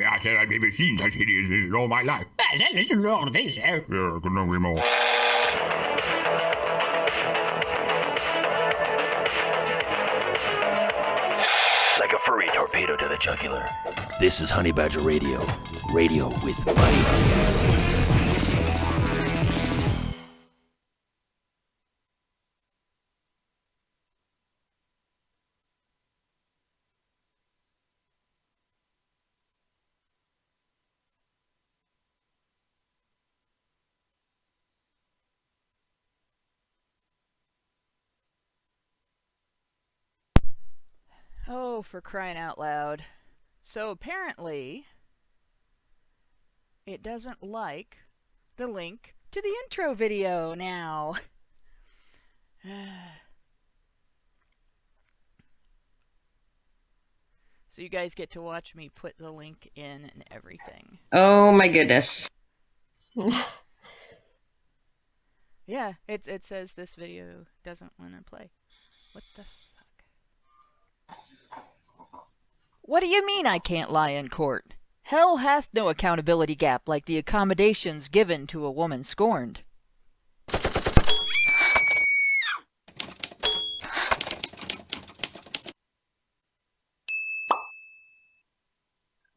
I said I've never seen such hideousness in all my life. Listen to all this, eh? Yeah, couldn't agree more. Like a furry torpedo to the jugular. This is Honey Badger Radio. Radio with Buddy. Oh, for crying out loud. So apparently, it doesn't like the link to the intro video now. So you guys get to watch me put the link in and everything. Oh my goodness. Yeah, it says this video doesn't want to play. What the fuck? What do you mean I can't lie in court? Hell hath no accountability gap like the accommodations given to a woman scorned.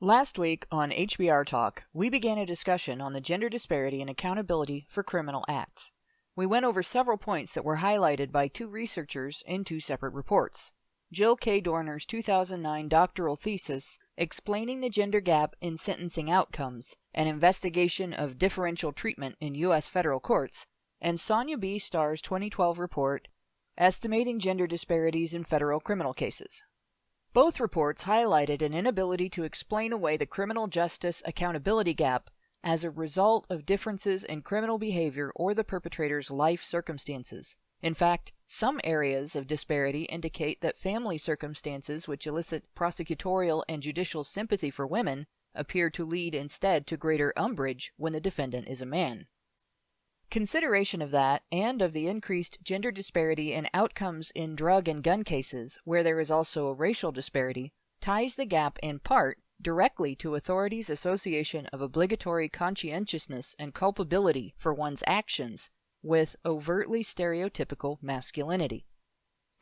Last week on HBR Talk, we began a discussion on the gender disparity and accountability for criminal acts. We went over several points that were highlighted by two researchers in two separate reports. Jill K. Dorner's 2009 doctoral thesis, Explaining the Gender Gap in Sentencing Outcomes, an Investigation of Differential Treatment in U.S. Federal Courts, and Sonia B. Starr's 2012 report, Estimating Gender Disparities in Federal Criminal Cases. Both reports highlighted an inability to explain away the criminal justice accountability gap as a result of differences in criminal behavior or the perpetrator's life circumstances. In fact, some areas of disparity indicate that family circumstances which elicit prosecutorial and judicial sympathy for women appear to lead instead to greater umbrage when the defendant is a man. Consideration of that and of the increased gender disparity in outcomes in drug and gun cases, where there is also a racial disparity, ties the gap in part directly to authorities' association of obligatory conscientiousness and culpability for one's actions with overtly stereotypical masculinity.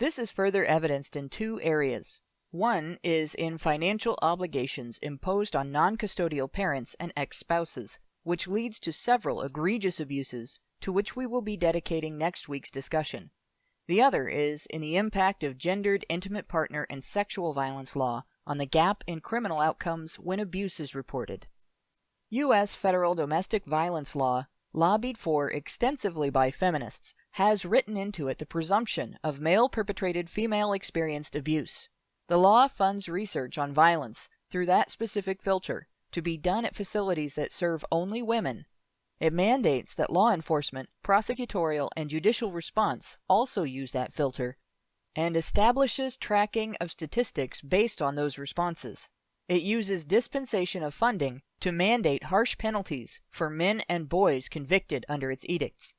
This is further evidenced in two areas. One is in financial obligations imposed on non-custodial parents and ex-spouses, which leads to several egregious abuses to which we will be dedicating next week's discussion. The other is in the impact of gendered intimate partner and sexual violence law on the gap in criminal outcomes when abuse is reported. U.S. federal domestic violence law, lobbied for extensively by feminists, has written into it the presumption of male-perpetrated female-experienced abuse. The law funds research on violence through that specific filter to be done at facilities that serve only women. It mandates that law enforcement, prosecutorial, and judicial response also use that filter, and establishes tracking of statistics based on those responses. It uses dispensation of funding to mandate harsh penalties for men and boys convicted under its edicts.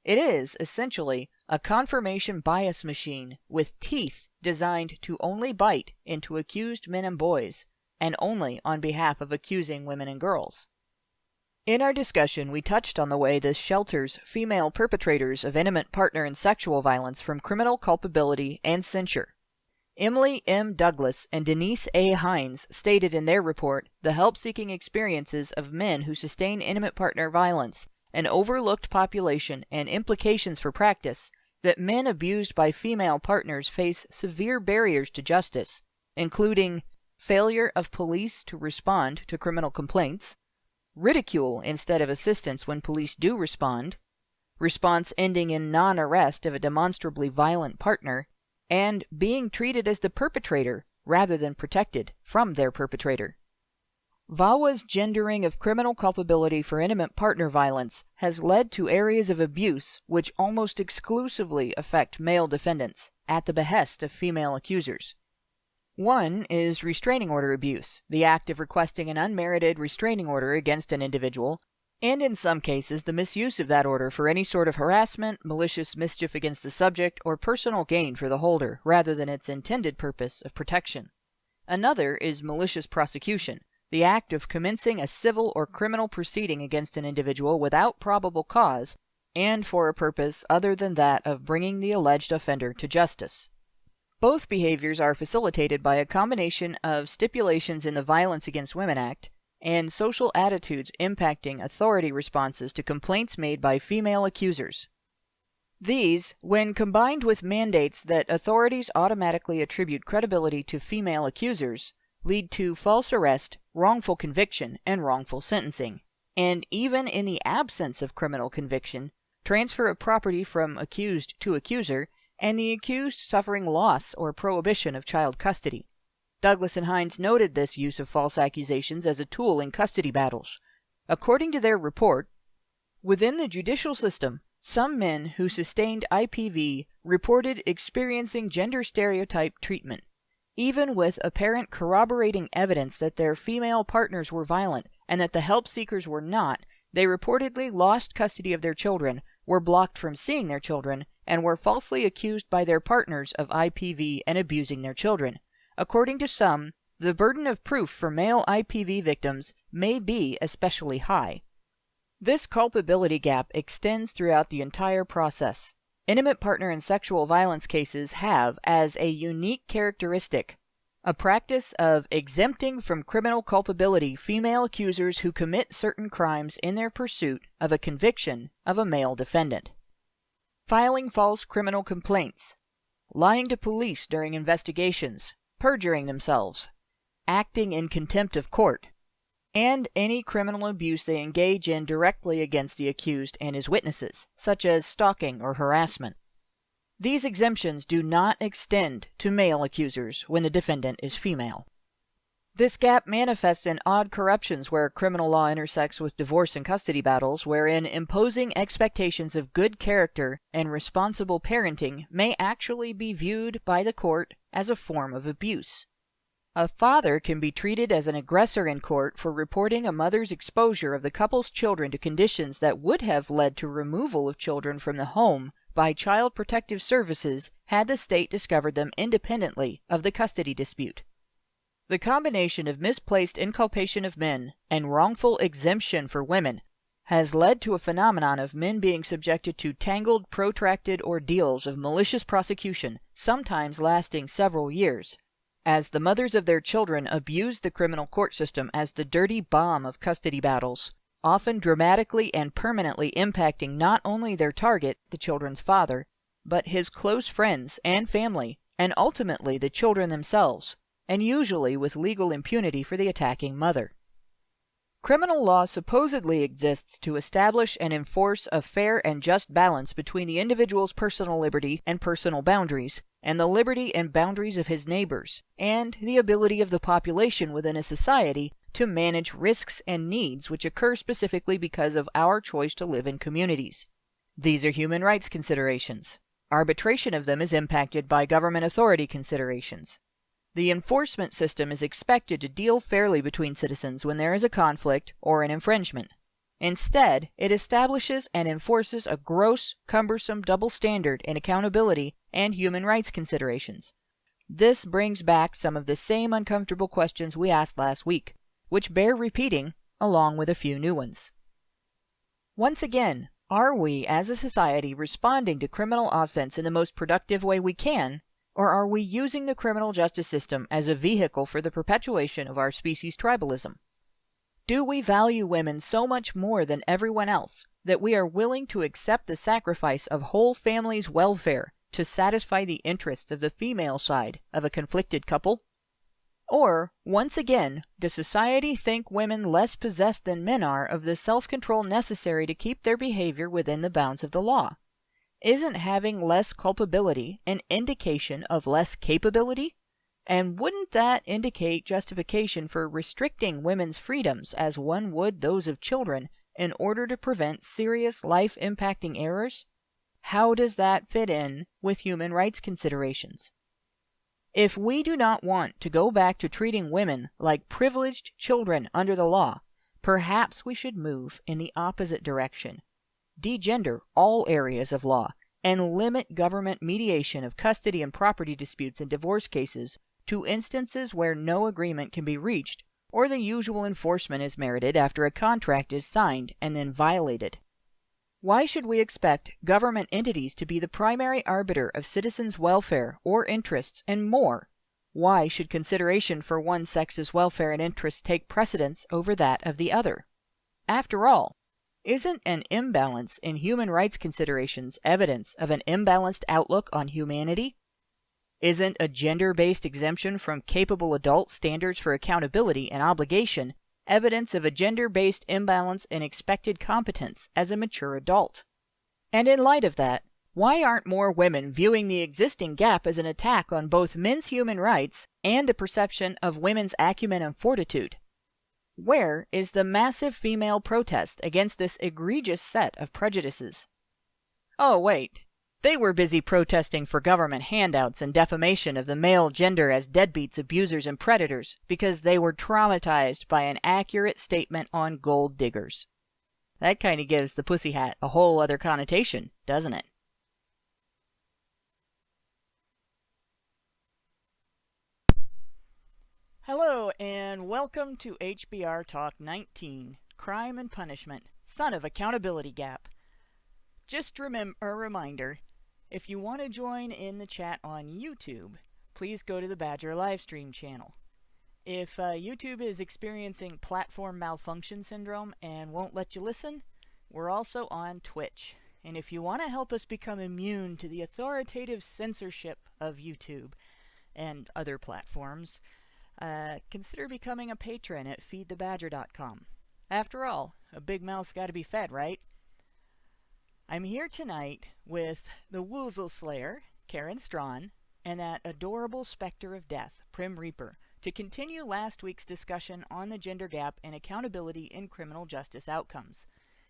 It is, essentially, a confirmation bias machine with teeth designed to only bite into accused men and boys, and only on behalf of accusing women and girls. In our discussion, we touched on the way this shelters female perpetrators of intimate partner and sexual violence from criminal culpability and censure. Emily M. Douglas and Denise A. Hines stated in their report the help-seeking experiences of men who sustain intimate partner violence, an overlooked population, and implications for practice, that men abused by female partners face severe barriers to justice, including failure of police to respond to criminal complaints, ridicule instead of assistance when police do respond, response ending in non-arrest of a demonstrably violent partner, and being treated as the perpetrator rather than protected from their perpetrator. VAWA's gendering of criminal culpability for intimate partner violence has led to areas of abuse which almost exclusively affect male defendants at the behest of female accusers. One is restraining order abuse, the act of requesting an unmerited restraining order against an individual and in some cases the misuse of that order for any sort of harassment, malicious mischief against the subject, or personal gain for the holder, rather than its intended purpose of protection. Another is malicious prosecution, the act of commencing a civil or criminal proceeding against an individual without probable cause, and for a purpose other than that of bringing the alleged offender to justice. Both behaviors are facilitated by a combination of stipulations in the Violence Against Women Act and social attitudes impacting authority responses to complaints made by female accusers. These, when combined with mandates that authorities automatically attribute credibility to female accusers, lead to false arrest, wrongful conviction, and wrongful sentencing, and even in the absence of criminal conviction, transfer of property from accused to accuser, and the accused suffering loss or prohibition of child custody. Douglas and Hines noted this use of false accusations as a tool in custody battles. According to their report, within the judicial system, some men who sustained IPV reported experiencing gender stereotype treatment. Even with apparent corroborating evidence that their female partners were violent and that the help seekers were not, they reportedly lost custody of their children, were blocked from seeing their children, and were falsely accused by their partners of IPV and abusing their children. According to some, the burden of proof for male IPV victims may be especially high. This culpability gap extends throughout the entire process. Intimate partner and sexual violence cases have, as a unique characteristic, a practice of exempting from criminal culpability female accusers who commit certain crimes in their pursuit of a conviction of a male defendant. Filing false criminal complaints, lying to police during investigations, perjuring themselves, acting in contempt of court, and any criminal abuse they engage in directly against the accused and his witnesses, such as stalking or harassment. These exemptions do not extend to male accusers when the defendant is female. This gap manifests in odd corruptions where criminal law intersects with divorce and custody battles, wherein imposing expectations of good character and responsible parenting may actually be viewed by the court as a form of abuse. A father can be treated as an aggressor in court for reporting a mother's exposure of the couple's children to conditions that would have led to removal of children from the home by Child Protective Services had the state discovered them independently of the custody dispute. The combination of misplaced inculpation of men and wrongful exemption for women has led to a phenomenon of men being subjected to tangled, protracted ordeals of malicious prosecution, sometimes lasting several years, as the mothers of their children abuse the criminal court system as the dirty bomb of custody battles, often dramatically and permanently impacting not only their target, the children's father, but his close friends and family, and ultimately the children themselves, and usually with legal impunity for the attacking mother. Criminal law supposedly exists to establish and enforce a fair and just balance between the individual's personal liberty and personal boundaries, and the liberty and boundaries of his neighbors, and the ability of the population within a society to manage risks and needs which occur specifically because of our choice to live in communities. These are human rights considerations. Arbitration of them is impacted by government authority considerations. The enforcement system is expected to deal fairly between citizens when there is a conflict or an infringement. Instead, it establishes and enforces a gross, cumbersome double standard in accountability and human rights considerations. This brings back some of the same uncomfortable questions we asked last week, which bear repeating, along with a few new ones. Once again, are we as a society responding to criminal offense in the most productive way we can, or are we using the criminal justice system as a vehicle for the perpetuation of our species' tribalism? Do we value women so much more than everyone else that we are willing to accept the sacrifice of whole families' welfare to satisfy the interests of the female side of a conflicted couple? Or, once again, does society think women less possessed than men are of the self-control necessary to keep their behavior within the bounds of the law? Isn't having less culpability an indication of less capability? And wouldn't that indicate justification for restricting women's freedoms as one would those of children in order to prevent serious life-impacting errors? How does that fit in with human rights considerations? If we do not want to go back to treating women like privileged children under the law, perhaps we should move in the opposite direction. Degender all areas of law and limit government mediation of custody and property disputes and divorce cases to instances where no agreement can be reached or the usual enforcement is merited after a contract is signed and then violated. Why should we expect government entities to be the primary arbiter of citizens' welfare or interests, and more? Why should consideration for one sex's welfare and interests take precedence over that of the other? After all, isn't an imbalance in human rights considerations evidence of an imbalanced outlook on humanity? Isn't a gender-based exemption from capable adult standards for accountability and obligation evidence of a gender-based imbalance in expected competence as a mature adult? And in light of that, why aren't more women viewing the existing gap as an attack on both men's human rights and the perception of women's acumen and fortitude? Where is the massive female protest against this egregious set of prejudices? Oh, wait. They were busy protesting for government handouts and defamation of the male gender as deadbeats, abusers, and predators because they were traumatized by an accurate statement on gold diggers. That kind of gives the pussy hat a whole other connotation, doesn't it? Hello, and welcome to HBR Talk 19, Crime and Punishment, Son of Accountability Gap. Just a reminder, if you want to join in the chat on YouTube, please go to the Badger Livestream channel. If YouTube is experiencing platform malfunction syndrome and won't let you listen, we're also on Twitch. And if you want to help us become immune to the authoritative censorship of YouTube and other platforms, consider becoming a patron at feedthebadger.com. After all, a big mouth's got to be fed, right? I'm here tonight with the Woozle Slayer, Karen Strawn, and that adorable specter of death, Prim Reaper, to continue last week's discussion on the gender gap and accountability in criminal justice outcomes.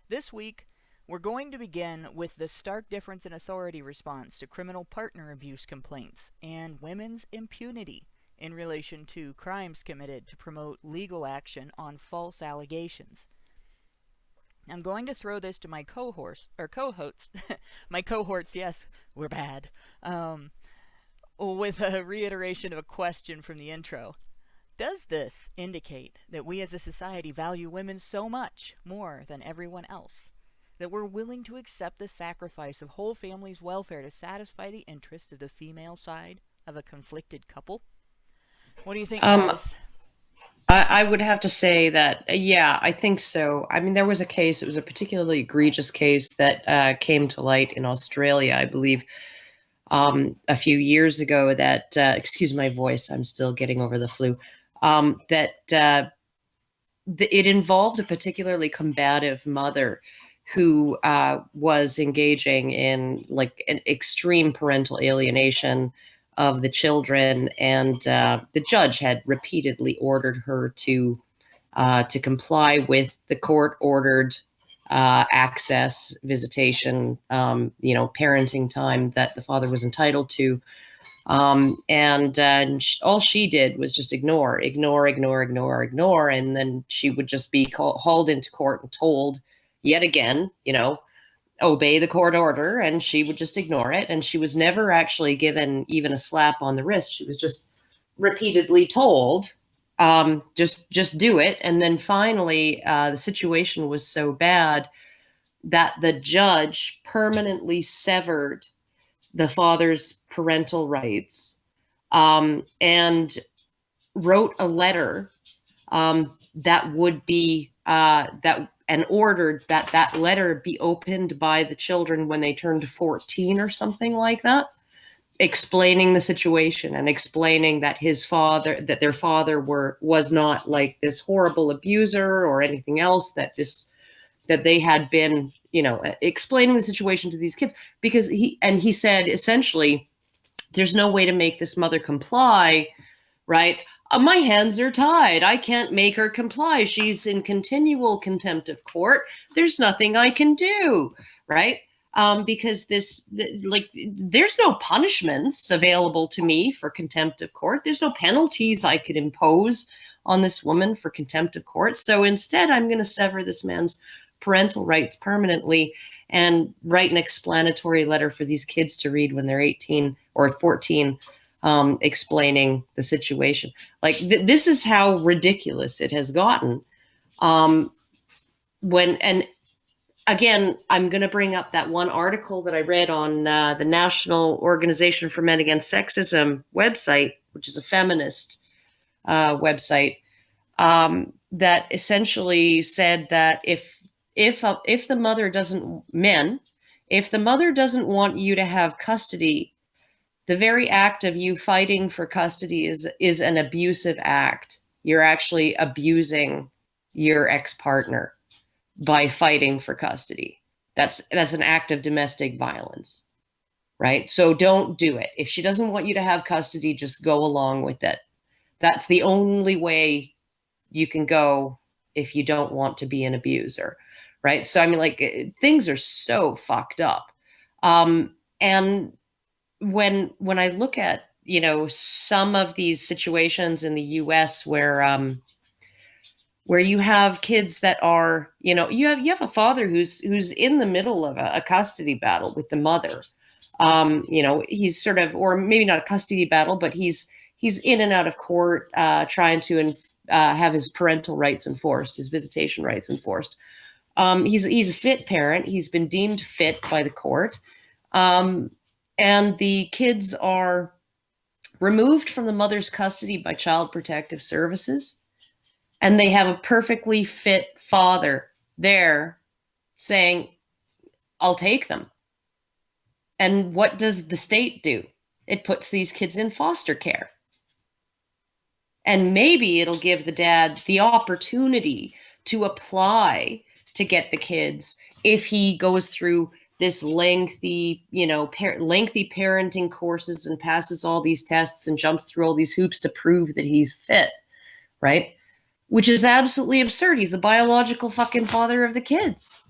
This week, we're going to begin with the stark difference in authority response to criminal partner abuse complaints and women's impunity in relation to crimes committed to promote legal action on false allegations. I'm going to throw this to my cohorts, my cohorts, yes, we're bad, with a reiteration of a question from the intro. Does this indicate that we as a society value women so much more than everyone else, that we're willing to accept the sacrifice of whole families' welfare to satisfy the interests of the female side of a conflicted couple? What do you think, guys? I would have to say that, yeah, I think so. I mean, there was a case, it was a particularly egregious case that came to light in Australia, I believe, a few years ago that, excuse my voice, I'm still getting over the flu, it involved a particularly combative mother who was engaging in like an extreme parental alienation of the children, and the judge had repeatedly ordered her to comply with the court-ordered access, visitation, parenting time that the father was entitled to, and all she did was just ignore, and then she would just be hauled into court and told yet again, obey the court order, and she would just ignore it. And she was never actually given even a slap on the wrist. She was just repeatedly told, just do it. And then finally, the situation was so bad that the judge permanently severed the father's parental rights, and wrote a letter that would be and ordered that letter be opened by the children when they turned 14 or something like that, explaining the situation and explaining that their father was not like this horrible abuser or anything else, that they had been, explaining the situation to these kids, because he said essentially, there's no way to make this mother comply, right? My hands are tied. I can't make her comply. She's in continual contempt of court. There's nothing I can do, right? Because there's no punishments available to me for contempt of court. There's no penalties I could impose on this woman for contempt of court. So instead, I'm going to sever this man's parental rights permanently and write an explanatory letter for these kids to read when they're 18 or 14, explaining the situation. Like this is how ridiculous it has gotten. And again, I'm going to bring up that one article that I read on the National Organization for Men Against Sexism website, which is a feminist website, that essentially said that if the mother doesn't want you to have custody, the very act of you fighting for custody is an abusive act. You're actually abusing your ex-partner by fighting for custody. That's an act of domestic violence, right? So don't do it. If she doesn't want you to have custody, just go along with it. That's the only way you can go if you don't want to be an abuser, right? So I mean, like, things are so fucked up. And when I look at, some of these situations in the US where you have kids that are, you have a father who's in the middle of a custody battle with the mother. He's sort of, or maybe not a custody battle, but he's in and out of court, trying to have his parental rights enforced, his visitation rights enforced. He's a fit parent. He's been deemed fit by the court. And the kids are removed from the mother's custody by Child Protective Services. And they have a perfectly fit father there saying, I'll take them. And what does the state do? It puts these kids in foster care. And maybe it'll give the dad the opportunity to apply to get the kids if he goes through this lengthy parenting courses and passes all these tests and jumps through all these hoops to prove that he's fit, right? Which is absolutely absurd. He's the biological fucking father of the kids.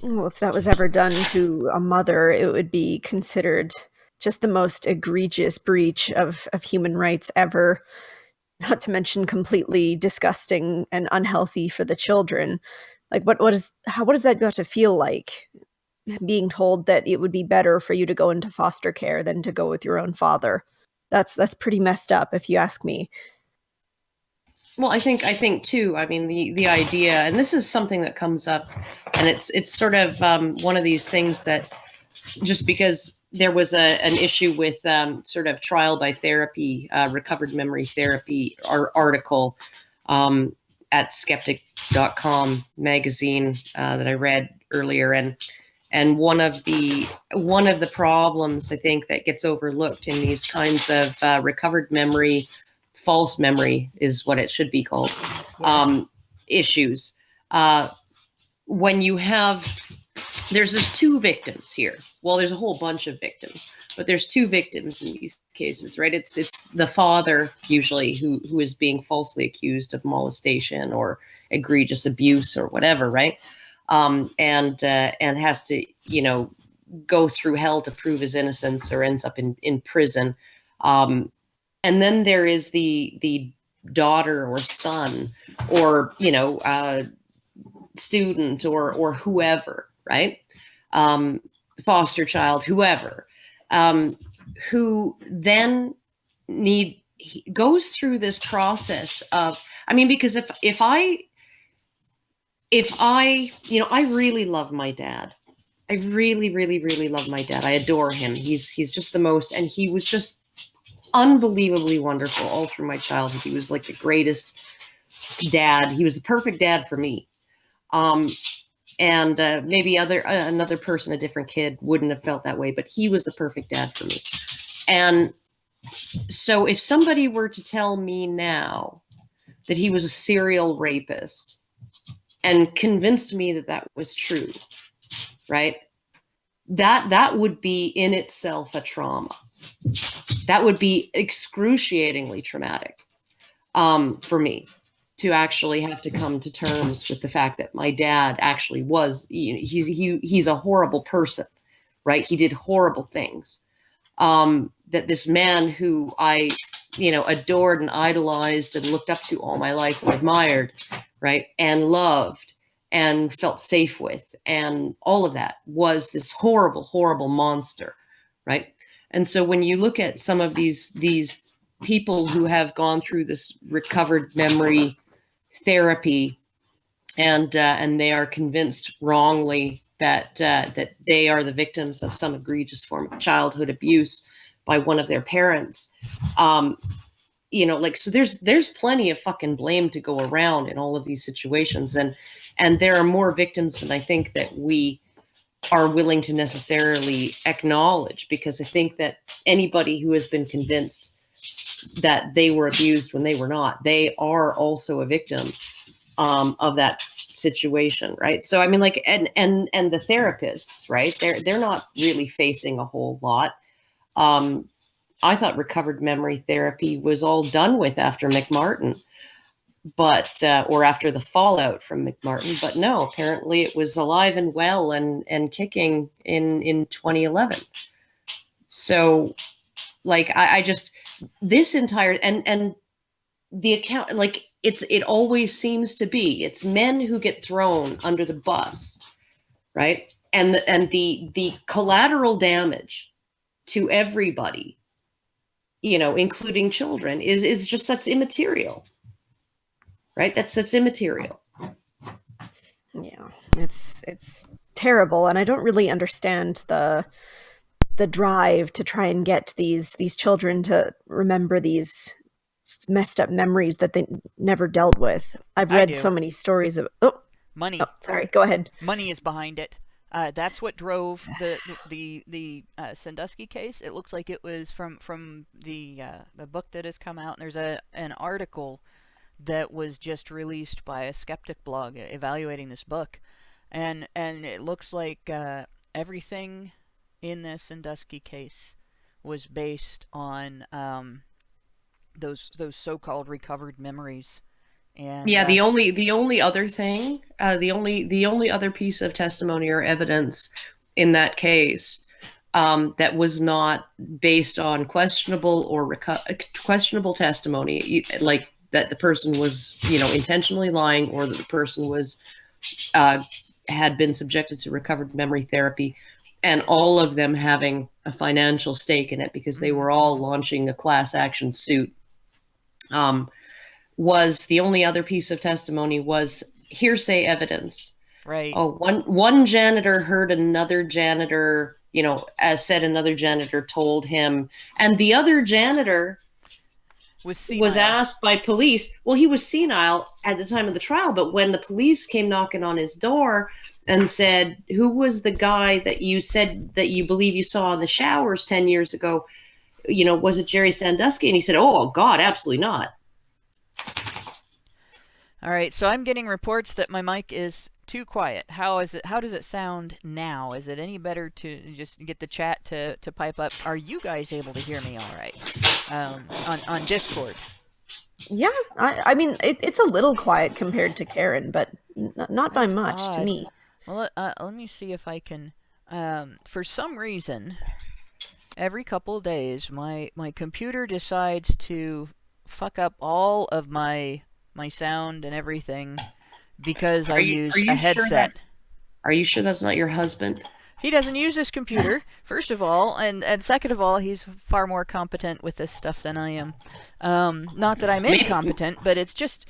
Well, if that was ever done to a mother, it would be considered just the most egregious breach of human rights ever. Not to mention completely disgusting and unhealthy for the children. Like, what does that got to feel like? Being told that it would be better for you to go into foster care than to go with your own father. That's pretty messed up, if you ask me. Well, I think too. I mean, the idea, and this is something that comes up, and it's sort of one of these things that just because there was an issue with sort of trial by therapy, recovered memory therapy article at skeptic.com magazine that I read earlier, and one of the problems I think that gets overlooked in these kinds of recovered memory, false memory is what it should be called, yes. Issues. When you have, there's two victims here. Well, there's a whole bunch of victims, but there's two victims in these cases, right? It's the father usually who is being falsely accused of molestation or egregious abuse or whatever, right? And has to, go through hell to prove his innocence or ends up in prison. And then there is the daughter or son or, student or whoever, right? Foster child, whoever, who then goes through this process of, because if I, I really love my dad. I really, really, really love my dad. I adore him. He's just the most, and he was just unbelievably wonderful all through my childhood. He was like the greatest dad. He was the perfect dad for me. And maybe another person, a different kid, wouldn't have felt that way, but he was the perfect dad for me. And so if somebody were to tell me now that he was a serial rapist and convinced me that was true, right? That would be in itself a trauma. That would be excruciatingly traumatic for me to actually have to come to terms with the fact that my dad actually was, he's a horrible person, right? He did horrible things. That this man who I adored and idolized and looked up to all my life and admired, right? And loved and felt safe with, and all of that was this horrible, horrible monster, right? And so when you look at some of these people who have gone through this recovered memory therapy, and they are convinced wrongly that they are the victims of some egregious form of childhood abuse by one of their parents, so there's plenty of fucking blame to go around in all of these situations, and there are more victims than I think that we are willing to necessarily acknowledge, because I think that anybody who has been convinced that they were abused when they were not, they are also a victim of that situation, right? So I mean, like, and the therapists, right? They're not really facing a whole lot. I thought recovered memory therapy was all done with after McMartin, but or after the fallout from McMartin, but no, apparently it was alive and well and kicking in 2011. So, like, I just, this entire and the account, like, it always seems to be, it's men who get thrown under the bus, right? And the collateral damage to everybody, including children, is just, that's immaterial, right? That's immaterial. Yeah, it's terrible, and I don't really understand the drive to try and get these children to remember these messed up memories that they never dealt with. I've read so many stories of money. Oh, sorry, go ahead. Money is behind it. That's what drove the Sandusky case. It looks like it was from the book that has come out. And there's an article that was just released by a skeptic blog evaluating this book, and it looks like everything in the Sandusky case was based on those so-called recovered memories. And yeah, the only other thing, the only other piece of testimony or evidence in that case that was not based on questionable or questionable testimony, like that the person was, intentionally lying, or that the person was had been subjected to recovered memory therapy, and all of them having a financial stake in it because they were all launching a class action suit. Was the only other piece of testimony was hearsay evidence. Right. Oh, one janitor heard another janitor, as said another janitor told him, and the other janitor was asked by police. Well, he was senile at the time of the trial, but when the police came knocking on his door and said, "Who was the guy that you said that you believe you saw in the showers 10 years ago? Was it Jerry Sandusky?" And he said, "Oh God, absolutely not." All right, so I'm getting reports that my mic is too quiet. How does it sound now? Is it any better to just get the chat to pipe up? Are you guys able to hear me all right on Discord? Yeah, I mean, it's a little quiet compared to Karen, but not by much odd. to me. Well, let me see if I can. For some reason, every couple of days, my computer decides to fuck up all of my sound and everything because I use a headset. Are you sure that's not your husband? He doesn't use this computer, first of all, and second of all, he's far more competent with this stuff than I am. Not that I'm incompetent, but it's just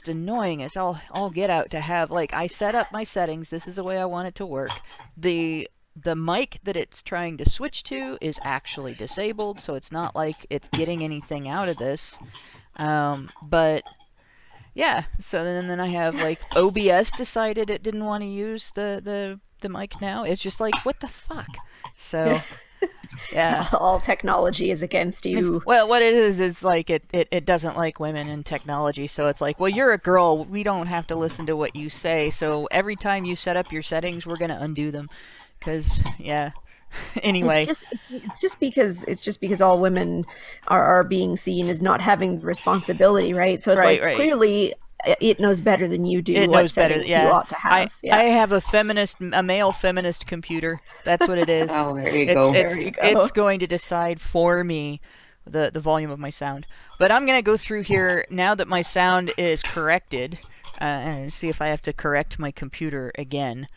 annoying as all get out to have, like, I set up my settings, this is the way I want it to work. The mic that it's trying to switch to is actually disabled, so it's not like it's getting anything out of this. But yeah, so then I have, like, OBS decided it didn't want to use the mic now. It's just like, what the fuck? So yeah, all technology is against you. Well, what it is like it doesn't like women in technology, so it's like, well, you're a girl, we don't have to listen to what you say, so every time you set up your settings, we're gonna undo them, because yeah. Anyway, it's just because all women are being seen as not having responsibility, right? So it's right. Clearly it knows better than you do. It knows better. Yeah, you ought to have. I have a male feminist computer. That's what it is. Oh, there you go. It's going to decide for me the volume of my sound. But I'm going to go through here now that my sound is corrected and see if I have to correct my computer again.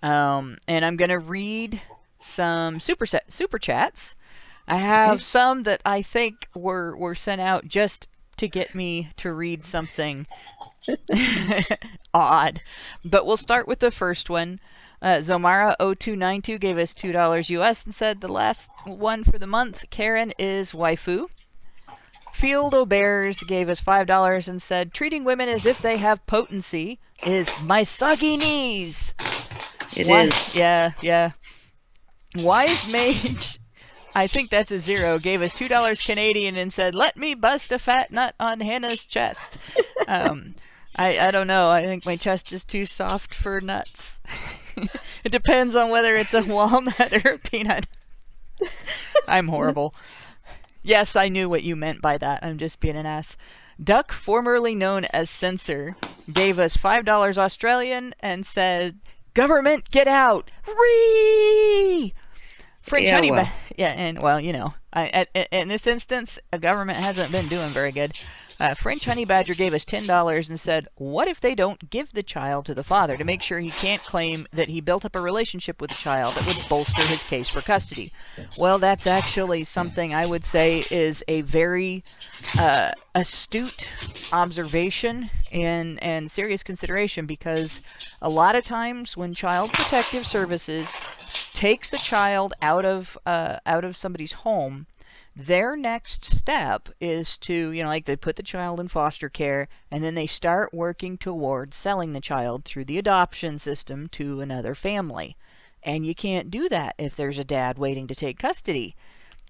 And I'm going to read some super chats. I have some that I think were sent out just to get me to read something odd. But we'll start with the first one. Zomara0292 gave us $2 US and said the last one for the month, Karen is waifu. Field O'Bears gave us $5 and said treating women as if they have potency is misogynies. It is. Yeah. Wise Mage, I think that's a 0, gave us $2 Canadian and said, let me bust a fat nut on Hannah's chest. I don't know. I think my chest is too soft for nuts. It depends on whether it's a walnut or a peanut. I'm horrible. Yes, I knew what you meant by that. I'm just being an ass. Duck, formerly known as Censor, gave us $5 Australian and said, government, get out! Ree! French honey in this instance, a government hasn't been doing very good. French Honey Badger gave us $10 and said, what if they don't give the child to the father to make sure he can't claim that he built up a relationship with the child that would bolster his case for custody? Well, that's actually something I would say is a very astute observation and serious consideration, because a lot of times when Child Protective Services takes a child out of somebody's home, their next step is to, like they put the child in foster care and then they start working towards selling the child through the adoption system to another family. And you can't do that if there's a dad waiting to take custody.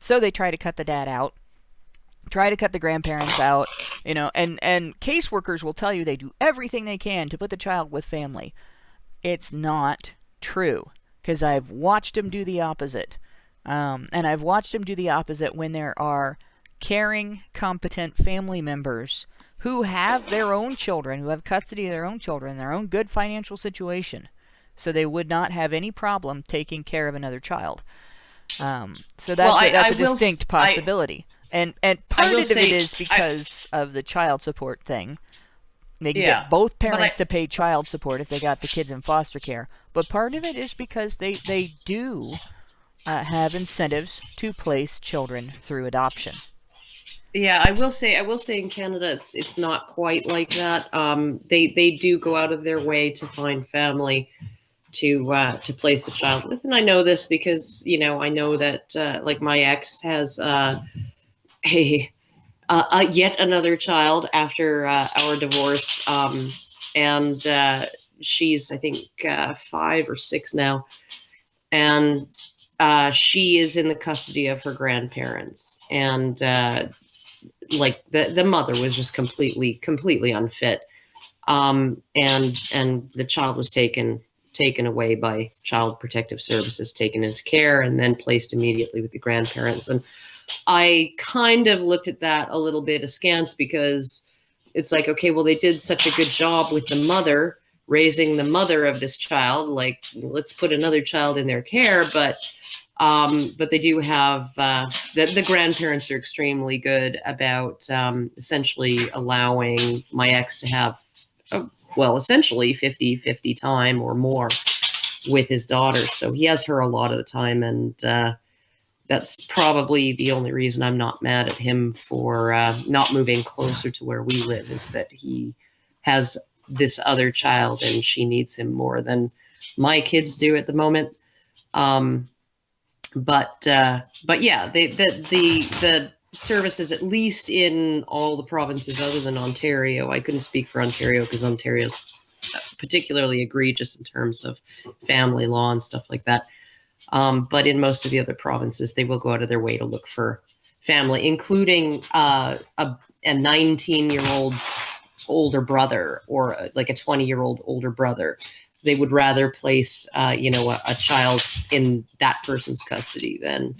So they try to cut the dad out, try to cut the grandparents out, and caseworkers will tell you they do everything they can to put the child with family. It's not true, because I've watched them do the opposite. And I've watched them do the opposite when there are caring, competent family members who have their own children, who have custody of their own children, their own good financial situation. So they would not have any problem taking care of another child. So that's a distinct possibility. And part of it is because of the child support thing. They can get both parents to pay child support if they got the kids in foster care. But part of it is because they do have incentives to place children through adoption. Yeah, I will say in Canada it's not quite like that. They do go out of their way to find family to place the child with, and I know this because I know that like my ex has yet another child after our divorce, and she's I think 5 or 6 now, and she is in the custody of her grandparents, and like the mother was just completely unfit, and the child was taken away by Child Protective Services, taken into care, and then placed immediately with the grandparents. And I kind of looked at that a little bit askance, because it's like, okay, well, they did such a good job with the mother, raising the mother of this child, like, let's put another child in their care. But they do have, the grandparents are extremely good about essentially allowing my ex to have, essentially 50-50 time or more with his daughter. So he has her a lot of the time, and that's probably the only reason I'm not mad at him for not moving closer to where we live, is that he has this other child and she needs him more than my kids do at the moment. But yeah, the services, at least in all the provinces other than Ontario, I couldn't speak for Ontario because Ontario's particularly egregious in terms of family law and stuff like that. But in most of the other provinces, they will go out of their way to look for family, including a 19-year-old older brother or like a 20-year-old older brother. They would rather place, a child in that person's custody than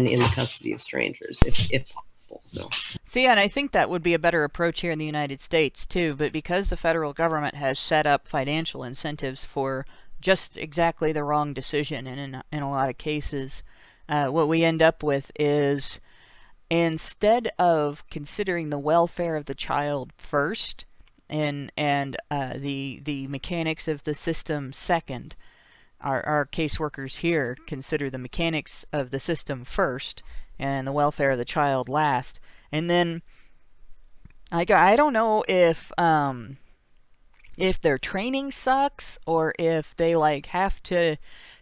in the custody of strangers, if possible. So, and I think that would be a better approach here in the United States too. But because the federal government has set up financial incentives for just exactly the wrong decision, and in a lot of cases, what we end up with is instead of considering the welfare of the child first and the mechanics of the system second, our caseworkers here consider the mechanics of the system first and the welfare of the child last. And then I don't know if their training sucks or if they like have to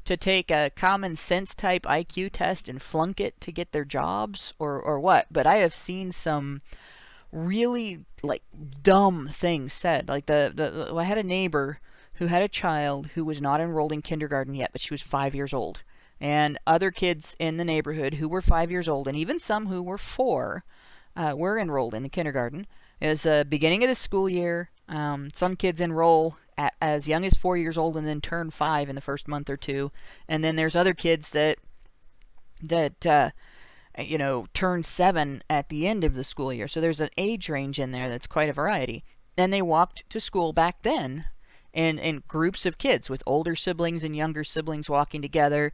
take a common sense type IQ test and flunk it to get their jobs or what. But I have seen some really like dumb things said. Like I had a neighbor who had a child who was not enrolled in kindergarten yet, but she was 5 years old. And other kids in the neighborhood who were 5 years old, and even some who were 4, were enrolled in the kindergarten. It was the beginning of the school year. Some kids enroll at as young as 4 years old and then turn 5 in the first month or two. And then there's other kids that turn 7 at the end of the school year. So there's an age range in there that's quite a variety. And they walked to school back then in groups of kids with older siblings and younger siblings walking together,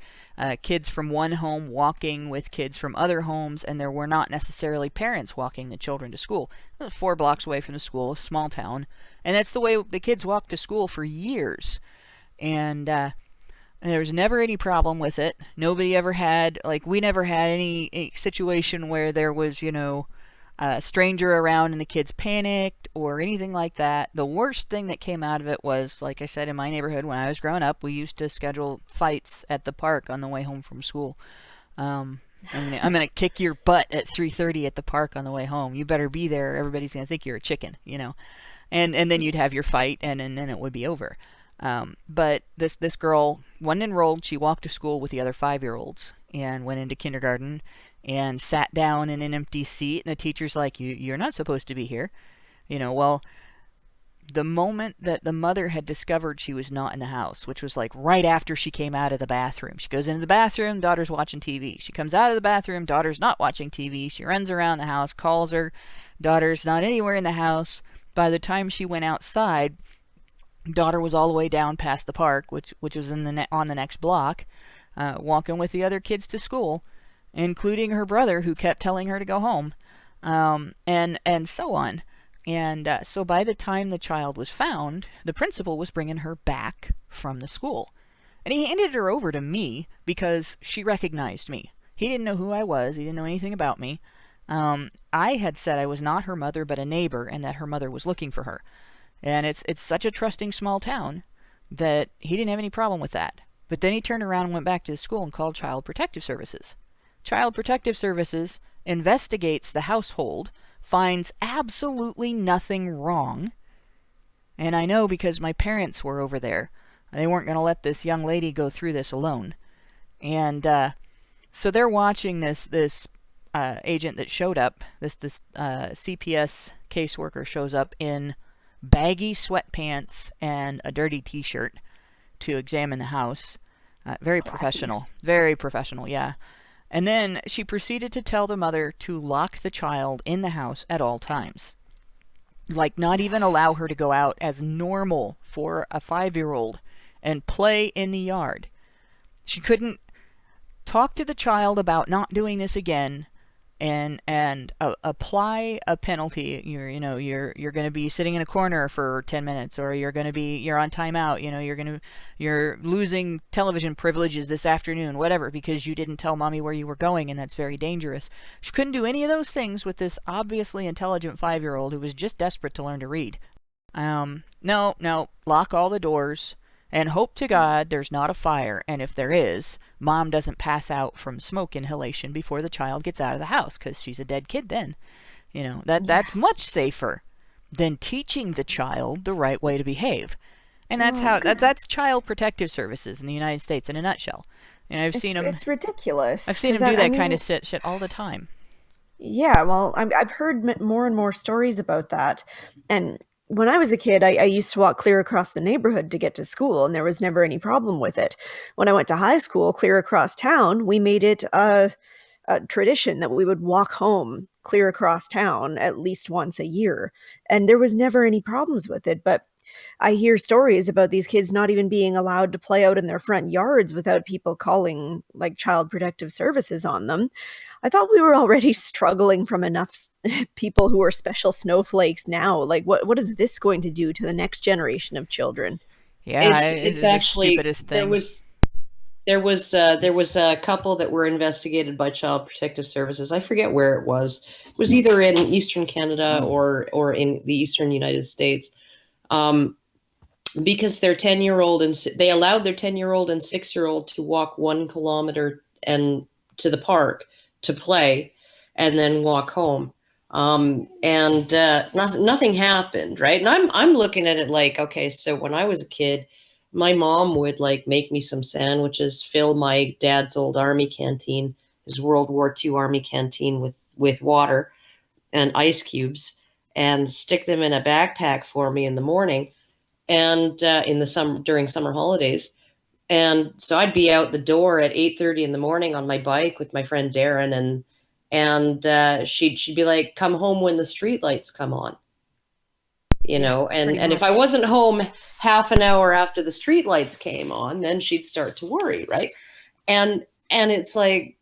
kids from one home walking with kids from other homes, and there were not necessarily parents walking the children to school. It was 4 blocks away from the school, a small town, and that's the way the kids walked to school for years. And there was never any problem with it. Nobody ever had, we never had any situation where there was, a stranger around and the kids panicked or anything like that. The worst thing that came out of it was, like I said, in my neighborhood when I was growing up, we used to schedule fights at the park on the way home from school. I'm gonna kick your butt at 3:30 at the park on the way home. You better be there. Everybody's gonna think you're a chicken, And then you'd have your fight, and then it would be over. But this girl wasn't enrolled. She walked to school with the other 5-year-olds and went into kindergarten and sat down in an empty seat. And the teacher's like, you're not supposed to be here. Well, the moment that the mother had discovered she was not in the house, which was like right after she came out of the bathroom. She goes into the bathroom, daughter's watching TV. She comes out of the bathroom, daughter's not watching TV. She runs around the house, calls her. Daughter's not anywhere in the house. By the time she went outside, daughter was all the way down past the park, which was on the next block, walking with the other kids to school, including her brother, who kept telling her to go home, and so on. And so by the time the child was found, the principal was bringing her back from the school. And he handed her over to me because she recognized me. He didn't know who I was. He didn't know anything about me. I had said I was not her mother but a neighbor, and that her mother was looking for her. And it's such a trusting small town that he didn't have any problem with that. But then he turned around and went back to the school and called Child Protective Services. Child Protective Services investigates the household, finds absolutely nothing wrong. And I know because my parents were over there. They weren't going to let this young lady go through this alone. And so they're watching this agent that showed up, this CPS caseworker shows up in baggy sweatpants and a dirty t-shirt to examine the house. Very Classy. professional. Very professional, yeah. And then she proceeded to tell the mother to lock the child in the house at all times. Like, not even allow her to go out as normal for a 5-year-old and play in the yard. She couldn't talk to the child about not doing this again and apply a penalty. You're going to be sitting in a corner for 10 minutes, or you're on timeout. You're losing television privileges this afternoon, whatever, because you didn't tell mommy where you were going, and that's very dangerous. She couldn't do any of those things with this obviously intelligent 5-year-old who was just desperate to learn to read. No, lock all the doors. And hope to God there's not a fire, and if there is, mom doesn't pass out from smoke inhalation before the child gets out of the house, because she's a dead kid then. That's much safer than teaching the child the right way to behave. And that's Child Protective Services in the United States in a nutshell. And I've seen them. It's ridiculous. I've seen them do that kind of shit all the time. Yeah, well, I've heard more and more stories about that, and when I was a kid, I used to walk clear across the neighborhood to get to school, and there was never any problem with it. When I went to high school, clear across town, we made it a tradition that we would walk home clear across town at least once a year, and there was never any problems with it. But I hear stories about these kids not even being allowed to play out in their front yards without people calling like child protective services on them. I thought we were already struggling from enough people who are special snowflakes now. Like, what is this going to do to the next generation of children? Yeah, it It's is the actually stupidest thing. there was a couple that were investigated by Child Protective Services. I forget where it was. It was either in Eastern Canada or in the Eastern United States. Because their 10-year-old and they allowed their 10-year-old and 6-year-old to walk 1 kilometer and to the park to play and then walk home. And nothing happened, right? And I'm looking at it like, okay, so when I was a kid, my mom would like make me some sandwiches, fill my dad's old army canteen, his World War II army canteen with water and ice cubes, and stick them in a backpack for me in the morning and in the summer during summer holidays. And so I'd be out the door at 8:30 in the morning on my bike with my friend Darren, and she'd be like, "Come home when the street lights come on," you know. And if I wasn't home half an hour after the street lights came on, then she'd start to worry, right? And it's like,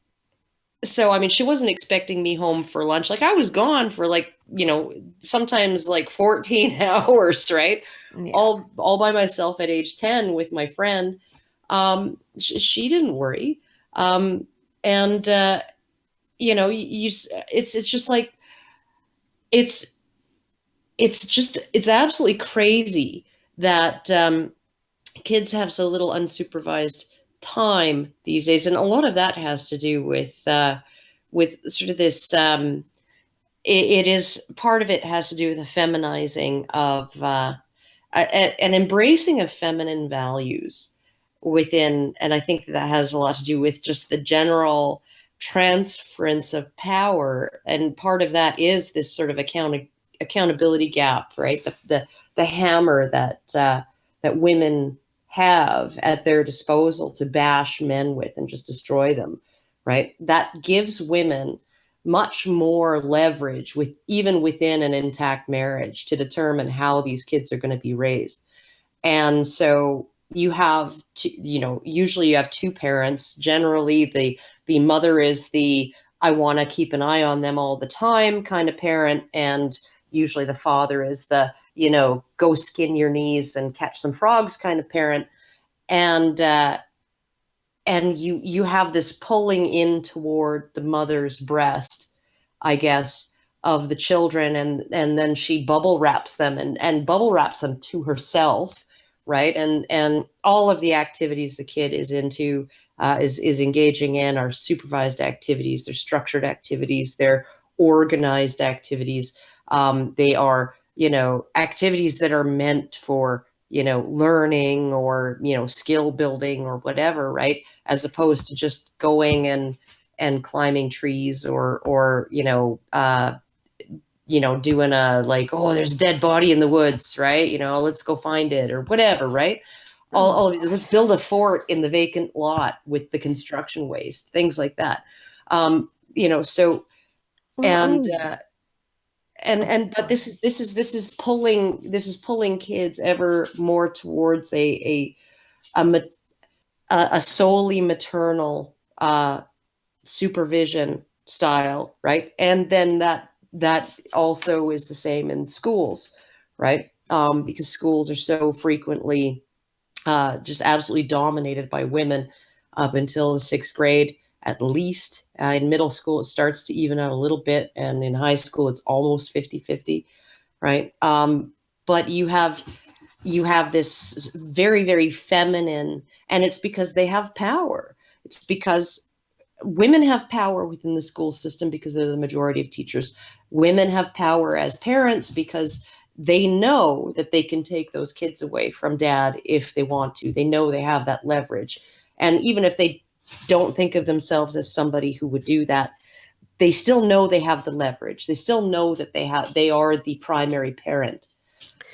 so I mean, she wasn't expecting me home for lunch. Like I was gone for like, you know, sometimes like 14 hours, right? Yeah. All by myself at age 10 with my friend. She didn't worry. And you know, it's just like it's absolutely crazy that kids have so little unsupervised time these days, and a lot of that has to do with sort of this. It is part of it has to do with the feminizing of an embracing of feminine values within, and I think that has a lot to do with just the general transference of power, and part of that is this sort of accountability gap, right? The hammer that that women have at their disposal to bash men with and just destroy them, right? That gives women much more leverage with even within an intact marriage to determine how these kids are going to be raised. And so you have usually you have two parents. Generally the mother is the I want to keep an eye on them all the time kind of parent, and usually the father is the, you know, go skin your knees and catch some frogs kind of parent. And you have this pulling in toward the mother's breast, I guess, of the children, and then she bubble wraps them and bubble wraps them to herself, right? And all of the activities the kid is into is engaging in are supervised activities, they're structured activities, they're organized activities. They are, you know, activities that are meant for, you know, learning or, you know, skill building or whatever, right? As opposed to just going and climbing trees or doing a like, oh, there's a dead body in the woods, right? You know, let's go find it or whatever, right? All of these, let's build a fort in the vacant lot with the construction waste, things like that. You know, so and but this is pulling kids ever more towards a solely maternal supervision style, right? And then that also is the same in schools, right? Because schools are so frequently just absolutely dominated by women up until the 6th grade, at least. In middle school, it starts to even out a little bit. And in high school, it's almost 50-50, right? But you have this very, very feminine, and it's because they have power. It's because women have power within the school system because they're the majority of teachers. Women have power as parents because they know that they can take those kids away from dad if they want to. They know they have that leverage. And even if they don't think of themselves as somebody who would do that, they still know they have the leverage. They still know that they are the primary parent,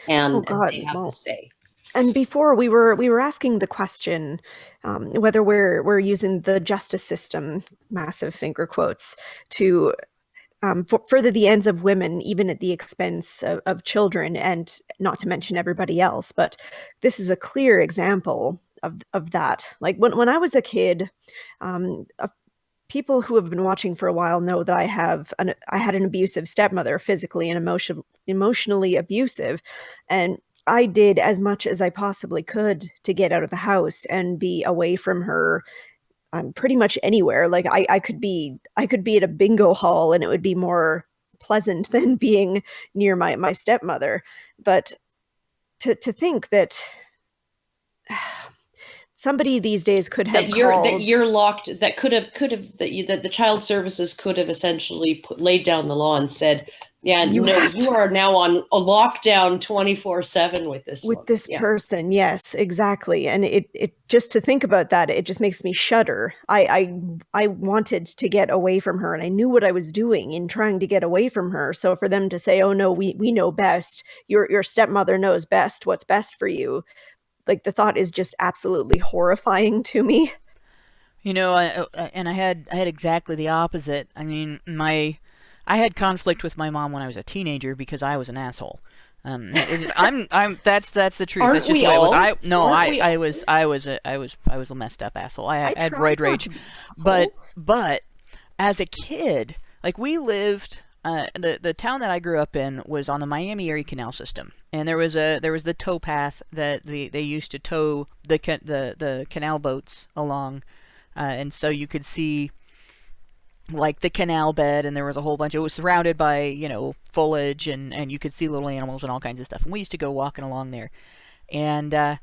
and they have the say. And before we were asking the question whether we're using the justice system, massive finger quotes, to further the ends of women, even at the expense of children, and not to mention everybody else. But this is a clear example of that. Like when I was a kid, people who have been watching for a while know that I had an abusive stepmother, physically and emotionally abusive, and I did as much as I possibly could to get out of the house and be away from her, pretty much anywhere. Like I could be at a bingo hall and it would be more pleasant than being near my stepmother. But to think that somebody these days could have that you're locked, that could have that the child services could have essentially laid down the law and said, yeah, you are now on a lockdown 24/7 with this person. Yes, exactly. And it just to think about that, it just makes me shudder. I wanted to get away from her, and I knew what I was doing in trying to get away from her. So for them to say, oh no, we know best, your stepmother knows best what's best for you, like the thought is just absolutely horrifying to me. You know, I had exactly the opposite. I mean, I had conflict with my mom when I was a teenager because I was an asshole. That's the truth. Aren't that's just we what all? It was. I was a messed up asshole. I had roid rage, but as a kid, like we lived. The town that I grew up in was on the Miami Erie Canal system, and there was the tow path that they used to tow the canal boats along, and so you could see like the canal bed, and there was a whole bunch. It was surrounded by foliage, and you could see little animals and all kinds of stuff. And we used to go walking along there, and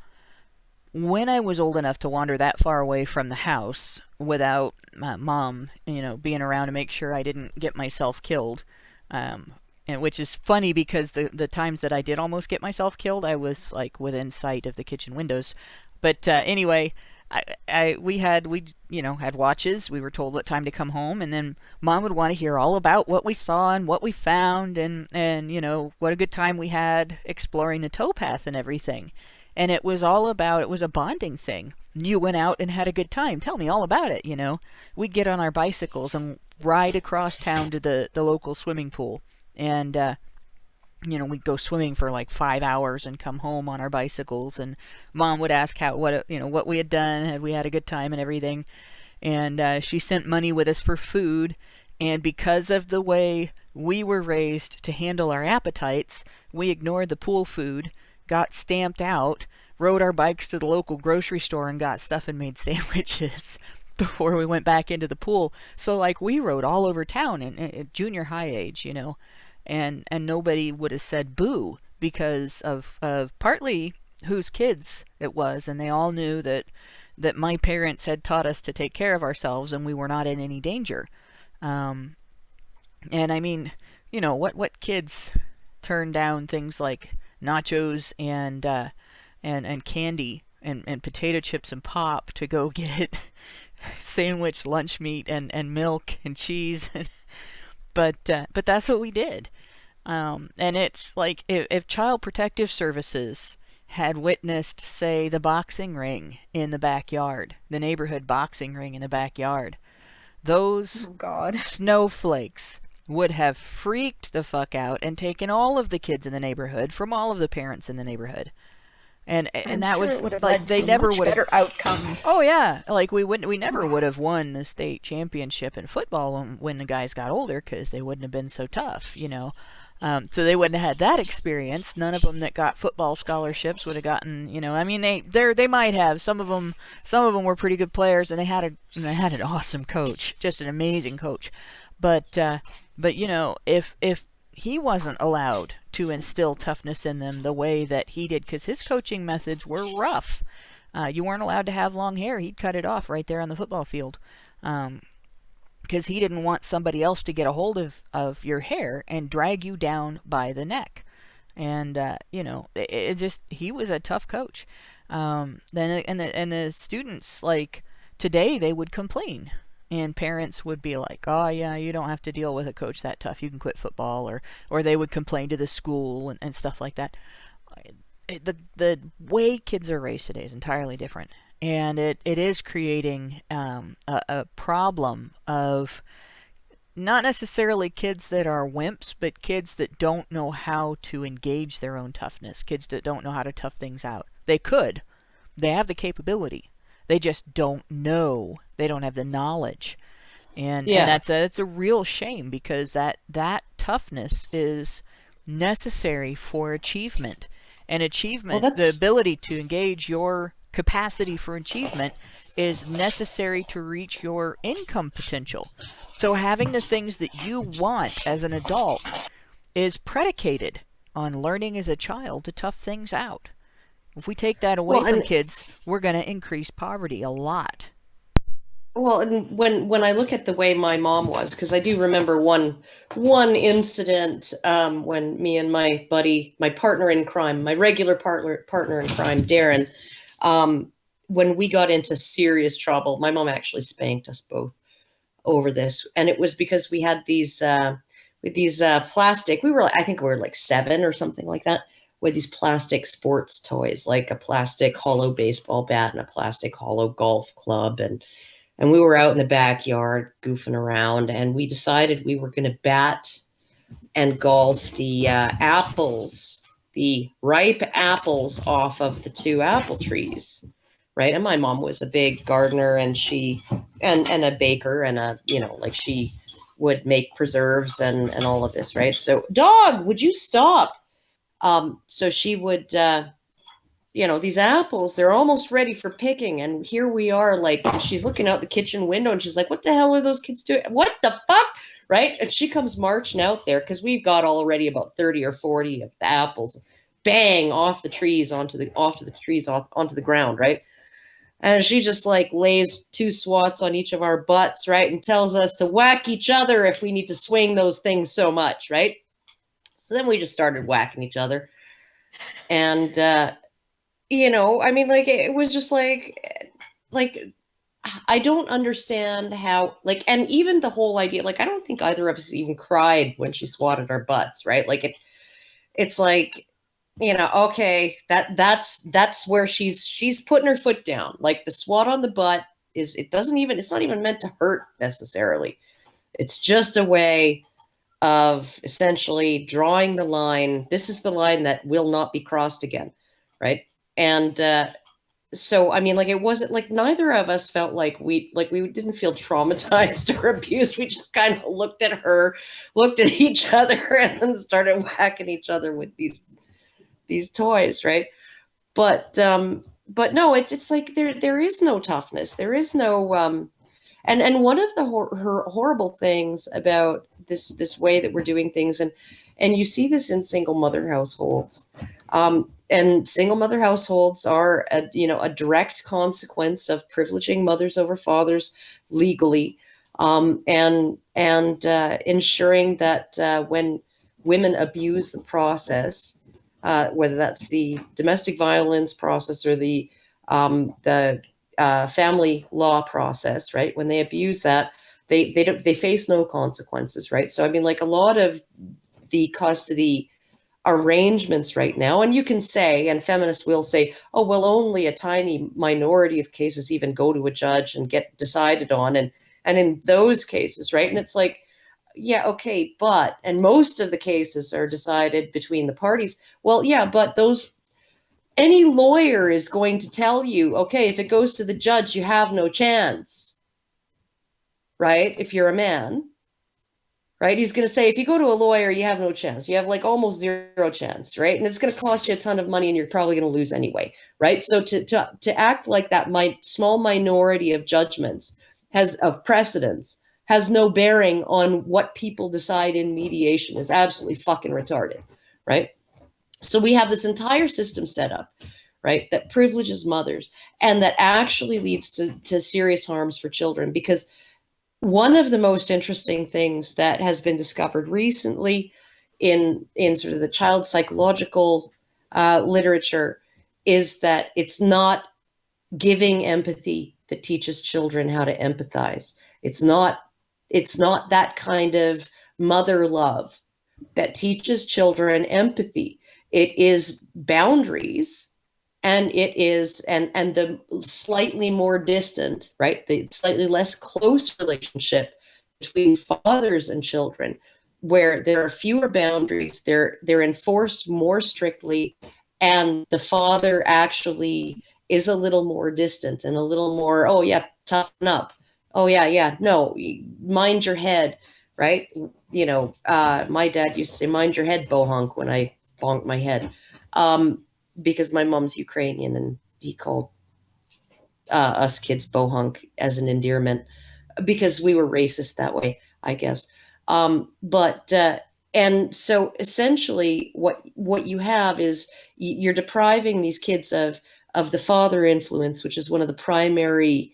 when I was old enough to wander that far away from the house without mom, being around to make sure I didn't get myself killed, and which is funny because the times that I did almost get myself killed, I was like within sight of the kitchen windows. But anyway, we had watches. We were told what time to come home, and then mom would want to hear all about what we saw and what we found, and what a good time we had exploring the towpath and everything. And it was a bonding thing. You went out and had a good time. Tell me all about it, We'd get on our bicycles and ride across town to the local swimming pool. And, we'd go swimming for like 5 hours and come home on our bicycles. And mom would ask what we had done, had we had a good time and everything. And she sent money with us for food. And because of the way we were raised to handle our appetites, we ignored the pool food, got stamped out, rode our bikes to the local grocery store and got stuff and made sandwiches before we went back into the pool. So like we rode all over town at junior high age, and nobody would have said boo because of partly whose kids it was, and they all knew that my parents had taught us to take care of ourselves and we were not in any danger. And I mean, what kids turn down things like nachos and candy and potato chips and pop to go get sandwich lunch meat and milk and cheese. But that's what we did. And it's like if Child Protective Services had witnessed, say, the boxing ring in the backyard, the neighborhood boxing ring in the backyard, those snowflakes would have freaked the fuck out and taken all of the kids in the neighborhood from all of the parents in the neighborhood. And that was like they never would have better outcome. Oh yeah, like we never would have won the state championship in football when the guys got older, because they wouldn't have been so tough, so they wouldn't have had that experience. None of them that got football scholarships would have gotten, I mean, they might have. Some of them were pretty good players, and they had an awesome coach, just an amazing coach. But if he wasn't allowed to instill toughness in them the way that he did, because his coaching methods were rough. You weren't allowed to have long hair. He'd cut it off right there on the football field. Because he didn't want somebody else to get a hold of your hair and drag you down by the neck. And, he was a tough coach. Then the students, like, today they would complain. And parents would be like, oh yeah, you don't have to deal with a coach that tough. You can quit football. Or they would complain to the school and stuff like that. The way kids are raised today is entirely different. And it is creating a problem of not necessarily kids that are wimps, but kids that don't know how to engage their own toughness, kids that don't know how to tough things out. They could. They have the capability. They just don't know. They don't have the knowledge. And Yeah. that's a real shame, because that toughness is necessary for achievement. And Well, achievement, the that's ability to engage your capacity for achievement, is necessary to reach your income potential. So having the things that you want as an adult is predicated on learning as a child to tough things out. If we take that away well, from and kids, we're going to increase poverty a lot. Well, and when I look at the way my mom was, because I do remember one incident when me and my buddy, my partner in crime, my regular partner in crime, Darren, um, when we got into serious trouble, my mom actually spanked us both over this, and it was because we had these plastic. I think we were like 7 or something like that. With these plastic sports toys, like a plastic hollow baseball bat and a plastic hollow golf club, and we were out in the backyard goofing around, and we decided we were going to bat and golf the apples, the ripe apples off of the 2 apple trees, right? And my mom was a big gardener, and and a baker, and like she would make preserves and all of this, right? So, dog, would you stop? So she would these apples, they're almost ready for picking. And here we are, like, she's looking out the kitchen window and she's like, what the hell are those kids doing? What the fuck? Right? And she comes marching out there, because we've got already about 30 or 40 of the apples, bang, off the trees onto the ground, right? And she just like lays 2 swats on each of our butts, right? And tells us to whack each other if we need to swing those things so much, right? So then we just started whacking each other. And I mean, like, it was just like I don't understand how, like, and even the whole idea, like, I don't think either of us even cried when she swatted our butts, right? Like, it's like, okay, that's where she's putting her foot down. Like, the swat on the butt it's not even meant to hurt necessarily. It's just a way of essentially drawing the line. This is the line that will not be crossed again, right? And so, I mean, like, it wasn't like neither of us felt like we didn't feel traumatized or abused. We just kind of looked at her, looked at each other, and then started whacking each other with these toys, right? But no, it's like there is no toughness. There is no and one of the her horrible things about this way that we're doing things, and you see this in single mother households, and single mother households are a direct consequence of privileging mothers over fathers legally, and ensuring that when women abuse the process, whether that's the domestic violence process or the family law process, right? When they abuse that, they face no consequences, right? So I mean, like, a lot of the custody arrangements right now, and you can say, and feminists will say, oh, well, only a tiny minority of cases even go to a judge and get decided on, and in those cases, right? And it's like, yeah, okay, and most of the cases are decided between the parties. Well, yeah, but any lawyer is going to tell you, okay, if it goes to the judge, you have no chance, right? If you're a man, right? He's going to say, if you go to a lawyer, you have no chance. You have like almost 0 chance, right? And it's going to cost you a ton of money, and you're probably going to lose anyway, right? So to act like that small minority of judgments of precedents has no bearing on what people decide in mediation is absolutely fucking retarded, right? So we have this entire system set up, right, that privileges mothers, and that actually leads to serious harms for children. Because one of the most interesting things that has been discovered recently in sort of the child psychological literature is that it's not giving empathy that teaches children how to empathize. It's not that kind of mother love that teaches children empathy. It is boundaries, and it is and the slightly more distant, right, the slightly less close relationship between fathers and children, where there are fewer boundaries, they're enforced more strictly, and the father actually is a little more distant and a little more, oh yeah, toughen up. Oh yeah, no, mind your head, right? My dad used to say, mind your head, bohunk, when I bonked my head. Because my mom's Ukrainian, and he called us kids bohunk as an endearment, because we were racist that way, I guess. But and so essentially, what you have is you're depriving these kids of the father influence, which is one of the primary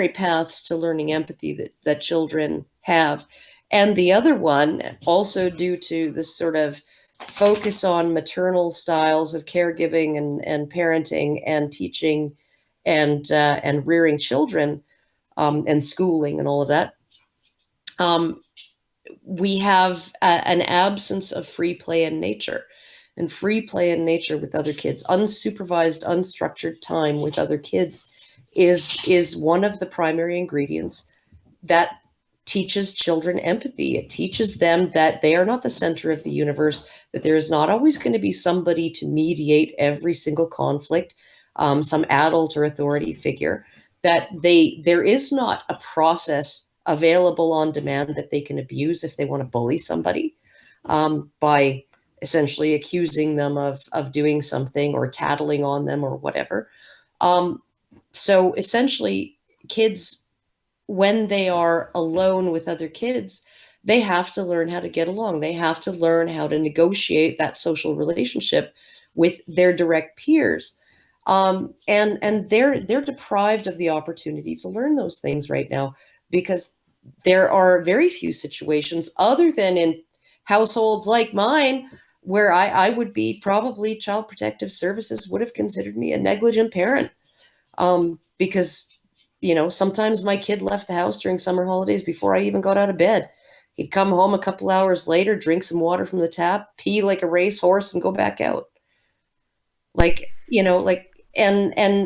paths to learning empathy that children have, and the other one, also due to this sort of focus on maternal styles of caregiving and parenting and teaching and rearing children, and schooling and all of that. We have an absence of free play in nature, and free play in nature with other kids, unsupervised, unstructured time with other kids is one of the primary ingredients that teaches children empathy. It teaches them that they are not the center of the universe, that there is not always going to be somebody to mediate every single conflict, some adult or authority figure, that there is not a process available on demand that they can abuse if they want to bully somebody, by essentially accusing them of doing something or tattling on them or whatever. So essentially, kids, when they are alone with other kids, they have to learn how to get along. They have to learn how to negotiate that social relationship with their direct peers. And they're deprived of the opportunity to learn those things right now, because there are very few situations, other than in households like mine, where I would be, probably Child Protective Services would have considered me a negligent parent, because sometimes my kid left the house during summer holidays before I even got out of bed. He'd come home a couple hours later, drink some water from the tap, pee like a racehorse, and go back out. And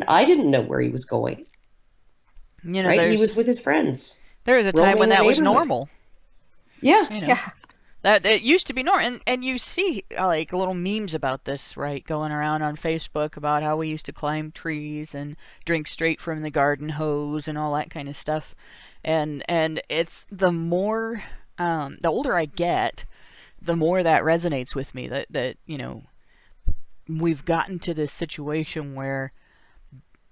I didn't know where he was going. Right? He was with his friends. There was a time when that was normal. Yeah. Yeah. That it used to be normal, and you see like little memes about this, right, going around on Facebook about how we used to climb trees and drink straight from the garden hose and all that kind of stuff, and it's the more the older I get, the more that resonates with me, that we've gotten to this situation where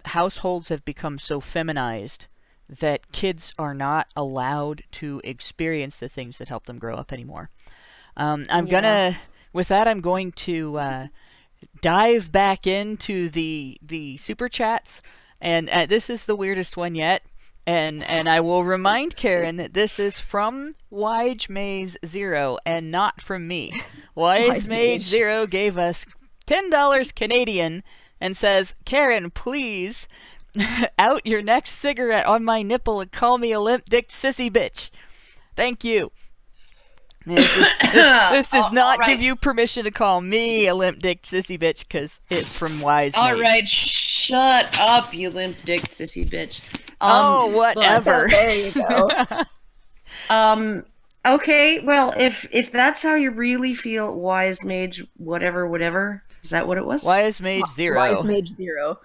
households have become so feminized that kids are not allowed to experience the things that help them grow up anymore. With that, I'm going to dive back into the super chats, and this is the weirdest one yet. And I will remind Karen that this is from Wige Maze Zero and not from me. Wise Mage Zero gave us $10 Canadian and says, "Karen, please out your next cigarette on my nipple and call me a limp-dicked sissy bitch. Thank you." This does not give you permission to call me a limp-dicked sissy bitch, because it's from Wise Mage. All right, shut up, you limp-dicked sissy bitch. Whatever. There you go. Okay, well, if that's how you really feel, Wise Mage, whatever. Is that what it was? Wise Mage Zero. Wise Mage Zero.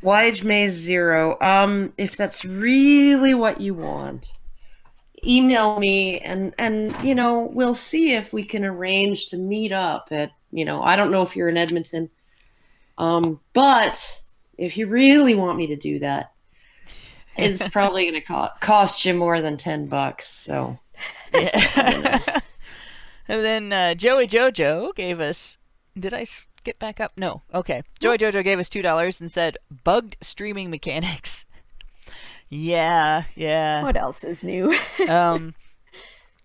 Wise Mage Zero. If that's really what you want, email me and we'll see if we can arrange to meet up at, I don't know if you're in Edmonton. But if you really want me to do that, it's probably going to cost you more than $10. So. Yeah. And then Joey Jojo gave us. Did I get back up? No. Okay. Joey Jojo gave us $2 and said bugged streaming mechanics. Yeah. What else is new? Yeah.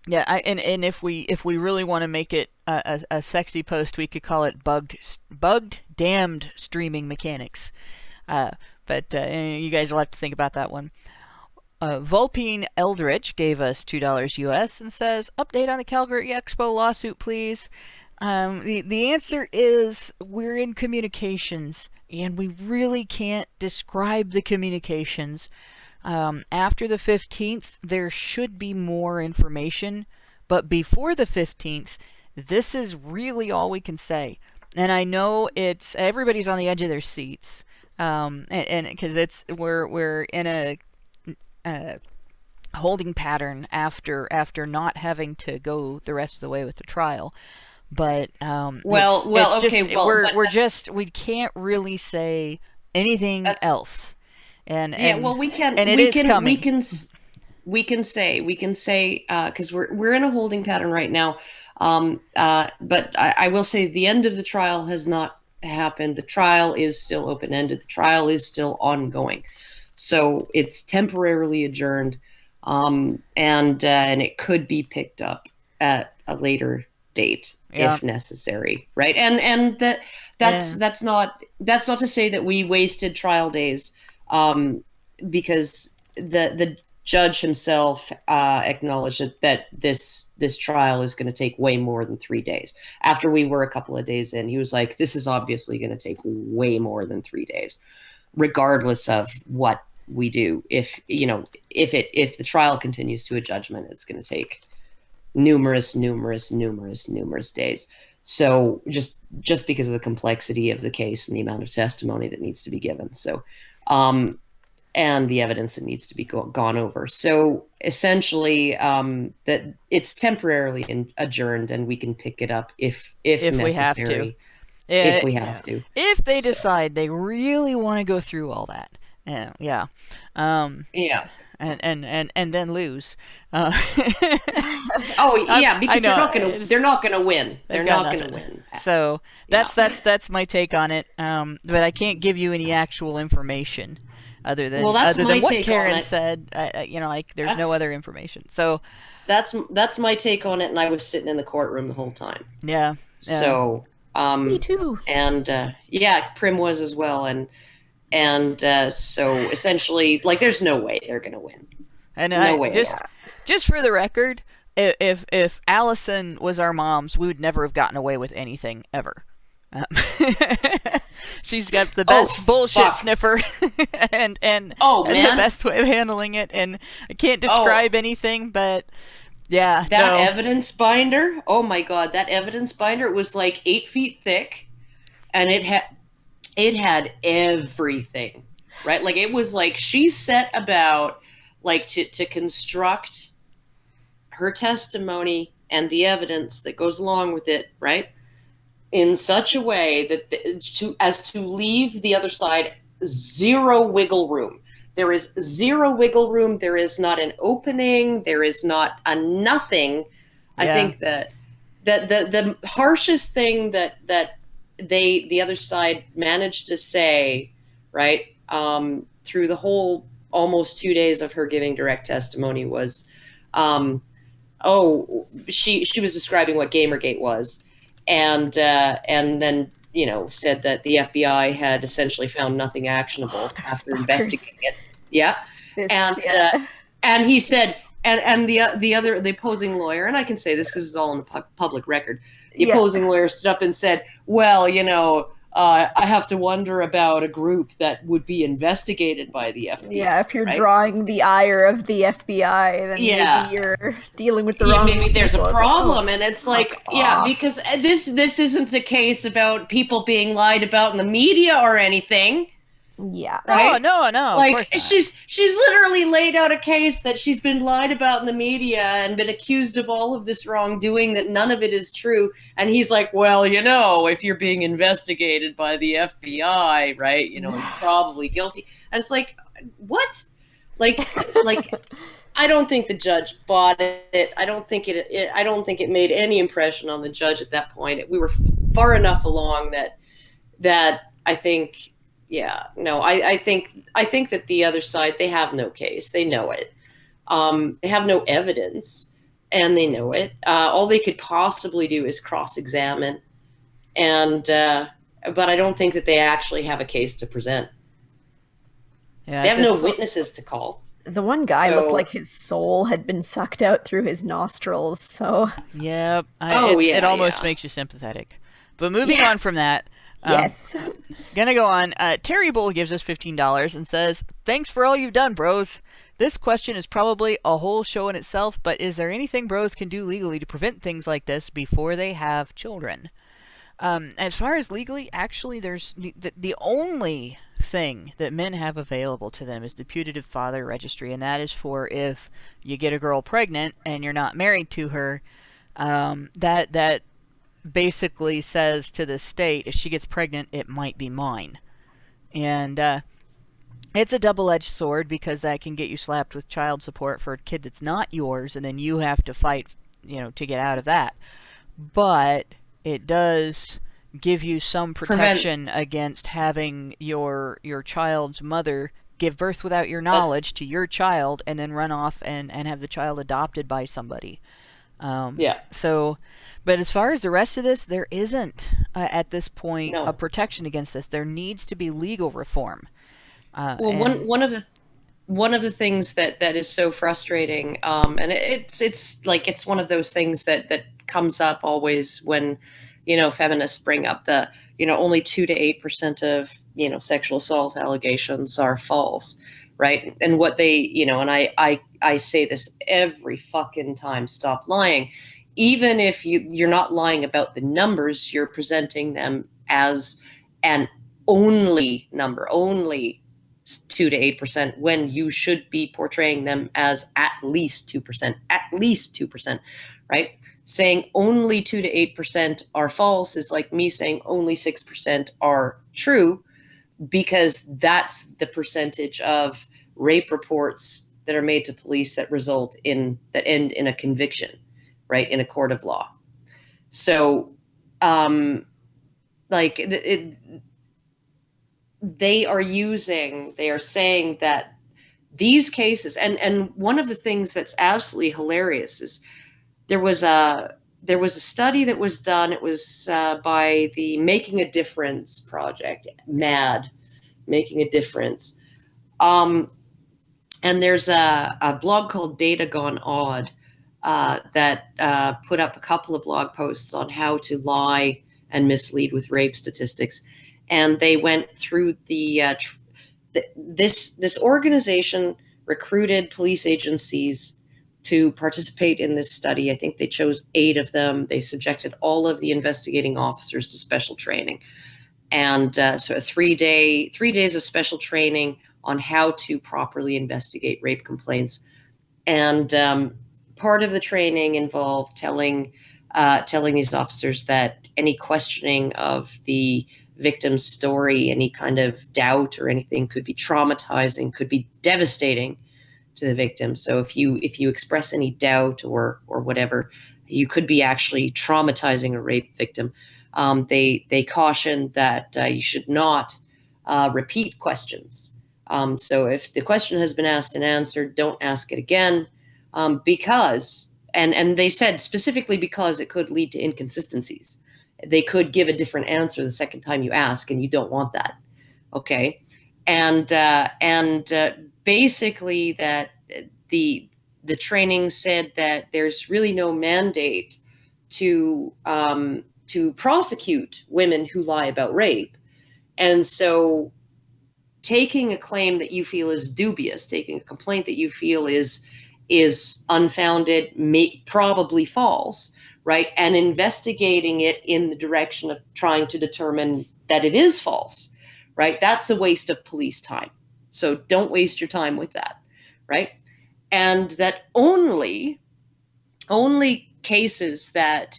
And if we really want to make it a sexy post, we could call it bugged damned streaming mechanics. But you guys will have to think about that one. Vulpine Eldritch gave us $2 US and says, update on the Calgary Expo lawsuit, please. The answer is we're in communications, and we really can't describe the communications After the 15th, there should be more information, but before the 15th, this is really all we can say. And I know everybody's on the edge of their seats, and because we're in a holding pattern after not having to go the rest of the way with the trial. But we can't really say anything else. We can say because we're in a holding pattern right now. But I will say the end of the trial has not happened. The trial is still open-ended. The trial is still ongoing, so it's temporarily adjourned, and it could be picked up at a later date if necessary, right? And that's not to say that we wasted trial days, because the judge himself acknowledged that this trial is going to take way more than 3 days. After we were a couple of days in, he was like, "This is obviously going to take way more than 3 days, regardless of what we do. If the trial continues to a judgment, it's going to take numerous days." So just because of the complexity of the case and the amount of testimony that needs to be given. So, and the evidence that needs to be gone over. So essentially, that it's temporarily adjourned, and we can pick it up if necessary. We have to. If we have to. If they decide they really want to go through all that. Yeah. And then lose. Because they're not gonna win. They're not gonna win. So that's my take on it. But I can't give you any actual information other than what Karen said. There's no other information. So that's my take on it. And I was sitting in the courtroom the whole time. Yeah. So me too. And Prim was as well. And so essentially, like, there's no way they're going to win. And no way. Just for the record, if Allison was our moms, we would never have gotten away with anything ever. She's got the best bullshit sniffer and the best way of handling it. And I can't describe anything, but yeah. That evidence binder, oh my God, that evidence binder was like 8 feet thick, and it had everything, right? Like, it was like she set about like to construct her testimony and the evidence that goes along with it, right, in such a way that to leave the other side zero wiggle room. There is zero wiggle room. There is not an opening. There is not a nothing. Yeah. I think that the harshest thing that the other side managed to say, right, through the whole almost 2 days of her giving direct testimony was, she was describing what Gamergate was, and then said that the FBI had essentially found nothing actionable after investigating it. Yeah, and he said, and the opposing lawyer, and I can say this because it's all on the public record. The opposing lawyer stood up and said, "Well, I have to wonder about a group that would be investigated by the FBI." Yeah, if you're drawing the ire of the FBI, then maybe you're dealing with the wrong people. Maybe there's a problem, and it's like, because this isn't a case about people being lied about in the media or anything. Yeah. Right? No. Like, of course not. She's literally laid out a case that she's been lied about in the media and been accused of all of this wrongdoing, that none of it is true. And he's like, well, if you're being investigated by the FBI, right, you're probably guilty. And it's like, what? Like I don't think the judge bought it. I don't think it made any impression on the judge at that point. We were far enough along that I think. Yeah, no, I think that the other side, they have no case. They know it. They have no evidence, and they know it. All they could possibly do is cross-examine, but I don't think that they actually have a case to present. Yeah, they have no witnesses to call. The one guy looked like his soul had been sucked out through his nostrils. So yep, it almost makes you sympathetic. But moving on from that. Yes. Gonna go on. Terry Bull gives us $15 and says, "Thanks for all you've done, bros. This question is probably a whole show in itself, but is there anything bros can do legally to prevent things like this before they have children?" As far as legally, actually, there's the only thing that men have available to them is the putative father registry, and that is for if you get a girl pregnant and you're not married to her, that basically says to the state, if she gets pregnant, it might be mine. And it's a double-edged sword because that can get you slapped with child support for a kid that's not yours, and then you have to fight, to get out of that. But it does give you some protection against having your child's mother give birth without your knowledge to your child and then run off and have the child adopted by somebody. So, but as far as the rest of this, there isn't at this point a protection against this. There needs to be legal reform. One of the things that is so frustrating, and it's like it's one of those things that comes up always when feminists bring up the only 2 to 8% of sexual assault allegations are false, right? And what they and I say this every fucking time: stop lying. Even if you're not lying about the numbers, you're presenting them as an only number, only 2 to 8%, when you should be portraying them as at least 2%, right? Saying only 2 to 8% are false is like me saying only 6% are true, because that's the percentage of rape reports that are made to police that end in a conviction, right, in a court of law. So, they are saying that these cases, and one of the things that's absolutely hilarious is there was a study that was done. It was by the Making a Difference project, MAD, Making a Difference. And there's a blog called Data Gone Odd that put up a couple of blog posts on how to lie and mislead with rape statistics. And they went through this organization recruited police agencies to participate in this study. I think they chose 8 of them. They subjected all of the investigating officers to special training. And so 3 days of special training on how to properly investigate rape complaints. And part of the training involved telling these officers that any questioning of the victim's story, any kind of doubt or anything, could be traumatizing, could be devastating to the victim. So if you express any doubt or whatever, you could be actually traumatizing a rape victim. They cautioned that you should not repeat questions. So if the question has been asked and answered, don't ask it again, because they said specifically because it could lead to inconsistencies. They could give a different answer the second time you ask, and you don't want that. Okay, and basically that the training said that there's really no mandate to prosecute women who lie about rape, and so taking a claim that you feel is dubious, taking a complaint that you feel is unfounded, probably false, right, and investigating it in the direction of trying to determine that it is false, right, that's a waste of police time. So don't waste your time with that, right? And that only cases that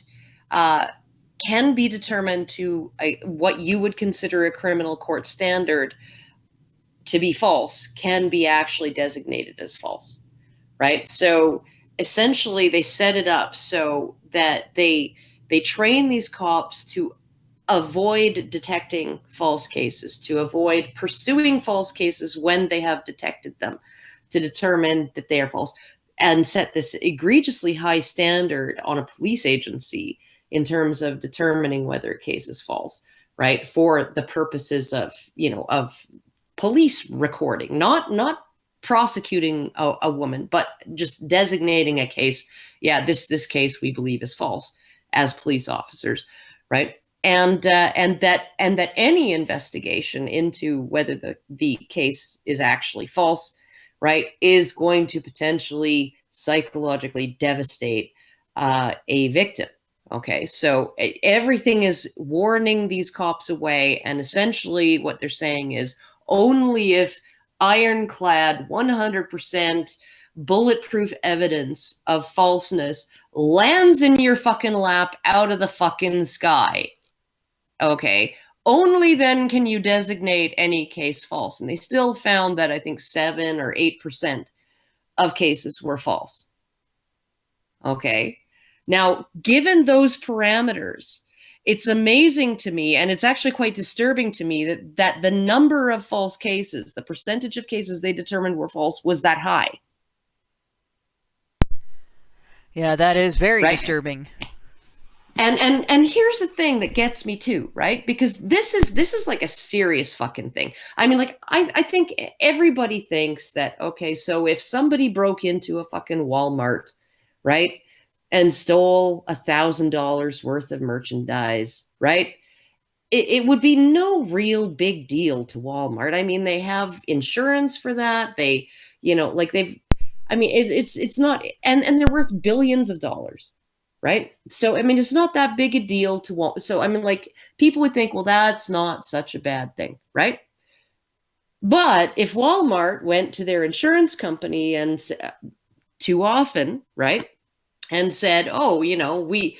can be determined to what you would consider a criminal court standard to be false can be actually designated as false, right? So essentially they set it up so that they train these cops to avoid detecting false cases, to avoid pursuing false cases when they have detected them, to determine that they are false, and set this egregiously high standard on a police agency in terms of determining whether a case is false, right? For the purposes of, of police recording, not prosecuting a woman, but just designating a case. Yeah, this case we believe is false as police officers, right? and that any investigation into whether the case is actually false, right, is going to potentially psychologically devastate a victim. Okay, so everything is warning these cops away, and essentially what they're saying is only if ironclad 100% bulletproof evidence of falseness lands in your fucking lap out of the fucking sky, okay, only then can you designate any case false. And they still found that I think 7 or 8% of cases were false. Okay. Now, given those parameters, it's amazing to me, and it's actually quite disturbing to me that the number of false cases, the percentage of cases they determined were false, was that high. Yeah, that is very disturbing. And here's the thing that gets me too, right? Because this is like a serious fucking thing. I mean, like, I think everybody thinks that, okay, so if somebody broke into a fucking Walmart, right, and stole $1,000 worth of merchandise, right, it would be no real big deal to Walmart. I mean, they have insurance for that. They, like it's not, and they're worth billions of dollars. Right. So, I mean, it's not that big a deal to want. So, I mean, like, people would think, well, that's not such a bad thing. Right. But if Walmart went to their insurance company and too often, right, and said, oh, we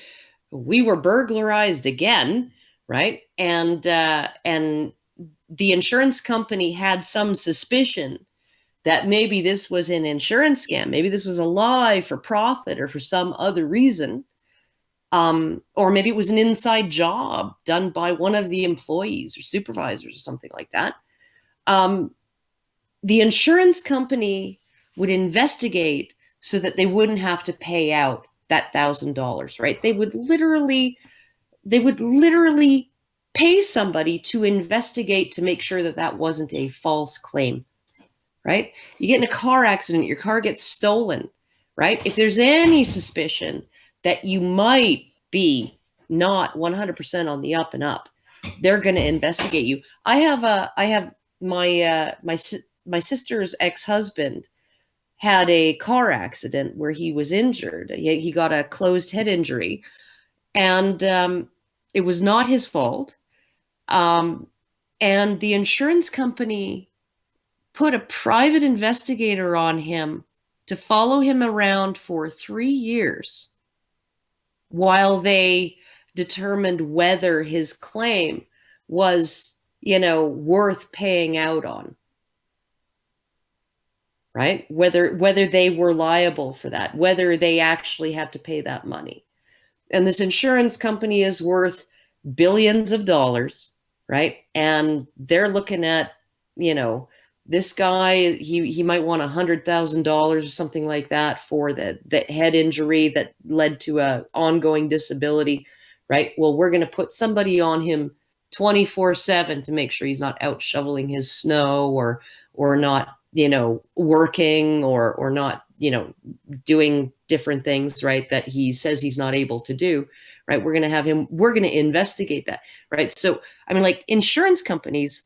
were burglarized again. Right. And the insurance company had some suspicion that maybe this was an insurance scam. Maybe this was a lie for profit or for some other reason. Or maybe it was an inside job done by one of the employees or supervisors or something like that. The insurance company would investigate so that they wouldn't have to pay out that $1,000, right? They would literally pay somebody to investigate to make sure that that wasn't a false claim, right? You get in a car accident, your car gets stolen, right? If there's any suspicion that you might be not 100% on the up and up, they're going to investigate you. I have my sister's ex-husband had a car accident where he was injured. He got a closed head injury, and it was not his fault. And the insurance company put a private investigator on him to follow him around for 3 years while they determined whether his claim was, worth paying out on. Right? Whether they were liable for that, whether they actually had to pay that money. And this insurance company is worth billions of dollars, right? And they're looking at, this guy, he might want $100,000 or something like that for the head injury that led to a ongoing disability, right? Well, we're going to put somebody on him 24/7 to make sure he's not out shoveling his snow or not, working or not, doing different things, right, that he says he's not able to do, right? We're going to investigate that, right? So, I mean, like, insurance companies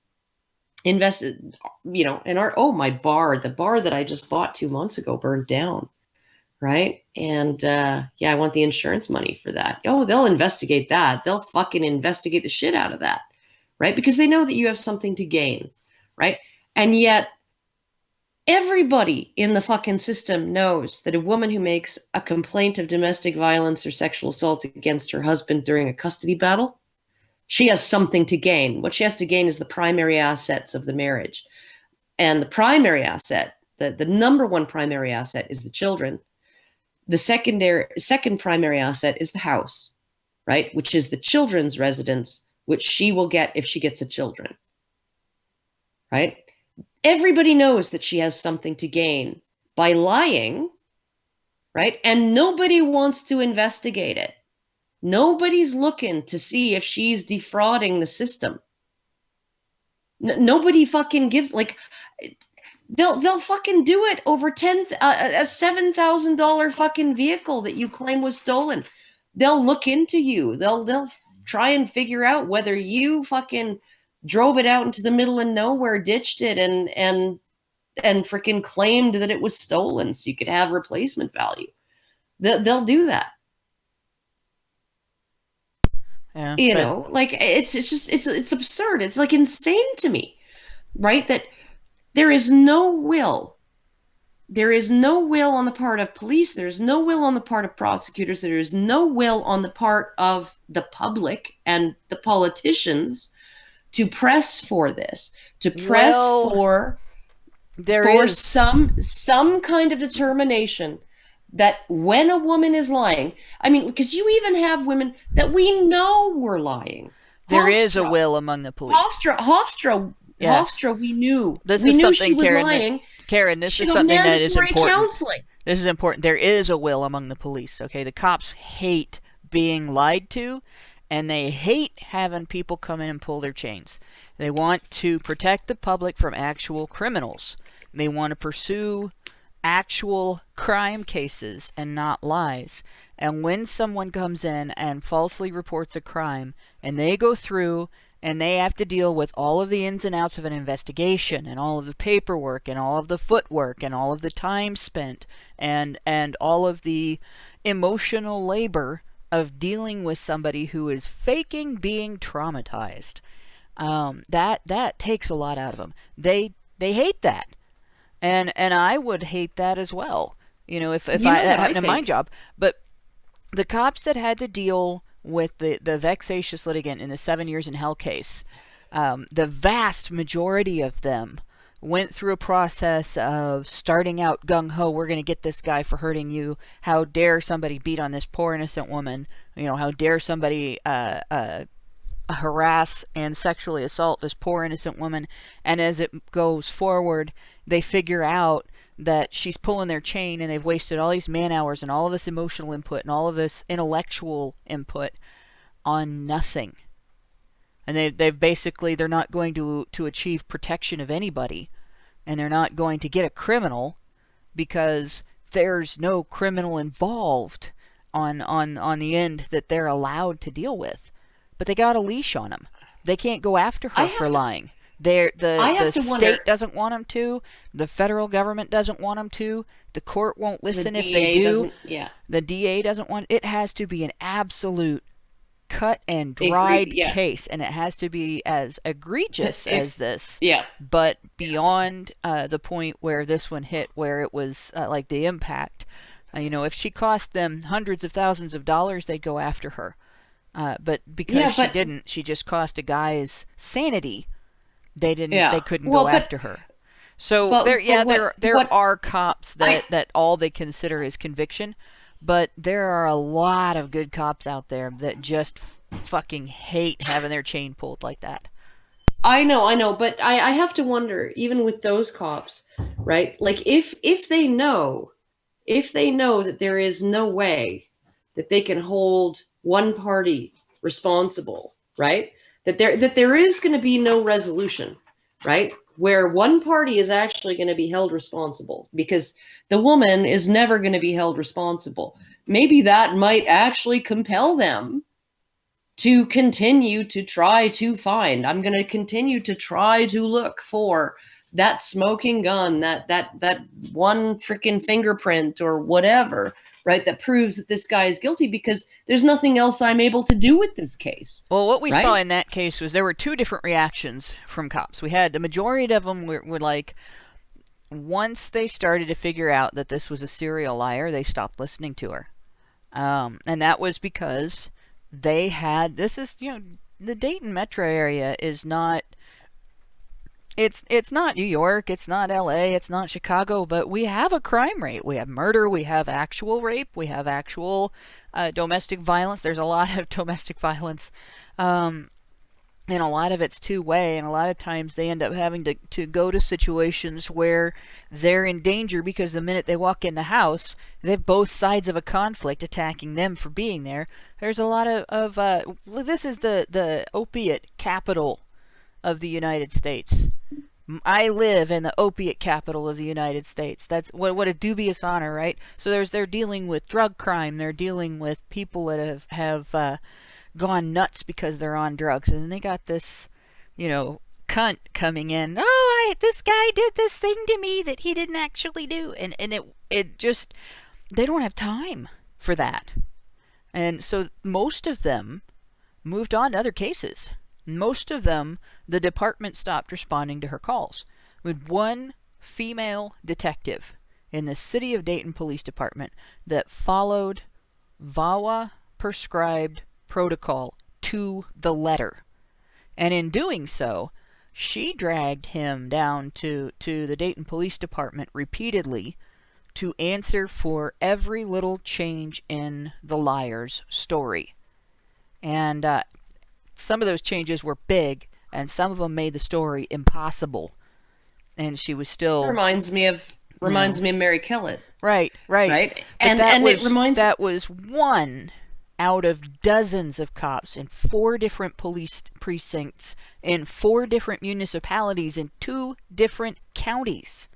invested, in the bar that I just bought 2 months ago burned down, right? And I want the insurance money for that. Oh, they'll investigate that. They'll fucking investigate the shit out of that, right? Because they know that you have something to gain, right? And yet everybody in the fucking system knows that a woman who makes a complaint of domestic violence or sexual assault against her husband during a custody battle, she has something to gain. What she has to gain is the primary assets of the marriage. And the primary asset, the number one primary asset, is the children. The second primary asset is the house, right? Which is the children's residence, which she will get if she gets the children, right? Everybody knows that she has something to gain by lying, right? And nobody wants to investigate it. Nobody's looking to see if she's defrauding the system. Nobody fucking gives, like, they'll fucking do it over a $7,000 fucking vehicle that you claim was stolen. They'll look into you. They'll try and figure out whether you fucking drove it out into the middle of nowhere, ditched it, and freaking claimed that it was stolen so you could have replacement value. They'll do that. Yeah, you know, like it's absurd. It's like insane to me, right? That there is no will. There is no will on the part of police. There is no will on the part of prosecutors. There is no will on the part of the public and the politicians to press for this, to press for some kind of determination that when a woman is lying, I mean, because you even have women that we know were lying. There is a will among the police. Hofstra, we knew. This is something, she was lying. Karen, this is something that is important. Counseling. This is important. There is a will among the police, okay? The cops hate being lied to, and they hate having people come in and pull their chains. They want to protect the public from actual criminals. They want to pursue actual crime cases and not lies. And when someone comes in and falsely reports a crime, and they go through and they have to deal with all of the ins and outs of an investigation and all of the paperwork and all of the footwork and all of the time spent and all of the emotional labor of dealing with somebody who is faking being traumatized, that takes a lot out of them. They hate that. And I would hate that as well, you know, if that happened in my job. But the cops that had to deal with the vexatious litigant in the 7 years in hell case, the vast majority of them went through a process of starting out gung-ho, we're going to get this guy for hurting you. How dare somebody beat on this poor innocent woman? You know, how dare somebody harass and sexually assault this poor innocent woman? And as it goes forward, they figure out that she's pulling their chain, and they've wasted all these man hours and all of this emotional input and all of this intellectual input on nothing. And they're not going to achieve protection of anybody, and they're not going to get a criminal because there's no criminal involved on the end that they're allowed to deal with. But they got a leash on them. They can't go after her for lying. The state doesn't want them to. The federal government doesn't want them to. The court won't listen if they do. The DA doesn't want. It has to be an absolute cut and dried case, and it has to be as egregious as this. But beyond the point where this one hit, where it was like the impact. You know, if she cost them hundreds of thousands of dollars, they'd go after her. But because she didn't, she just cost a guy's sanity. They couldn't go after her. So there are cops that all they consider is conviction, but there are a lot of good cops out there that just fucking hate having their chain pulled like that. I know, but I have to wonder, even with those cops, right? Like if they know that there is no way that they can hold one party responsible, right? That there is going to be no resolution, right? Where one party is actually going to be held responsible because the woman is never going to be held responsible. Maybe that might actually compel them to continue to try to find. I'm going to continue to try to look for that smoking gun, that one freaking fingerprint or whatever, right, that proves that this guy is guilty because there's nothing else I'm able to do with this case. Well, what we saw in that case was there were two different reactions from cops. We had the majority of them were like, once they started to figure out that this was a serial liar, they stopped listening to her. And that was because they had, the Dayton metro area is not, it's not New York, it's not LA, it's not Chicago, but we have a crime rate. We have murder, we have actual rape, we have actual domestic violence. There's a lot of domestic violence, and a lot of it's two-way, and a lot of times they end up having to go to situations where they're in danger because the minute they walk in the house, they have both sides of a conflict attacking them for being there. There's a lot of this is the opiate capital of the United States. I live in the opiate capital of the United States. That's what a dubious honor, right? So they're dealing with drug crime. They're dealing with people that have gone nuts because they're on drugs, and then they got this, cunt coming in. Oh, this guy did this thing to me that he didn't actually do, and it just, they don't have time for that, and so most of them moved on to other cases. Most of them, the department stopped responding to her calls. With one female detective in the City of Dayton Police Department that followed VAWA prescribed protocol to the letter. And in doing so, she dragged him down to the Dayton Police Department repeatedly to answer for every little change in the liar's story. And some of those changes were big, and some of them made the story impossible. And she was still... Reminds me of Mary Kellett. Right. And that was one out of dozens of cops in 4 different police precincts, in 4 different municipalities, in 2 different counties.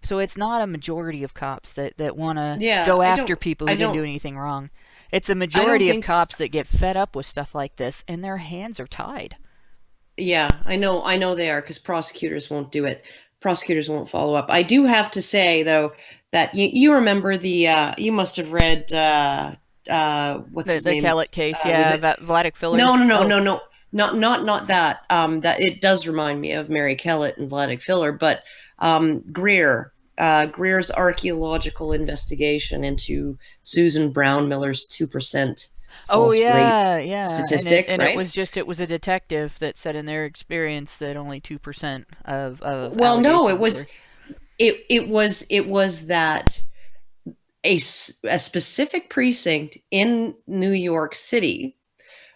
So it's not a majority of cops that want to go after people who didn't do anything wrong. It's a majority of cops that get fed up with stuff like this, and their hands are tied. Yeah, I know they are, because prosecutors won't do it. Prosecutors won't follow up. I do have to say, though, that you remember you must have read what's his name? The Kellett case, about Vladik Filler. No, not that. That it does remind me of Mary Kellett and Vladik Filler, but Greer's archaeological investigation into Susan Brown Miller's 2% false rate statistic. And right? it was a detective that said in their experience that only 2% of well, no, it was that a specific precinct in New York City,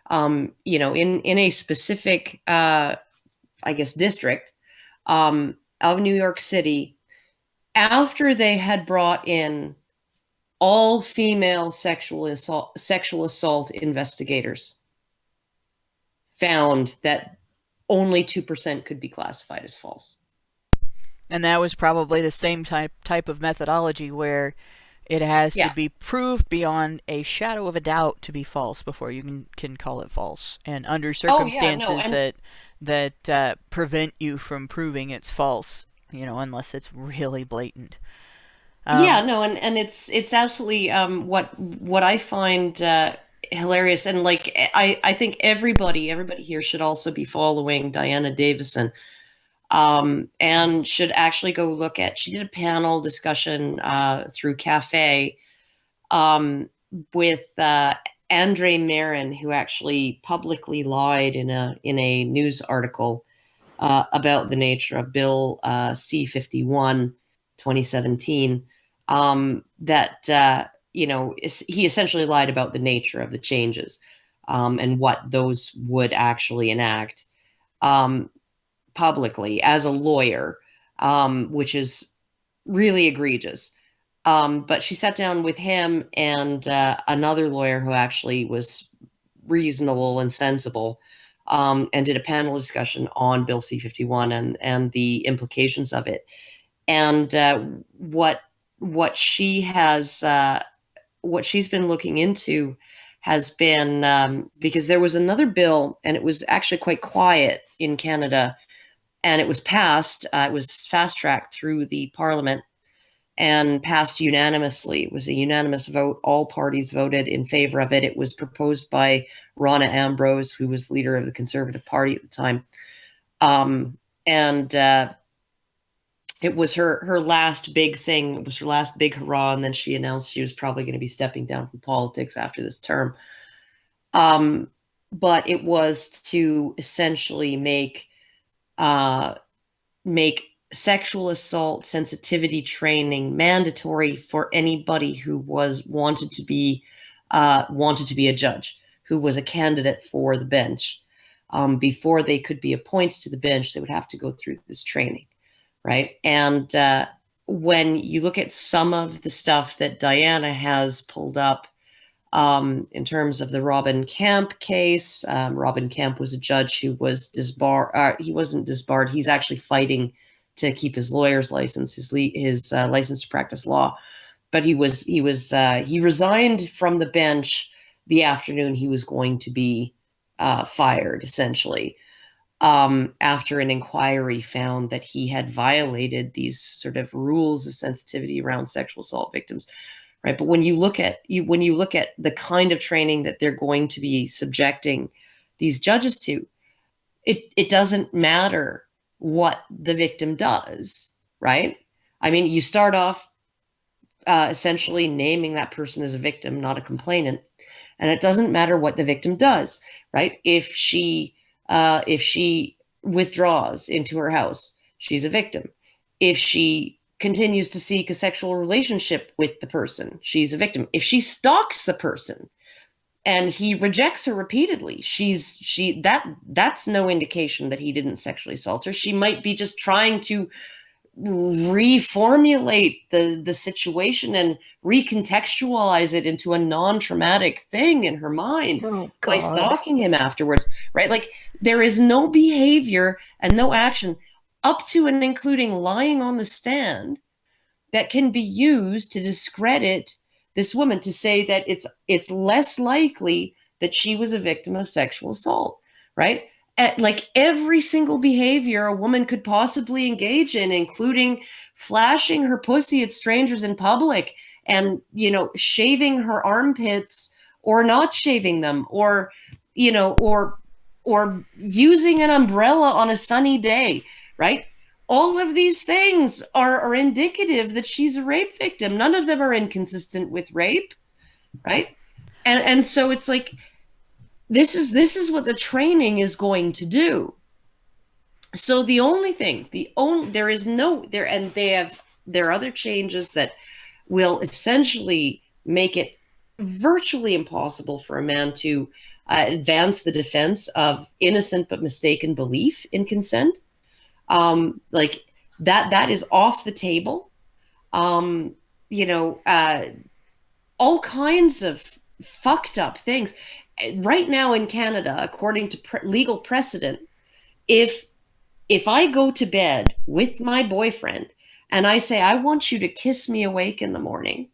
in a specific district of New York City, after they had brought in all female sexual assault investigators, found that only 2% could be classified as false. And that was probably the same type of methodology where it has to be proved beyond a shadow of a doubt to be false before you can call it false. And under circumstances that prevent you from proving it's false, unless it's really blatant. And it's absolutely what I find hilarious, and I think everybody here should also be following Diana Davison, and should actually go look at. She did a panel discussion through Cafe with Andre Marin, who actually publicly lied in a news article about the nature of Bill C-51, 2017. He essentially lied about the nature of the changes and what those would actually enact publicly as a lawyer, which is really egregious. But she sat down with him and another lawyer who actually was reasonable and sensible, and did a panel discussion on Bill C-51 and the implications of it. And what she's been looking into has been because there was another bill, and it was actually quite quiet in Canada, and it was passed. It was fast-tracked through the Parliament and passed unanimously. It was a unanimous vote. All parties voted in favor of it. It was proposed by Rona Ambrose, who was leader of the Conservative Party at the time, it was her last big thing. It was her last big hurrah, and then she announced she was probably going to be stepping down from politics after this term. But it was to essentially make sexual assault sensitivity training mandatory for anybody who wanted to be a judge, who was a candidate for the bench. Before they could be appointed to the bench, they would have to go through this training. Right. And when you look at some of the stuff that Diana has pulled up in terms of the Robin Camp case, Robin Camp was a judge who was disbarred. He wasn't disbarred. He's actually fighting to keep his lawyer's license, his license to practice law. But he resigned from the bench the afternoon he was going to be fired, essentially, after an inquiry found that he had violated these sort of rules of sensitivity around sexual assault victims, right? But when you look at the kind of training that they're going to be subjecting these judges to, it doesn't matter what the victim does, right? I mean, you start off essentially naming that person as a victim, not a complainant, and it doesn't matter what the victim does, right? If she withdraws into her house, she's a victim. If she continues to seek a sexual relationship with the person, she's a victim. If she stalks the person and he rejects her repeatedly, that's no indication that he didn't sexually assault her. She might be just trying to reformulate the situation and recontextualize it into a non-traumatic thing in her mind by stalking him afterwards, right? Like, there is no behavior and no action up to and including lying on the stand that can be used to discredit this woman, to say that it's less likely that she was a victim of sexual assault, right? Like, every single behavior a woman could possibly engage in, including flashing her pussy at strangers in public, and, shaving her armpits or not shaving them, or using an umbrella on a sunny day, right? All of these things are indicative that she's a rape victim. None of them are inconsistent with rape, right? And so it's like, this is what the training is going to do. So there are other changes that will essentially make it virtually impossible for a man to advance the defense of innocent but mistaken belief in consent. Like, that is off the table. All kinds of fucked up things. Right now in Canada, according to legal precedent, if I go to bed with my boyfriend and I say, I want you to kiss me awake in the morning,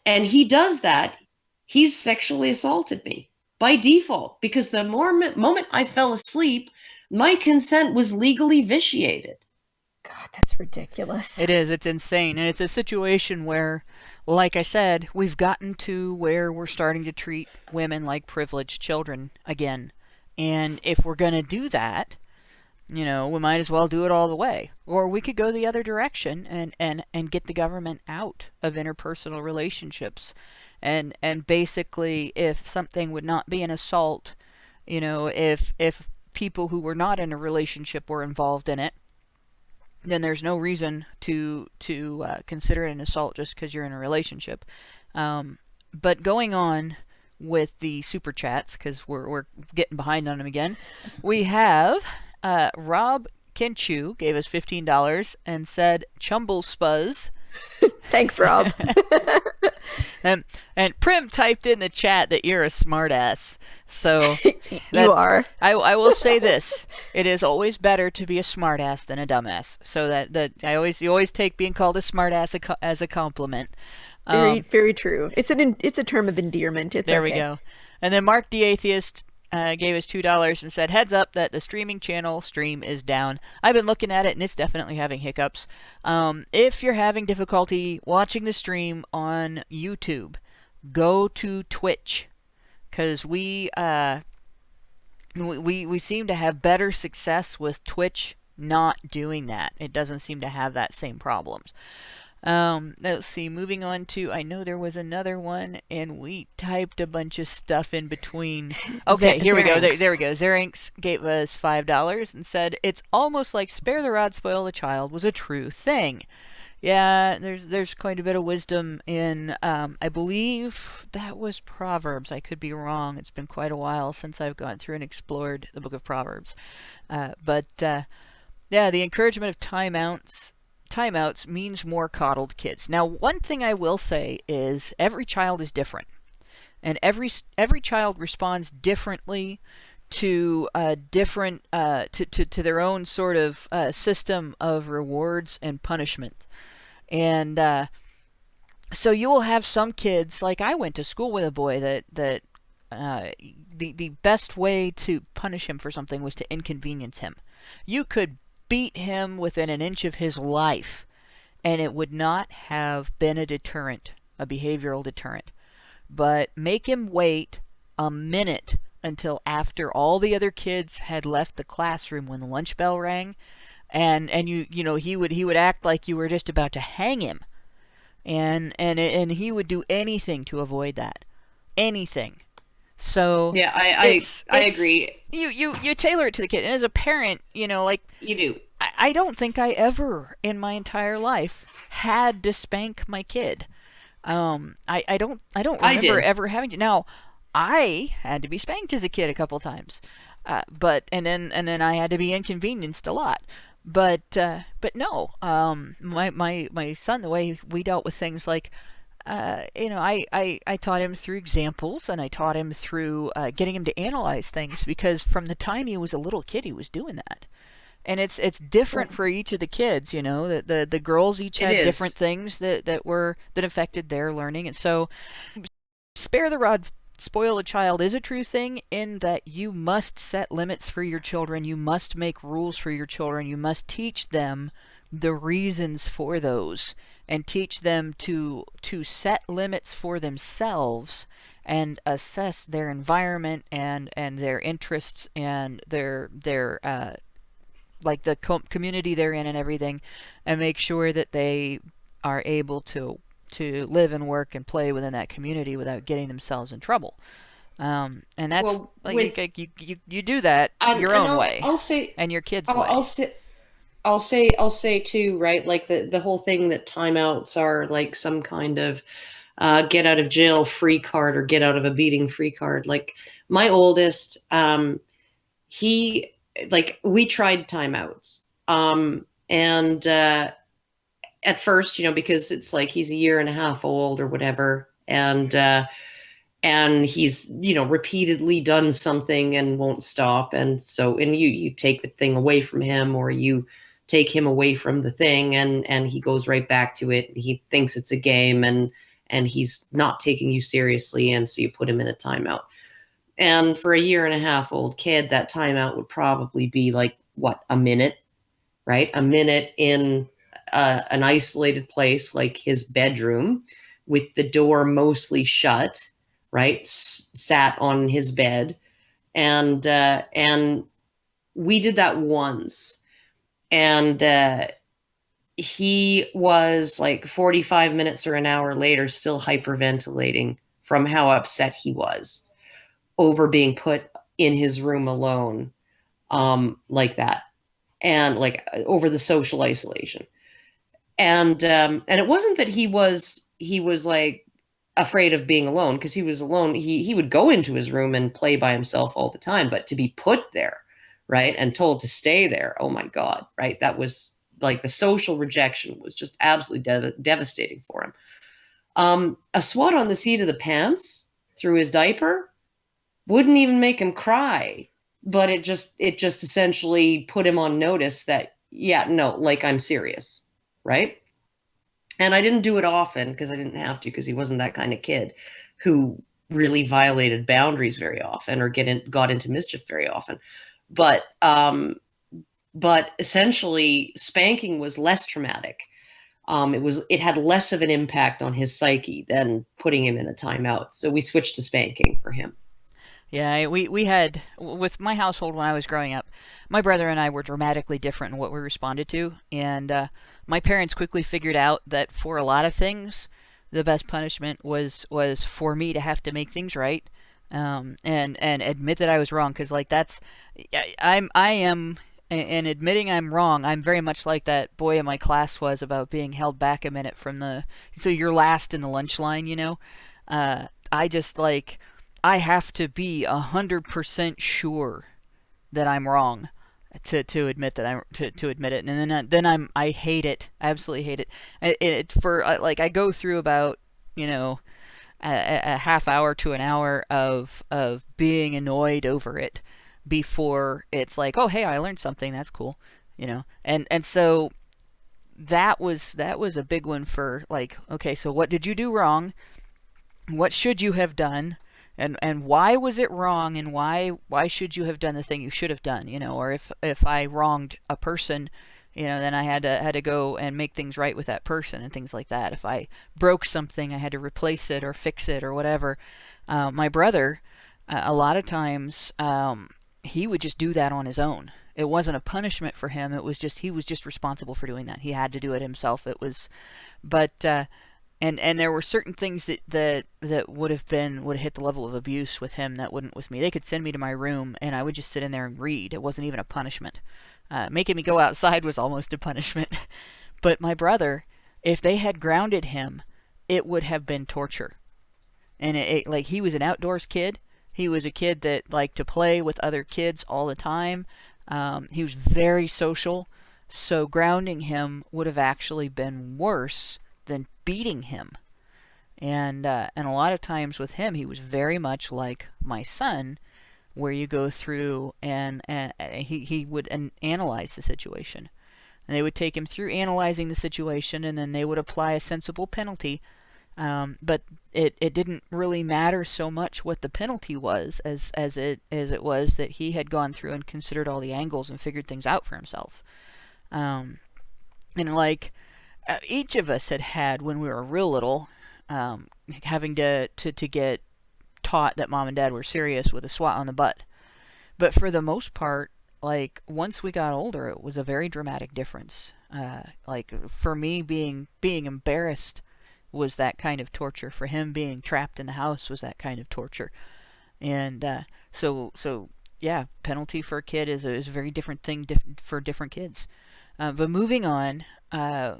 and he does that, he's sexually assaulted me by default, because the moment I fell asleep, my consent was legally vitiated. God, that's ridiculous. It is. It's insane. And it's a situation where, like I said, we've gotten to where we're starting to treat women like privileged children again. And if we're going to do that, we might as well do it all the way. Or we could go the other direction and get the government out of interpersonal relationships. And basically, if something would not be an assault, if people who were not in a relationship were involved in it, then there's no reason to consider it an assault just because you're in a relationship. But going on with the super chats, because we're getting behind on them again, we have Rob Kinchu gave us $15 and said Chumble Spuzz. Thanks, Rob. and Prim typed in the chat that you're a smartass. So you are. I will say this: it is always better to be a smartass than a dumbass. So that you always take being called a smartass as a compliment. Very true. It's a term of endearment. It's there okay. We go. And then Mark the Atheist gave us $2 and said, heads up that the streaming channel stream is down. I've been looking at it and it's definitely having hiccups. If you're having difficulty watching the stream on YouTube, go to Twitch, because we seem to have better success with Twitch not doing that. It doesn't seem to have that same problems. Let's see, moving on to, I know there was another one, and we typed a bunch of stuff in between. Okay, here we go. There we go. Xerinx gave us $5 and said, it's almost like spare the rod, spoil the child was a true thing. Yeah, there's quite a bit of wisdom in, I believe that was Proverbs. I could be wrong. It's been quite a while since I've gone through and explored the book of Proverbs. But the encouragement of timeouts means more coddled kids. Now, one thing I will say is every child is different, and every child responds differently to different to their own sort of system of rewards and punishment. And so you will have some kids, like I went to school with a boy that the best way to punish him for something was to inconvenience him. You could beat him within an inch of his life, and it would not have been a deterrent, a behavioral deterrent. But make him wait a minute until after all the other kids had left the classroom when the lunch bell rang, and you know he would act like you were just about to hang him, and he would do anything to avoid that, anything. So Yeah, I agree. You tailor it to the kid, and as a parent, you know, like You do. I don't think I ever in my entire life had to spank my kid. I don't I remember did. ever having to. Now, I had to be spanked as a kid a couple times, but and then I had to be inconvenienced a lot. But no, my son, the way we dealt with things like, you know, I taught him through examples, and I taught him through getting him to analyze things, because from the time he was a little kid, he was doing that. And it's different for each of the kids, you know. The girls each It had is. different things that affected their learning, and so spare the rod, spoil the child is a true thing, in that you must set limits for your children, you must make rules for your children, you must teach them the reasons for those, and teach them to set limits for themselves and assess their environment and their interests and their like the community they're in and everything, and make sure that they are able to live and work and play within that community without getting themselves in trouble. And that's Well, with like you do that your and own way I'll say and your kids' I'll, I'll way. say I'll say too, right? Like the whole thing that timeouts are like some kind of get out of jail free card or get out of a beating free card. Like my oldest, he like we tried timeouts, and at first, you know, because it's like he's a year and a half old or whatever, and he's, you know, repeatedly done something and won't stop, and so and you take the thing away from him, or you take him away from the thing, and he goes right back to it. He thinks it's a game, and he's not taking you seriously, and so you put him in a timeout. And for a year and a half old kid, that timeout would probably be like what, a minute, right? A minute in an isolated place like his bedroom, with the door mostly shut, right? Sat on his bed, and we did that once, and he was like 45 minutes or an hour later still hyperventilating from how upset he was over being put in his room alone, like that, and like over the social isolation. And it wasn't that he was like afraid of being alone, because he was alone. He would go into his room and play by himself all the time, but to be put there, right, and told to stay there, oh my God, right, that was like the social rejection was just absolutely devastating for him. A swat on the seat of the pants through his diaper wouldn't even make him cry, but it just essentially put him on notice that, yeah, no, like, I'm serious, right? And I didn't do it often because I didn't have to, because he wasn't that kind of kid who really violated boundaries very often or got into mischief very often. But essentially spanking was less traumatic. It had less of an impact on his psyche than putting him in a timeout. So we switched to spanking for him. Yeah, we had, with my household when I was growing up, my brother and I were dramatically different in what we responded to, and my parents quickly figured out that for a lot of things, the best punishment was for me to have to make things right, and admit that I was wrong, because like I am, in admitting I'm wrong, I'm very much like that boy in my class was about being held back a minute from so you're last in the lunch line, you know. I just like, I have to be 100% sure that I'm wrong to admit that to admit it, and then I hate it, I absolutely hate it. For like, I go through about, you know, a half hour to an hour of being annoyed over it before it's like, oh hey, I learned something, that's cool, you know. And so that was a big one for like, okay, so what did you do wrong? What should you have done? and why was it wrong, and why should you have done the thing you should have done, or if I wronged a person, then I had to go and make things right with that person and things like that. If I broke something, I had to replace it or fix it or whatever. My brother, a lot of times, he would just do that on his own. It wasn't a punishment for him. It was just, he was just responsible for doing that. He had to do it himself. It was, but and there were certain things that would have hit the level of abuse with him that wouldn't with me. They could send me to my room and I would just sit in there and read. It wasn't even a punishment. Making me go outside was almost a punishment. But my brother, if they had grounded him, it would have been torture. And like, he was an outdoors kid. He was a kid that liked to play with other kids all the time. He was very social. So grounding him would have actually been worse than beating him. And a lot of times with him, he was very much like my son, where you go through and he would analyze the situation. And they would take him through analyzing the situation, and then they would apply a sensible penalty. But it didn't really matter so much what the penalty was as it was that he had gone through and considered all the angles and figured things out for himself. And like, each of us had when we were real little, having to get taught that mom and dad were serious with a swat on the butt. But for the most part, like, once we got older, it was a very dramatic difference. Like, for me, being embarrassed was that kind of torture. For him, being trapped in the house was that kind of torture. And so yeah, penalty for a kid is a very different thing for different kids. But moving on,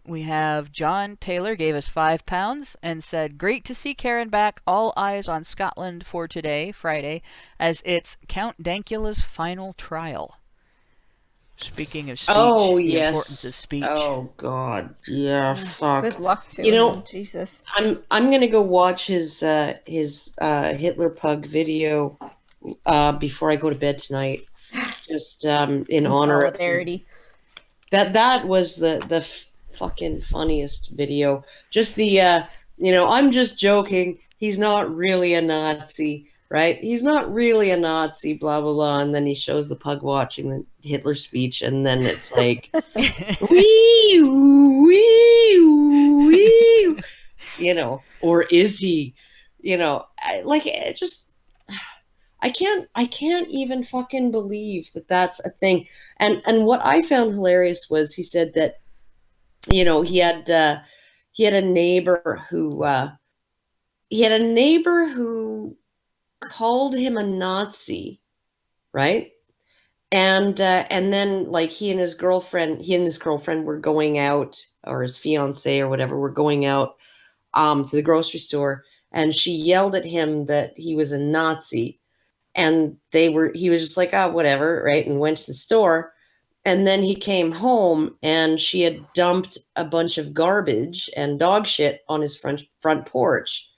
we have John Taylor gave us £5 and said, "Great to see Karen back. All eyes on Scotland for today, Friday, as it's Count Dankula's final trial." Speaking of speech, the importance of speech. Oh God, yeah, fuck. Good luck to him. Jesus. I'm gonna go watch his Hitler Pug video before I go to bed tonight. Just in honor solidarity. That was the fucking funniest video. Just the I'm just joking. He's not really a Nazi, right? He's not really a Nazi, blah blah blah. And then he shows the pug watching the Hitler speech, and then it's like, wee wee wee, or is he? I can't even fucking believe that that's a thing. And what I found hilarious was he said that, he had a neighbor who called him a Nazi, right? And then, like, he and his girlfriend were going out, or his fiance or whatever, were going out to the grocery store, and she yelled at him that he was a Nazi. And he was just like, oh, whatever, right? And went to the store. And then he came home, and she had dumped a bunch of garbage and dog shit on his front porch,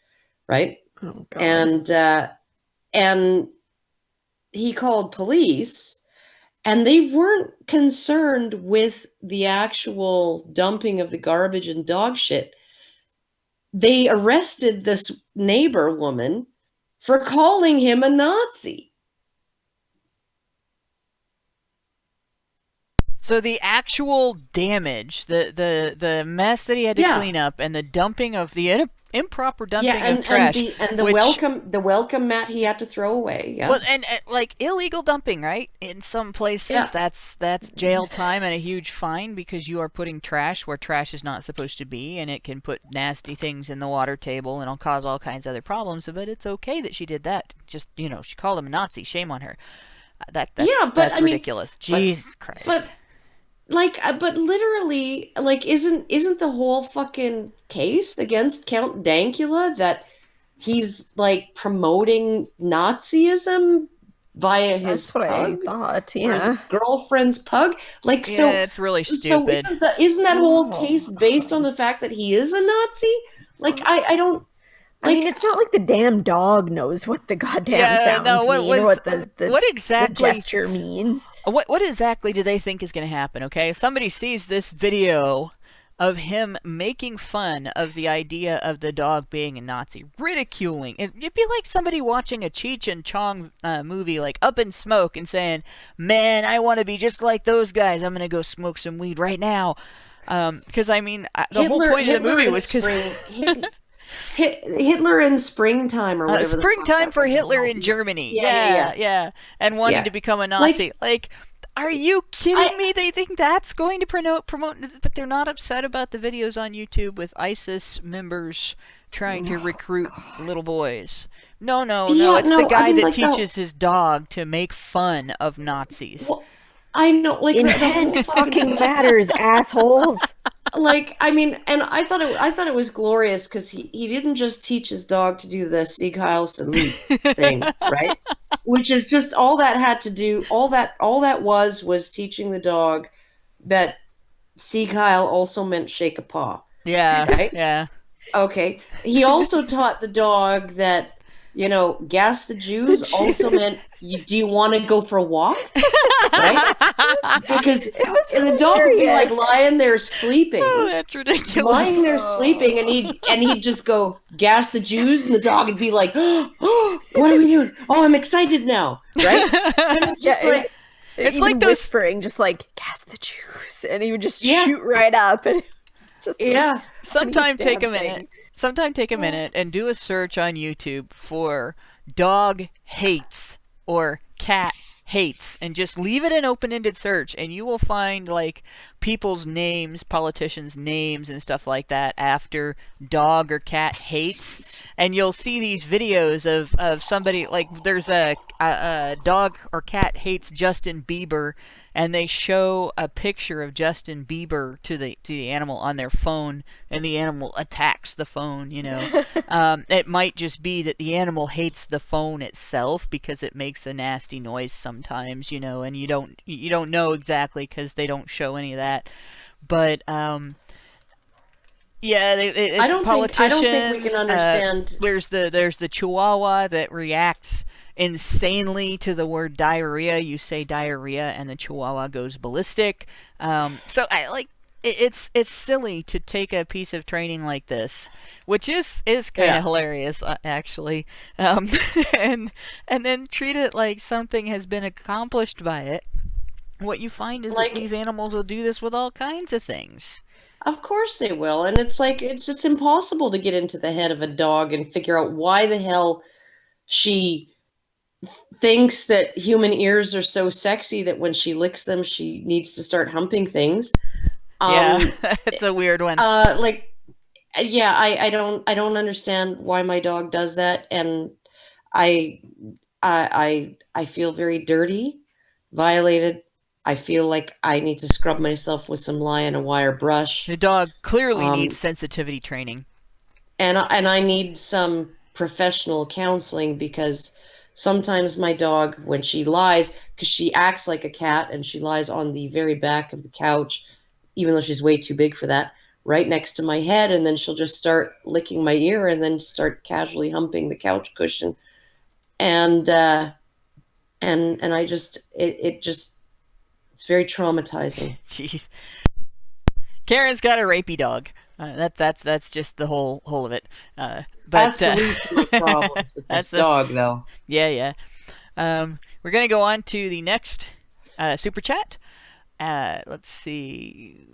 right? Oh, God. And he called police, and they weren't concerned with the actual dumping of the garbage and dog shit. They arrested this neighbor woman for calling him a Nazi. So the actual damage, the mess that he had to clean up, and the dumping of the improper dumping of trash, and the welcome mat he had to throw away. Yeah. Well, and like illegal dumping, right? In some places, that's jail time and a huge fine, because you are putting trash where trash is not supposed to be, and it can put nasty things in the water table, and it'll cause all kinds of other problems. But it's okay that she did that. Just, she called him a Nazi. Shame on her. That's ridiculous. Jesus Christ. But literally, like, isn't the whole fucking case against Count Dankula that he's, like, promoting Nazism via his That's what pug? I thought, Or yeah. his girlfriend's pug? Like, Yeah, so it's really stupid. So isn't that whole case based on the fact that he is a Nazi? Like, I don't... I mean, it's not like the damn dog knows what the goddamn sounds mean, or what the gesture means. What exactly do they think is going to happen? Okay, somebody sees this video of him making fun of the idea of the dog being a Nazi, ridiculing. It'd be like somebody watching a Cheech and Chong movie, like Up in Smoke, and saying, "Man, I want to be just like those guys. I'm gonna go smoke some weed right now." Because I mean, the whole point of the movie was because Hitler in springtime or whatever. Springtime for Hitler in Germany. Yeah. And wanting to become a Nazi. Like, are you kidding me? They think that's going to promote, but they're not upset about the videos on YouTube with ISIS members trying to recruit little boys. No. It's the guy that teaches his dog to make fun of Nazis. Well, I know, like intent fucking matters, assholes. Like, I mean, and I thought it was glorious because he didn't just teach his dog to do the Sieg Heil Salute thing, right? Which is just all that had to do. All that was teaching the dog that Sieg Heil also meant shake a paw. Yeah, right? Yeah. Okay. He also taught the dog that, gas the Jews also meant, do you want to go for a walk? Right? Because the dog would be like lying there sleeping. Oh, that's ridiculous. Lying there sleeping, and he'd just go, gas the Jews, and the dog would be like, oh, what are we doing? Oh, I'm excited now. Right? And it's just it's like those whispering, just like, gas the Jews. And he would just shoot right up. And it was just Sometime take a minute and do a search on YouTube for dog hates or cat hates, and just leave it an open-ended search, and you will find like people's names, politicians' names and stuff like that after dog or cat hates. And you'll see these videos of somebody, like there's a dog or cat hates Justin Bieber, and they show a picture of Justin Bieber to the animal on their phone, and the animal attacks the phone. It might just be that the animal hates the phone itself because it makes a nasty noise sometimes, and you don't know exactly because they don't show any of that. But it's politicians. I don't think we can understand. There's the Chihuahua that reacts insanely to the word diarrhea. You say diarrhea, and the Chihuahua goes ballistic. So it's silly to take a piece of training like this, which is kind of hilarious, actually, and then treat it like something has been accomplished by it. What you find is that these animals will do this with all kinds of things. Of course they will, and it's like it's impossible to get into the head of a dog and figure out why the hell she thinks that human ears are so sexy that when she licks them, she needs to start humping things. It's a weird one. I don't understand why my dog does that, and I feel very dirty, violated. I feel like I need to scrub myself with some lye and a wire brush. The dog clearly needs sensitivity training. And I need some professional counseling, because sometimes my dog, when she lies, because she acts like a cat and she lies on the very back of the couch, even though she's way too big for that, right next to my head, and then she'll just start licking my ear and then start casually humping the couch cushion. And I just, it's very traumatizing. Jeez. Karen's got a rapey dog. That's just the whole of it. That's the least of the problems with this dog, though. Yeah. We're gonna go on to the next super chat. Let's see.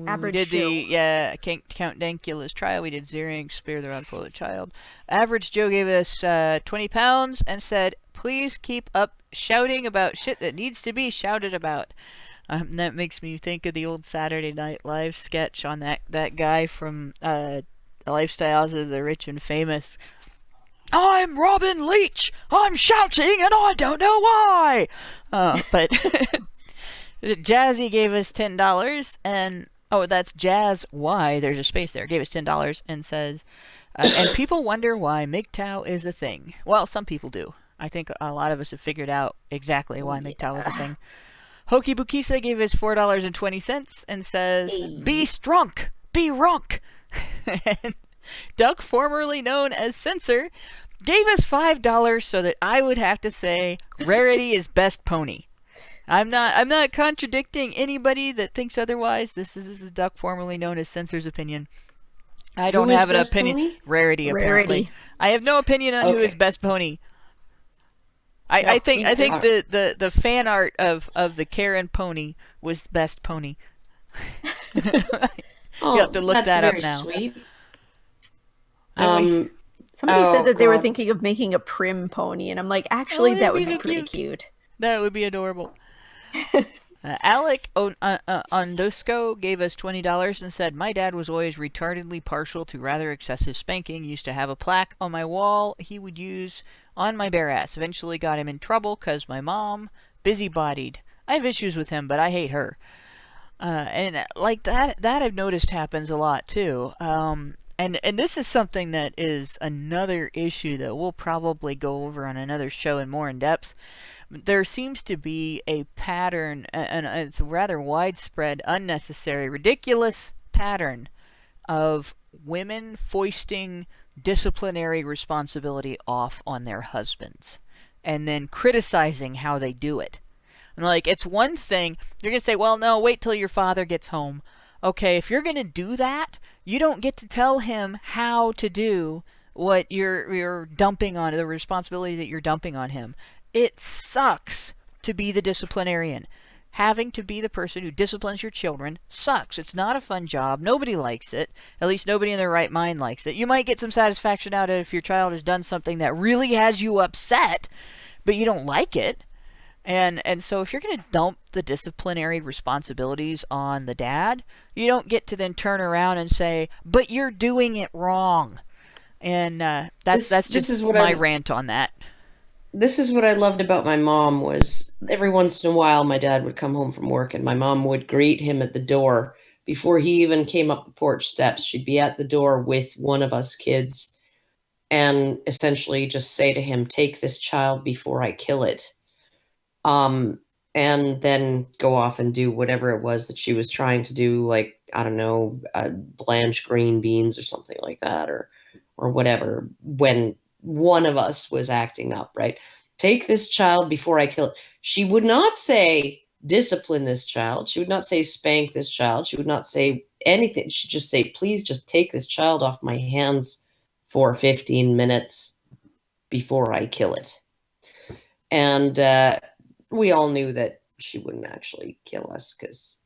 Average we did Joe. Count Dankula's trial. We did Zeering, Spear the Rod for the Child. Average Joe gave us 20 pounds and said, "Please keep up shouting about shit that needs to be shouted about." That makes me think of the old Saturday Night Live sketch on that guy from Lifestyles of the Rich and Famous. "I'm Robin Leach. I'm shouting and I don't know why." But Jazzy gave us $10 and that's Jazz Y. There's a space there. Gave us $10 and says, and people wonder why MGTOW is a thing. Well, some people do. I think a lot of us have figured out exactly why MGTOW is a thing. Hokey Bukisa gave us $4.20 and says, "Be strunk, be ronk." And Duck, formerly known as Censor, gave us $5 so that I would have to say, "Rarity is best pony." I'm not contradicting anybody that thinks otherwise. This is Duck, formerly known as Censor's opinion. I don't Who is have an best opinion. pony? Rarity, apparently. Rarity. I have no opinion on who is Okay. best pony. I No, think me too. the fan art of the Karen pony was best pony. Oh, You have to look that's that up very now. sweet. Really? Somebody said Oh, that they were God. thinking of making a prim pony, and I'm like, actually, that'd that be would be so pretty cute. cute. That would be adorable. Alec Ondosco gave us $20 and said, my dad was always retardedly partial to rather excessive spanking. Used to have a plaque on my wall he would use on my bare ass. Eventually got him in trouble because my mom busybodied. I have issues with him, but I hate her. And like that I've noticed happens a lot too. And this is something that is another issue that we'll probably go over on another show in more in depth. There seems to be a pattern, and it's a rather widespread, unnecessary, ridiculous pattern of women foisting disciplinary responsibility off on their husbands and then criticizing how they do it. And like, it's one thing, you're going to say, well, no, wait till your father gets home. Okay, if you're going to do that, you don't get to tell him how to do what you're dumping on, the responsibility that you're dumping on him. It sucks to be the disciplinarian. Having to be the person who disciplines your children sucks. It's not a fun job. Nobody likes it. At least nobody in their right mind likes it. You might get some satisfaction out of it if your child has done something that really has you upset, but you don't like it. And so if you're going to dump the disciplinary responsibilities on the dad, you don't get to then turn around and say, but you're doing it wrong. And that's This just is what my rant on that. This is what I loved about my mom was every once in a while my dad would come home from work and my mom would greet him at the door before he even came up the porch steps. She'd be at the door with one of us kids and essentially just say to him, take this child before I kill it. And then go off and do whatever it was that she was trying to do, like, I don't know, blanch green beans or something like that, or whatever, when one of us was acting up, right? Take this child before I kill it. She would not say, discipline this child. She would not say, spank this child. She would not say anything. She'd just say, please just take this child off my hands for 15 minutes before I kill it. And we all knew that she wouldn't actually kill us because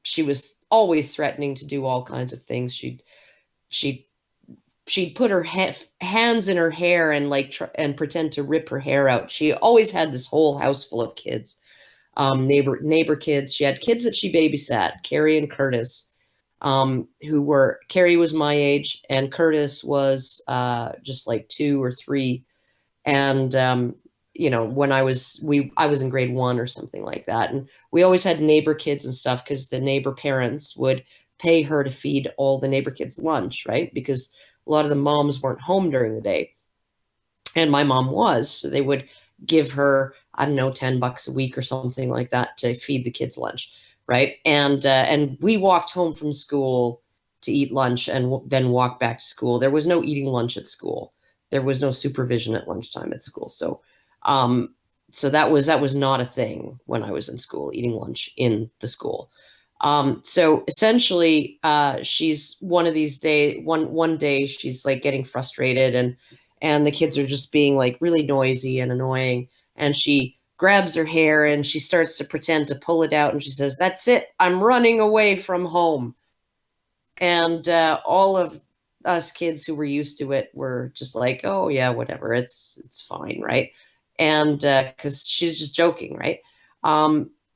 she was always threatening to do all kinds of things. She'd put her hands in her hair and and pretend to rip her hair out. She always had this whole house full of kids, neighbor kids. She had kids that she babysat, Carrie and Curtis, Carrie was my age and Curtis was just like 2 or 3. And when I was in grade 1 or something like that. And we always had neighbor kids and stuff because the neighbor parents would pay her to feed all the neighbor kids lunch, right? Because a lot of the moms weren't home during the day. And my mom was, so they would give her, I don't know, $10 a week or something like that to feed the kids lunch, right? And we walked home from school to eat lunch and then walk back to school. There was no eating lunch at school. There was no supervision at lunchtime at school. So that was not a thing when I was in school, eating lunch in the school. So essentially, she's one of these one day she's like getting frustrated and the kids are just being like really noisy and annoying. And she grabs her hair and she starts to pretend to pull it out. And she says, that's it. I'm running away from home. And all of us kids who were used to it were just like, oh yeah, whatever. It's fine. Right. And because she's just joking. Right.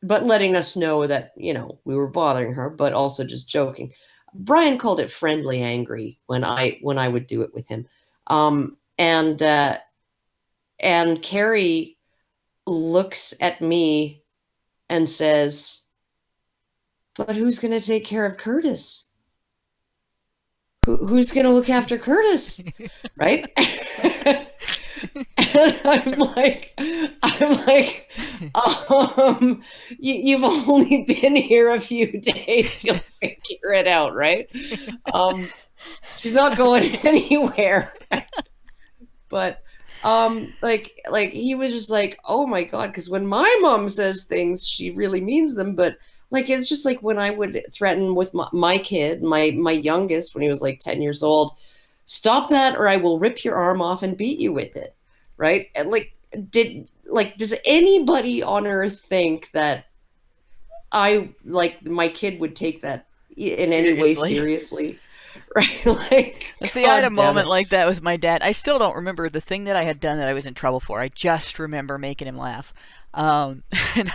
But letting us know that, we were bothering her, but also just joking. Brian called it friendly angry when I would do it with him. And Carrie looks at me and says, but who's going to take care of Curtis? Who's going to look after Curtis? Right? And I'm like, you've only been here a few days. You'll figure it out, right? She's not going anywhere. But Like he was just like, oh my God, because when my mom says things, she really means them. But like, it's just like when I would threaten with my kid, my youngest, when he was like 10 years old, stop that or I will rip your arm off and beat you with it. Right. And does anybody on earth think that my kid would take that in any way seriously? Right? Like, see, I had a moment like that with my dad. I still don't remember the thing that I had done that I was in trouble for. I just remember making him laugh. And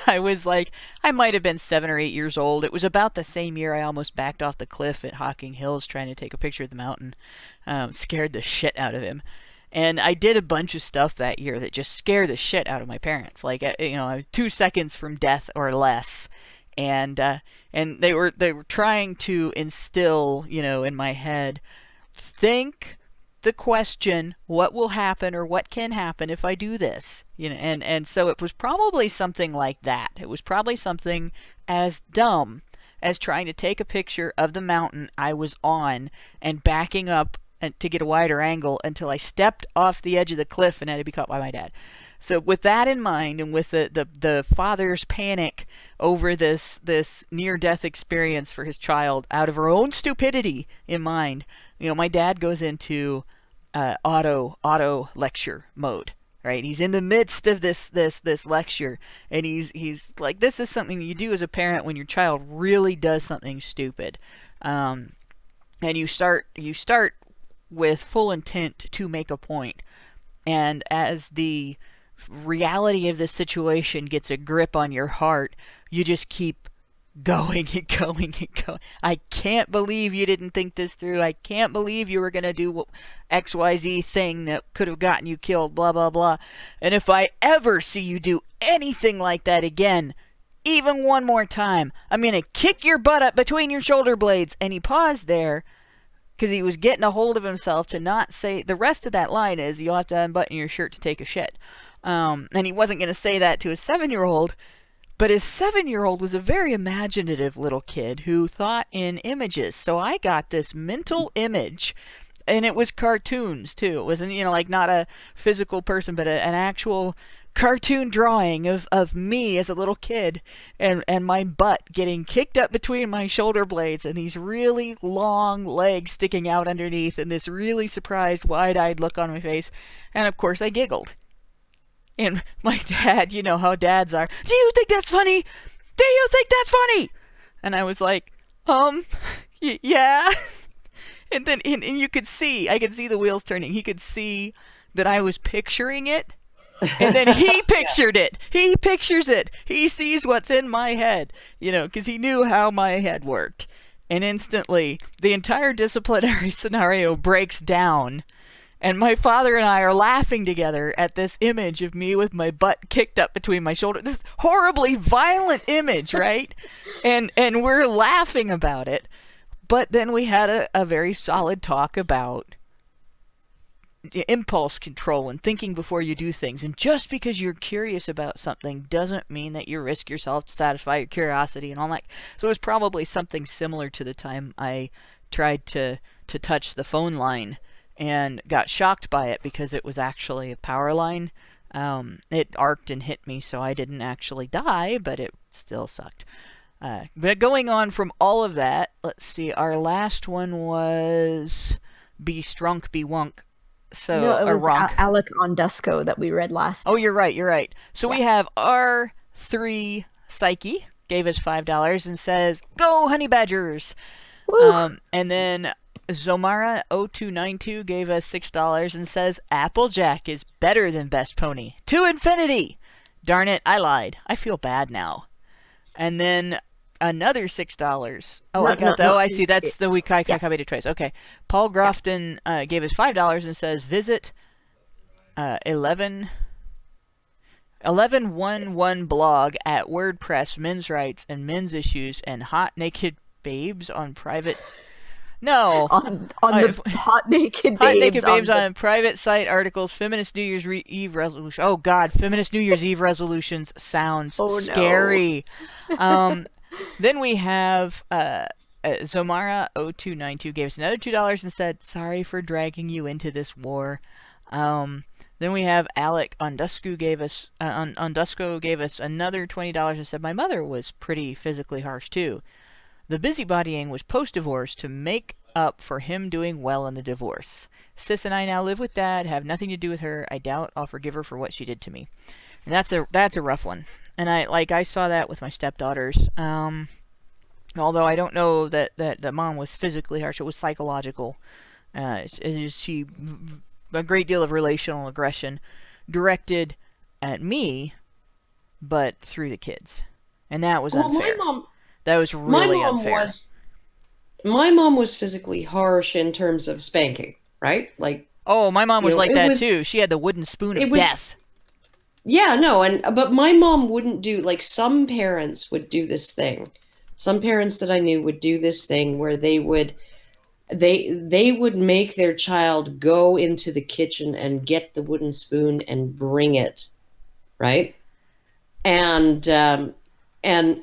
I was like, I might have been 7 or 8 years old. It was about the same year I almost backed off the cliff at Hocking Hills trying to take a picture of the mountain. Scared the shit out of him. And I did a bunch of stuff that year that just scared the shit out of my parents. Like, I was 2 seconds from death or less. And they were trying to instill, in my head, think the question, what will happen or what can happen if I do this? And so it was probably something like that. It was probably something as dumb as trying to take a picture of the mountain I was on and backing up to get a wider angle until I stepped off the edge of the cliff and had to be caught by my dad. So with that in mind, and with the father's panic over this near-death experience for his child, out of her own stupidity in mind, my dad goes into auto lecture mode. Right? He's in the midst of this lecture, and he's like, this is something you do as a parent when your child really does something stupid, and you start with full intent to make a point, and as the reality of the situation gets a grip on your heart, you just keep going and going and going. I can't believe you didn't think this through. I can't believe you were going to do XYZ thing that could have gotten you killed, blah, blah, blah. And if I ever see you do anything like that again, even one more time, I'm going to kick your butt up between your shoulder blades. And he paused there because he was getting a hold of himself to not say, the rest of that line is, you'll have to unbutton your shirt to take a shit. And he wasn't going to say that to his 7-year-old, but his 7-year-old was a very imaginative little kid who thought in images. So I got this mental image, and it was cartoons too. It wasn't, like not a physical person, but an actual cartoon drawing of me as a little kid and my butt getting kicked up between my shoulder blades and these really long legs sticking out underneath and this really surprised, wide-eyed look on my face. And of course I giggled. And my dad, you know how dads are. Do you think that's funny? Do you think that's funny? And I was like, yeah. And then and you could see, I could see the wheels turning. He could see that I was picturing it. And then he pictured it. He pictures it. He sees what's in my head, because he knew how my head worked. And instantly, the entire disciplinary scenario breaks down. And my father and I are laughing together at this image of me with my butt kicked up between my shoulders. This horribly violent image, right? and we're laughing about it. But then we had a very solid talk about impulse control and thinking before you do things. And just because you're curious about something doesn't mean that you risk yourself to satisfy your curiosity and all that. So it was probably something similar to the time I tried to touch the phone line and got shocked by it because it was actually a power line. It arced and hit me, so I didn't actually die, but it still sucked. But going on from all of that, let's see, our last one was Be Strunk, Be Wunk. So, no, it was Ronk. Alec Ondusco that we read last. Oh, you're right. So we have R3 Psyche, gave us $5 and says, "Go Honey Badgers!" And then Zomara 0292 gave us $6 and says, "Applejack is better than Best Pony. To infinity!" Darn it, I lied. I feel bad now. And then another $6. Oh, I got that. Oh, I see. That's the week I copied it twice. Okay. Paul Grofton gave us $5 and says, visit 1111 blog at WordPress, men's rights and men's issues and hot naked babes on private... No. On the hot naked babes on private site articles, feminist New Year's Eve resolution. Oh God, feminist New Year's Eve resolutions sounds scary. No. Then we have Zomara 0292 gave us another $2 and said, "Sorry for dragging you into this war." Then we have Alec Ondusco gave us another $20 and said, my mother was pretty physically harsh too. The busybodying was post-divorce to make up for him doing well in the divorce. Sis and I now live with Dad, have nothing to do with her. I doubt I'll forgive her for what she did to me. And that's a rough one. And I saw that with my stepdaughters. Although I don't know that the mom was physically harsh, it was psychological. She a great deal of relational aggression directed at me, but through the kids, and that was unfair. That was really unfair. My mom was physically harsh in terms of spanking, right? Like, oh, my mom was like that too. She had the wooden spoon of death. Yeah, no, but my mom wouldn't do, like, some parents would do this thing. Some parents that I knew would do this thing where they would make their child go into the kitchen and get the wooden spoon and bring it, right? And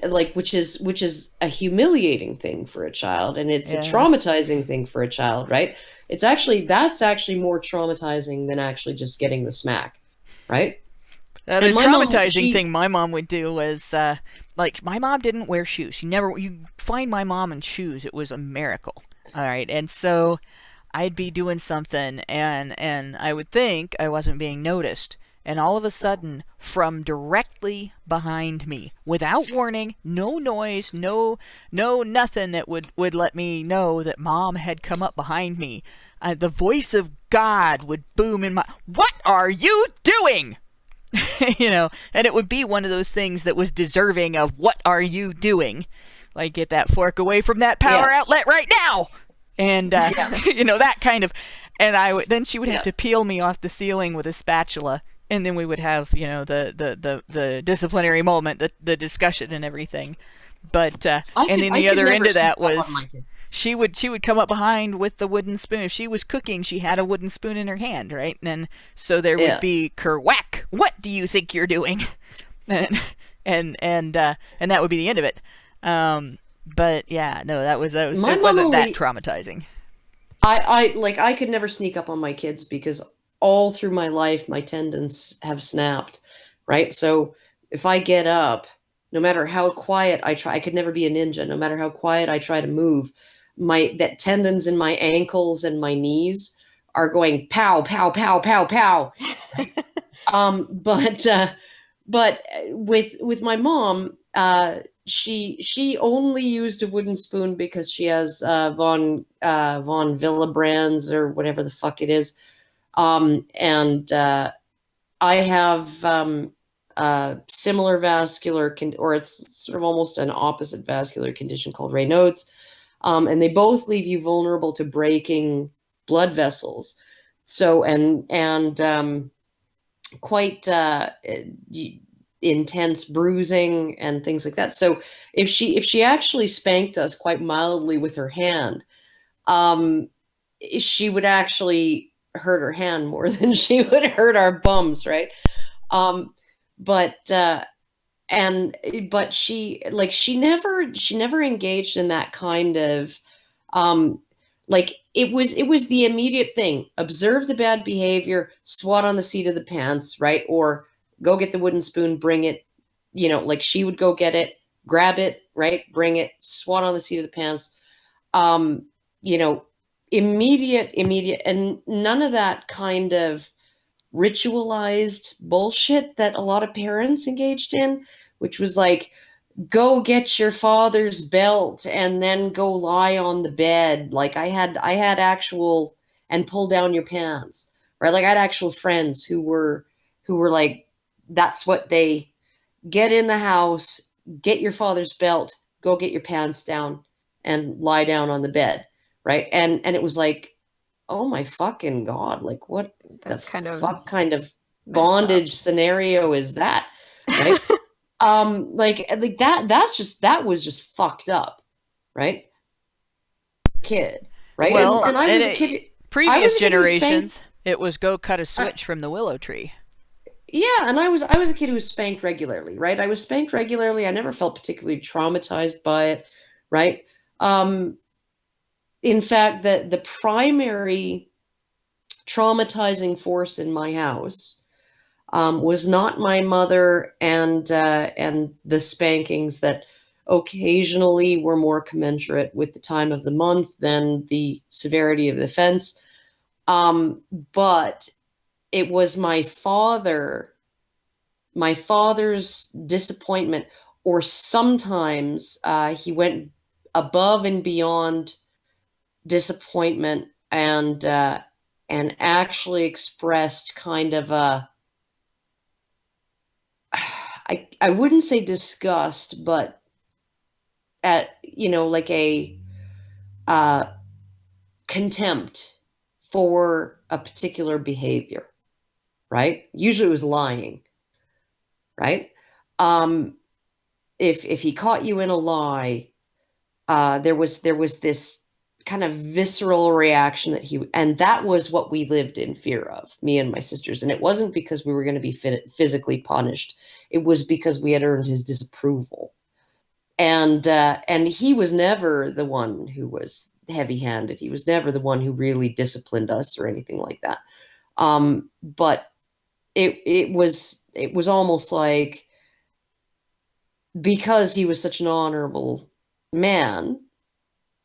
like, which is a humiliating thing for a child, and it's a traumatizing thing for a child, right? That's actually more traumatizing than actually just getting the smack, right? The traumatizing thing my mom would do was, like, my mom didn't wear shoes. You find my mom in shoes, it was a miracle. All right, and so I'd be doing something, and I would think I wasn't being noticed, and all of a sudden, from directly behind me, without warning, no noise, no nothing that would let me know that Mom had come up behind me, the voice of God would boom in my, "What are you doing?" And it would be one of those things that was deserving of "What are you doing?" Like, get that fork away from that power outlet right now, and that kind of. And then she would have to peel me off the ceiling with a spatula, and then we would have the disciplinary moment, the discussion and everything. But and then the other end of that was she would come up behind with the wooden spoon. If she was cooking, she had a wooden spoon in her hand, right? And so there would be kerwhack. What do you think you're doing? and that would be the end of it. But yeah, no, that was it wasn't that traumatizing. I could never sneak up on my kids because all through my life my tendons have snapped, right? So if I get up, no matter how quiet I try, I could never be a ninja. No matter how quiet I try to move, that tendons in my ankles and my knees are going pow, pow, pow, pow, pow. But with my mom, she only used a wooden spoon because she has von Willebrands or whatever the fuck it is, and I have similar vascular or it's sort of almost an opposite vascular condition called Raynaud's, and they both leave you vulnerable to breaking blood vessels. So and quite intense bruising and things like that. So if she actually spanked us quite mildly with her hand, she would actually hurt her hand more than she would hurt our bums, right? But she never engaged in that kind of like it was the immediate thing. Observe the bad behavior, swat on the seat of the pants, right? Or go get the wooden spoon, bring it, like she would go get it, grab it, right? Bring it, swat on the seat of the pants. Immediate, and none of that kind of ritualized bullshit that a lot of parents engaged in, which was like, go get your father's belt and then go lie on the bed. Like I had actual, and pull down your pants, right? Like I had actual friends who were like, that's what they get in the house, get your father's belt, go get your pants down and lie down on the bed. Right. And it was like, oh my fucking God, like what kind of bondage scenario is that? Right. That was just fucked up. Right. Kid. Right. Well, and I was a kid. Previous generations, it was go cut a switch from the willow tree. Yeah, and I was a kid who was spanked regularly, right? I was spanked regularly. I never felt particularly traumatized by it, right? In fact, the primary traumatizing force in my house was not my mother and the spankings that occasionally were more commensurate with the time of the month than the severity of the offense. But it was my father's disappointment, or sometimes he went above and beyond disappointment and actually expressed kind of a, I wouldn't say disgust, but like a contempt for a particular behavior, right? Usually it was lying, right? If he caught you in a lie, there was this kind of visceral reaction and that was what we lived in fear of, me and my sisters. And it wasn't because we were going to be physically punished. It was because we had earned his disapproval. And he was never the one who was heavy-handed. He was never the one who really disciplined us or anything like that. But it was almost like, because he was such an honorable man,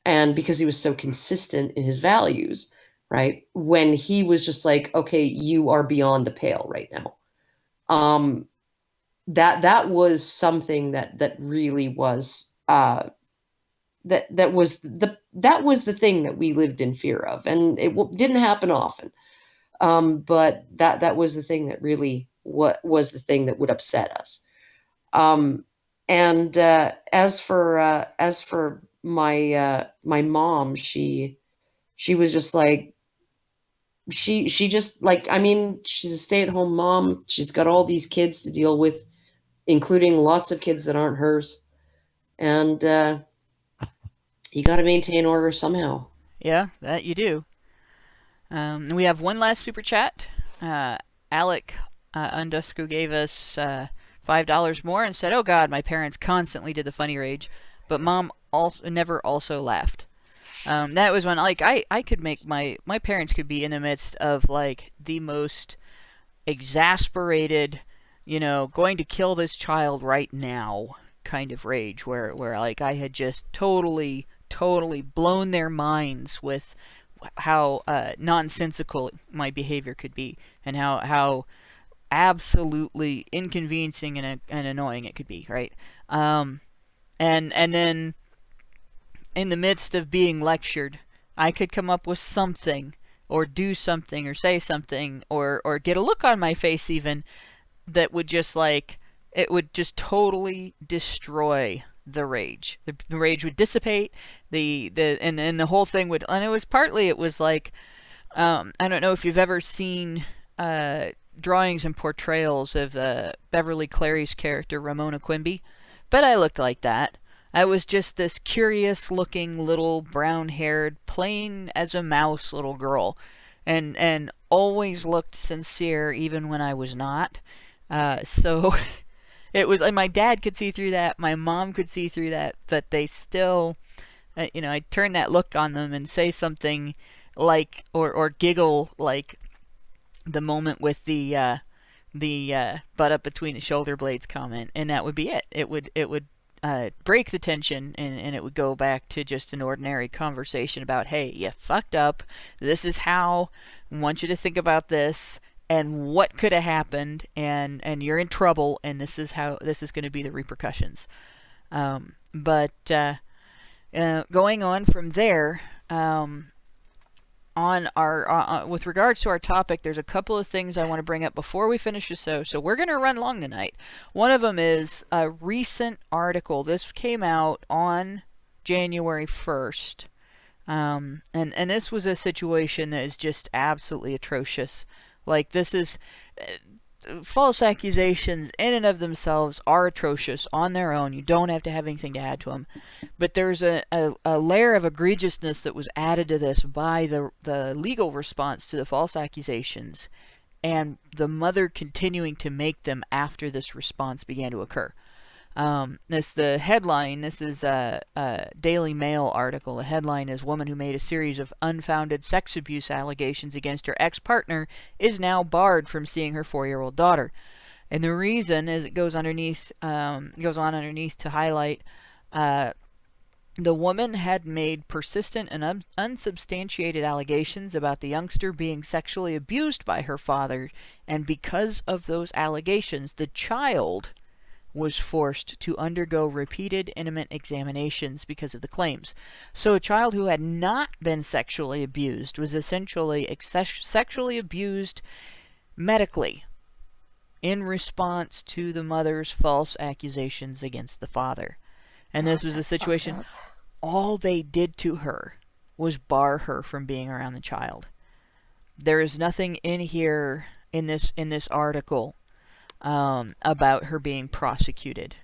and because he was so consistent in his values, right? When he was just like, okay, you are beyond the pale right now. That was something that really was that was the thing that we lived in fear of, and it didn't happen often. But that was the thing that really was the thing that would upset us. And as for my mom, she was just like, she just like, I mean, she's a stay-at-home mom. She's got all these kids to deal with, including lots of kids that aren't hers. And you got to maintain order somehow. Yeah, that you do. We have one last super chat. Alec Undusku gave us $5 more and said, "Oh God, my parents constantly did the funny rage, but Mom never also laughed." That was when, like, I could make my parents could be in the midst of like the most exasperated, going to kill this child right now kind of rage, where like I had just totally blown their minds with how nonsensical my behavior could be, and how absolutely inconveniencing and annoying it could be, right? And then in the midst of being lectured, I could come up with something, or do something, or say something, or get a look on my face even, that would just like, it would just totally destroy the rage. The rage would dissipate, and the whole thing would, and it was like, I don't know if you've ever seen drawings and portrayals of Beverly Clary's character Ramona Quimby, but I looked like that. I was just this curious looking little brown-haired, plain as a mouse little girl, and always looked sincere even when I was not. So it was like my dad could see through that, my mom could see through that, but they still, I'd turn that look on them and say something like, or giggle, like the moment with the butt up between the shoulder blades comment, and that would be it. It would break the tension, and it would go back to just an ordinary conversation about, hey, you fucked up, this is how, I want you to think about this, and what could have happened, and you're in trouble, and this is going to be the repercussions. But going on from there, on our with regards to our topic, there's a couple of things I want to bring up before we finish the show. So we're going to run long tonight. One of them is a recent article. This came out on January 1st. And this was a situation that is just absolutely atrocious. Like, this is false accusations in and of themselves are atrocious on their own. You don't have to have anything to add to them. But there's a layer of egregiousness that was added to this by the legal response to the false accusations, and the mother continuing to make them after this response began to occur. The headline, this is a Daily Mail article. The headline is Woman who made a series of unfounded sex abuse allegations against her ex-partner is now barred from seeing her 4-year-old daughter. And the reason is it goes on underneath to highlight the woman had made persistent and unsubstantiated allegations about the youngster being sexually abused by her father, and because of those allegations, the child was forced to undergo repeated intimate examinations because of the claims. So a child who had not been sexually abused was essentially sexually abused medically in response to the mother's false accusations against the father. And this was a situation, all they did to her was bar her from being around the child. There is nothing in here, in this article, about her being prosecuted.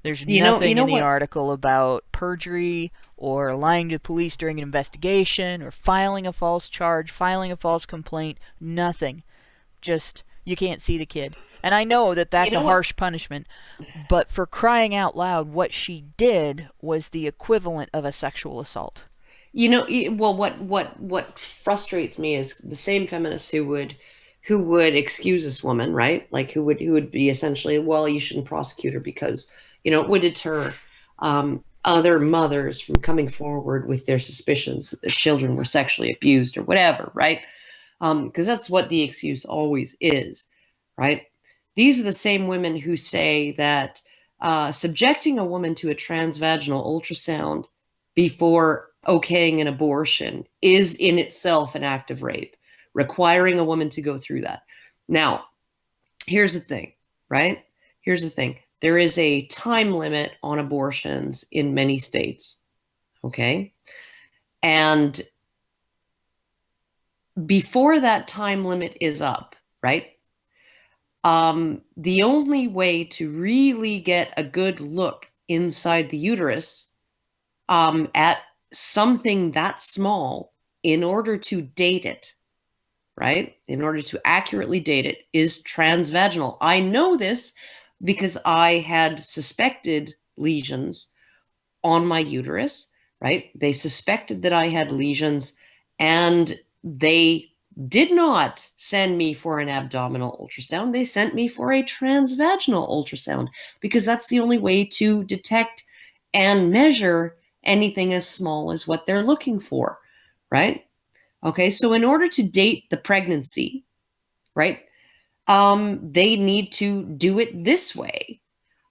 There's nothing in the article about perjury or lying to police during an investigation or filing a false charge, filing a false complaint. Nothing. Just, you can't see the kid. And I know that that's a harsh punishment, but for crying out loud, what she did was the equivalent of a sexual assault. What frustrates me is the same feminists who would excuse this woman, right? Like who would be essentially, well, you shouldn't prosecute her because, it would deter other mothers from coming forward with their suspicions that their children were sexually abused or whatever, right? Because that's what the excuse always is, right? These are the same women who say that subjecting a woman to a transvaginal ultrasound before okaying an abortion is in itself an act of rape, requiring a woman to go through that. Now, here's the thing, right? Here's the thing. There is a time limit on abortions in many states, okay? And before that time limit is up, right? The only way to really get a good look inside the uterus at something that small in order to date it, right? In order to accurately date it is transvaginal. I know this because I had suspected lesions on my uterus, right? They suspected that I had lesions and they did not send me for an abdominal ultrasound. They sent me for a transvaginal ultrasound because that's the only way to detect and measure anything as small as what they're looking for, right? Okay, so in order to date the pregnancy, right, they need to do it this way.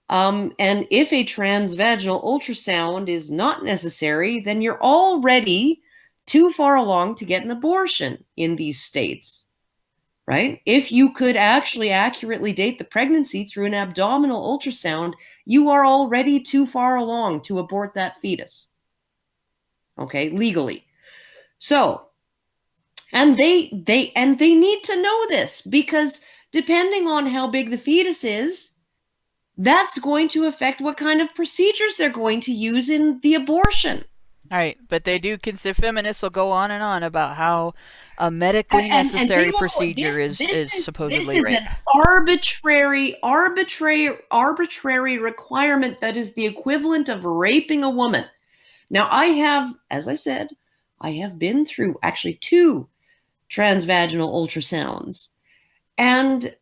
And if a transvaginal ultrasound is not necessary, then you're already too far along to get an abortion in these states, right? If you could actually accurately date the pregnancy through an abdominal ultrasound, you are already too far along to abort that fetus, okay, legally. So, and they need to know this because depending on how big the fetus is, that's going to affect what kind of procedures they're going to use in the abortion. All right, but they do consider, feminists will go on and on about how a medically necessary procedure is supposedly rape. This is an arbitrary requirement that is the equivalent of raping a woman. Now, I have, as I said, I have been through actually 2 transvaginal ultrasounds, and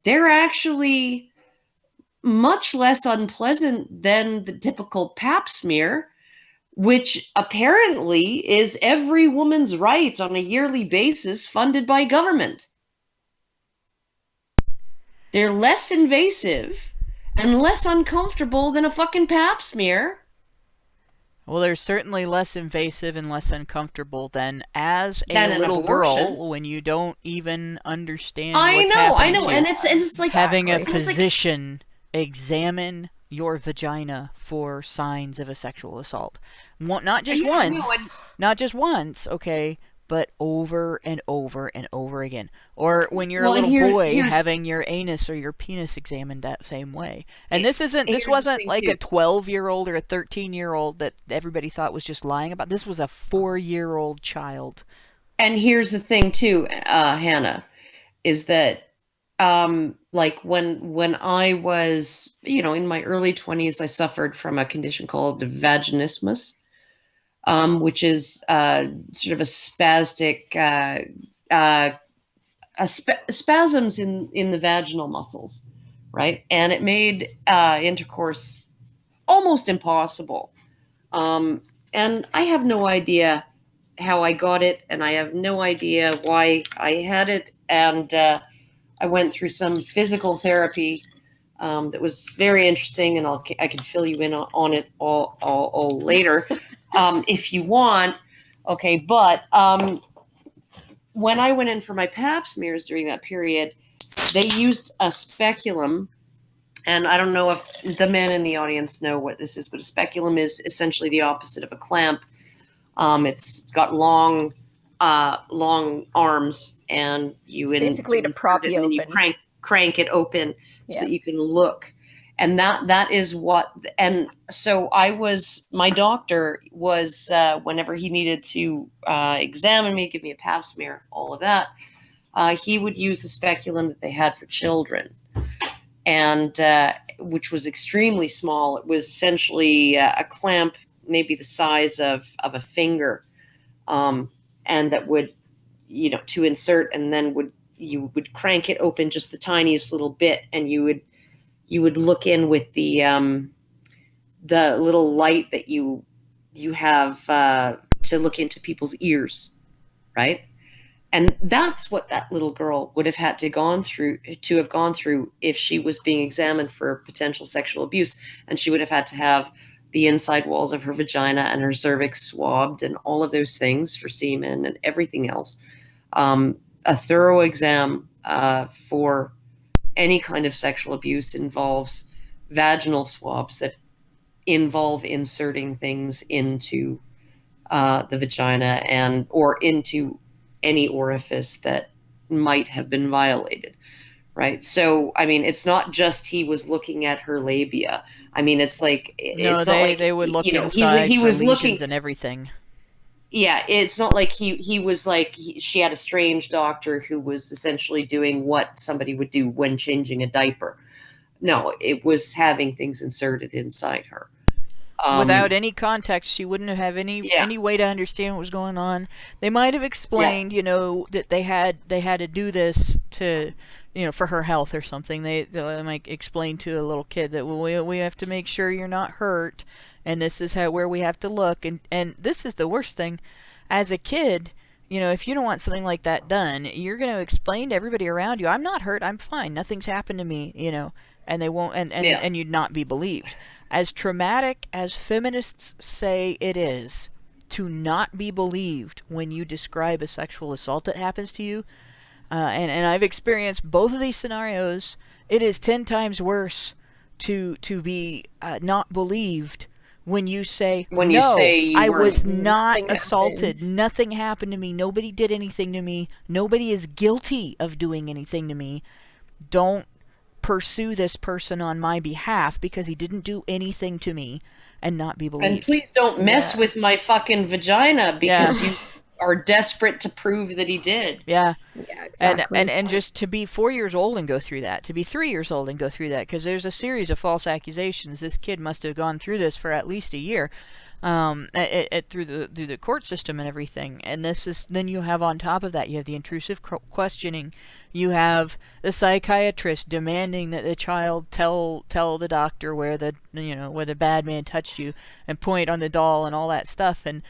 they're actually much less unpleasant than the typical pap smear, which apparently is every woman's right on a yearly basis funded by government. They're less invasive and less uncomfortable than a fucking pap smear. Well, they're certainly less invasive and less uncomfortable than as a little girl when you don't even understand what's happening. I know, and it's like having a physician examine your vagina for signs of a sexual assault. Not just once, okay, but over and over and over again. Or when you're a little boy having your anus or your penis examined that same way. And this wasn't like a 12-year-old or a 13-year-old that everybody thought was just lying about. This was a 4-year-old child. And here's the thing too, Hannah, is that like when I was, in my early 20s, I suffered from a condition called vaginismus, which is sort of a spastic spasms in the vaginal muscles, right? And it made intercourse almost impossible. And I have no idea how I got it, and I have no idea why I had it. And I went through some physical therapy that was very interesting, and I can fill you in on it all later if you want. Okay, but when I went in for my pap smears during that period, they used a speculum. And I don't know if the men in the audience know what this is, but a speculum is essentially the opposite of a clamp. It's got long arms, and you basically to prop you open. You crank it open so that you can look. And that is what. And so my doctor was whenever he needed to examine me, give me a pap smear, all of that, he would use the speculum that they had for children, and which was extremely small. It was essentially a clamp, maybe the size of a finger, and that would, to insert, and then you would crank it open just the tiniest little bit, and you would look in with the little light that you have to look into people's ears, right? And that's what that little girl would have had to have gone through if she was being examined for potential sexual abuse. And she would have had to have the inside walls of her vagina and her cervix swabbed and all of those things for semen and everything else. A thorough exam for any kind of sexual abuse involves vaginal swabs that involve inserting things into the vagina or into any orifice that might have been violated, right? So, I mean, it's not just he was looking at her labia. I mean, it's like they would look inside he for was lesions looking and everything. Yeah, it's not like he was like she had a strange doctor who was essentially doing what somebody would do when changing a diaper. No, it was having things inserted inside her. Without any context, she wouldn't have any way to understand what was going on. They might have explained, that they had to do this to, for her health or something. They might explain to a little kid that we have to make sure you're not hurt, and this is where we have to look. And this is the worst thing, as a kid. If you don't want something like that done, you're going to explain to everybody around you, I'm not hurt, I'm fine, nothing's happened to me, and they won't, and you'd not be believed. As traumatic as feminists say it is to not be believed when you describe a sexual assault that happens to you, and I've experienced both of these scenarios, it is 10 times worse to be not believed when you say, I was not assaulted. Nothing happened to me. Nobody did anything to me. Nobody is guilty of doing anything to me. Don't pursue this person on my behalf because he didn't do anything to me, and not be believed. And please don't mess with my fucking vagina because you are desperate to prove that he did. Yeah, exactly. And just to be 4 years old and go through that, to be 3 years old and go through that, because there's a series of false accusations. This kid must have gone through this for at least a year, through the court system and everything. And then you have on top of that, you have the intrusive questioning. You have the psychiatrist demanding that the child tell the doctor where the bad man touched you, and point on the doll and all that stuff, and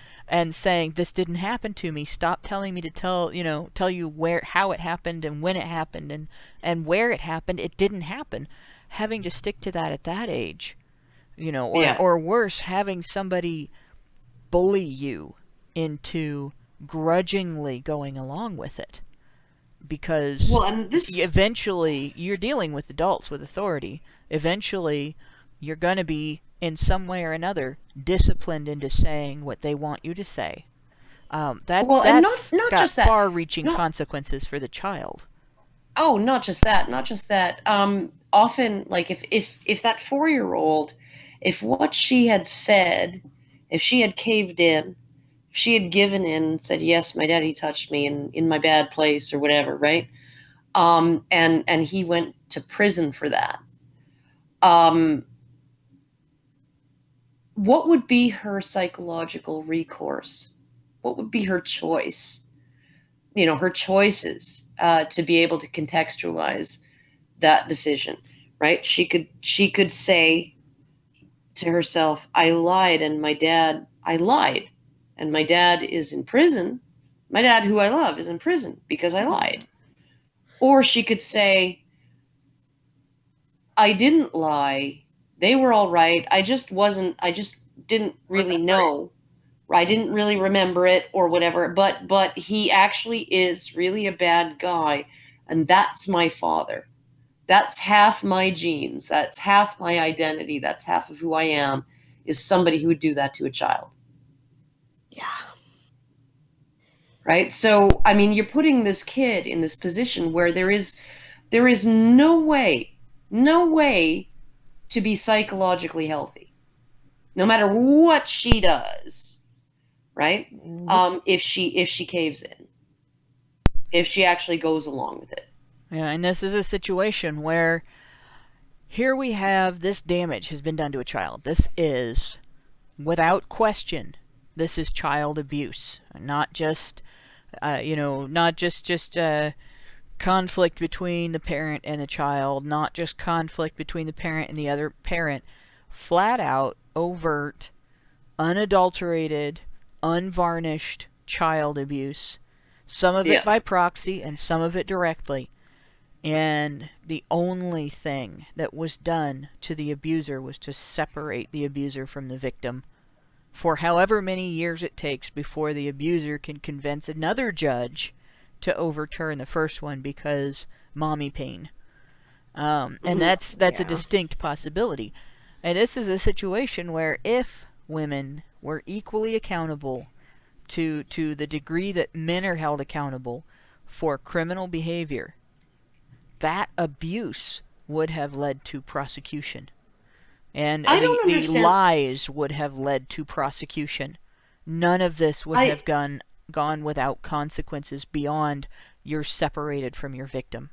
saying, this didn't happen to me. Stop telling me to tell you how it happened and when it happened and where it happened. It didn't happen. Having to stick to that at that age, or worse, having somebody bully you into grudgingly going along with it. Because eventually you're dealing with adults with authority. Eventually you're going to be, in some way or another, disciplined into saying what they want you to say. That's got far-reaching consequences for the child. Oh, not just that. Often, like if that 4-year-old, if what she had said, if she had caved in, if she had given in and said, yes, my daddy touched me in my bad place or whatever, right? and he went to prison for that. What would be her psychological recourse? What would be her choice? Her choices to be able to contextualize that decision, right? She could say to herself, I lied, and my dad is in prison. My dad, who I love, is in prison because I lied. Or she could say, I didn't lie. They were all right. I just didn't really know. I didn't really remember it or whatever, but he actually is really a bad guy, and that's my father. That's half my genes. That's half my identity. That's half of who I am, is somebody who would do that to a child. Yeah. Right? So, I mean, you're putting this kid in this position where there is no way to be psychologically healthy, no matter what she does, right? If she caves in, if she actually goes along with it. Yeah, and this is a situation where here we have this damage has been done to a child. This is, without question, this is child abuse, not just conflict between the parent and the child, not just conflict between the parent and the other parent. Flat out, overt, unadulterated, unvarnished child abuse. Some of it by proxy and some of it directly. And the only thing that was done to the abuser was to separate the abuser from the victim for however many years it takes before the abuser can convince another judge to overturn the first one because mommy pain. And that's a distinct possibility. And this is a situation where if women were equally accountable to the degree that men are held accountable for criminal behavior, that abuse would have led to prosecution. And the lies would have led to prosecution. None of this would have gone without consequences beyond you're separated from your victim.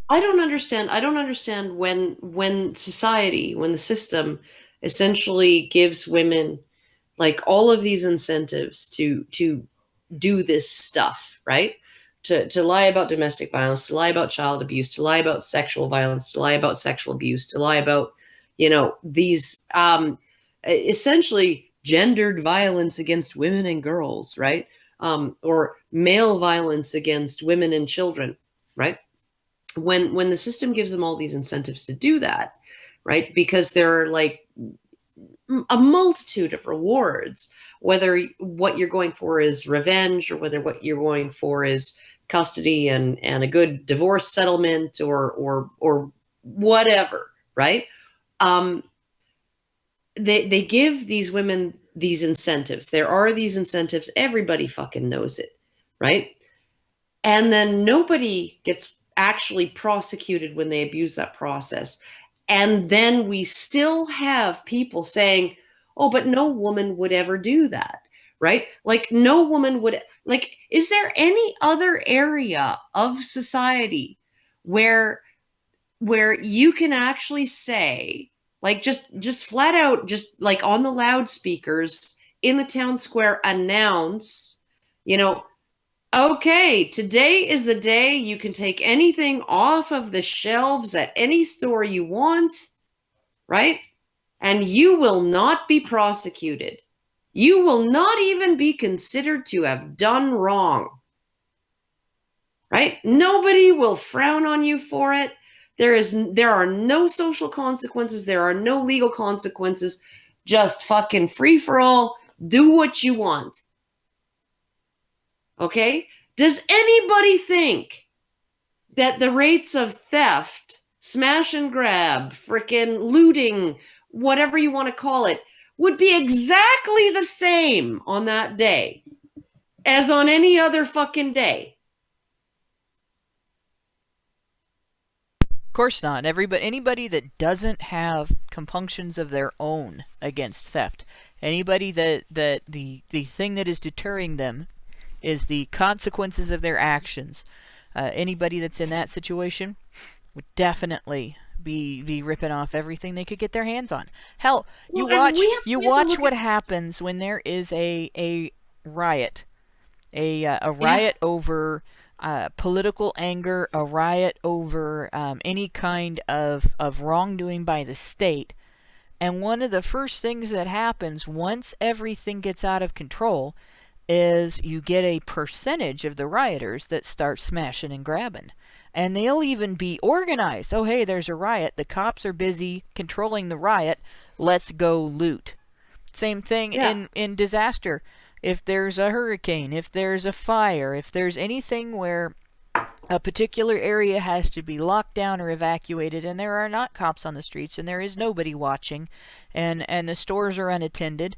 I don't understand when society, when the system essentially gives women like all of these incentives to do this stuff, right? To lie about domestic violence, to lie about child abuse, to lie about sexual violence, to lie about sexual abuse, to lie about, these essentially gendered violence against women and girls, right? Or male violence against women and children, right? When the system gives them all these incentives to do that, right? Because there are like a multitude of rewards, whether what you're going for is revenge or whether what you're going for is custody and a good divorce settlement or whatever, right? They give these women these incentives. There are these incentives. Everybody fucking knows it, right? And then nobody gets actually prosecuted when they abuse that process. And then we still have people saying, oh, but no woman would ever do that, right? Like no woman would, like, is there any other area of society where you can actually say, like, just flat out, just like on the loudspeakers in the town square, announce, okay, today is the day you can take anything off of the shelves at any store you want, right? And you will not be prosecuted. You will not even be considered to have done wrong, right? Nobody will frown on you for it. There are no social consequences. There are no legal consequences. Just fucking free for all. Do what you want. Okay? Does anybody think that the rates of theft, smash and grab, frickin' looting, whatever you want to call it, would be exactly the same on that day as on any other fucking day? Of course not. Anybody that doesn't have compunctions of their own against theft, anybody that the thing that is deterring them is the consequences of their actions. Anybody that's in that situation would definitely be ripping off everything they could get their hands on. Hell, you watch what happens when there is a riot, a riot over political anger, a riot over any kind of wrongdoing by the state. And one of the first things that happens once everything gets out of control is you get a percentage of the rioters that start smashing and grabbing. And they'll even be organized. Oh, hey, there's a riot. The cops are busy controlling the riot. Let's go loot. Same thing in disaster. If there's a hurricane, if there's a fire, if there's anything where a particular area has to be locked down or evacuated, and there are not cops on the streets, and there is nobody watching, and the stores are unattended,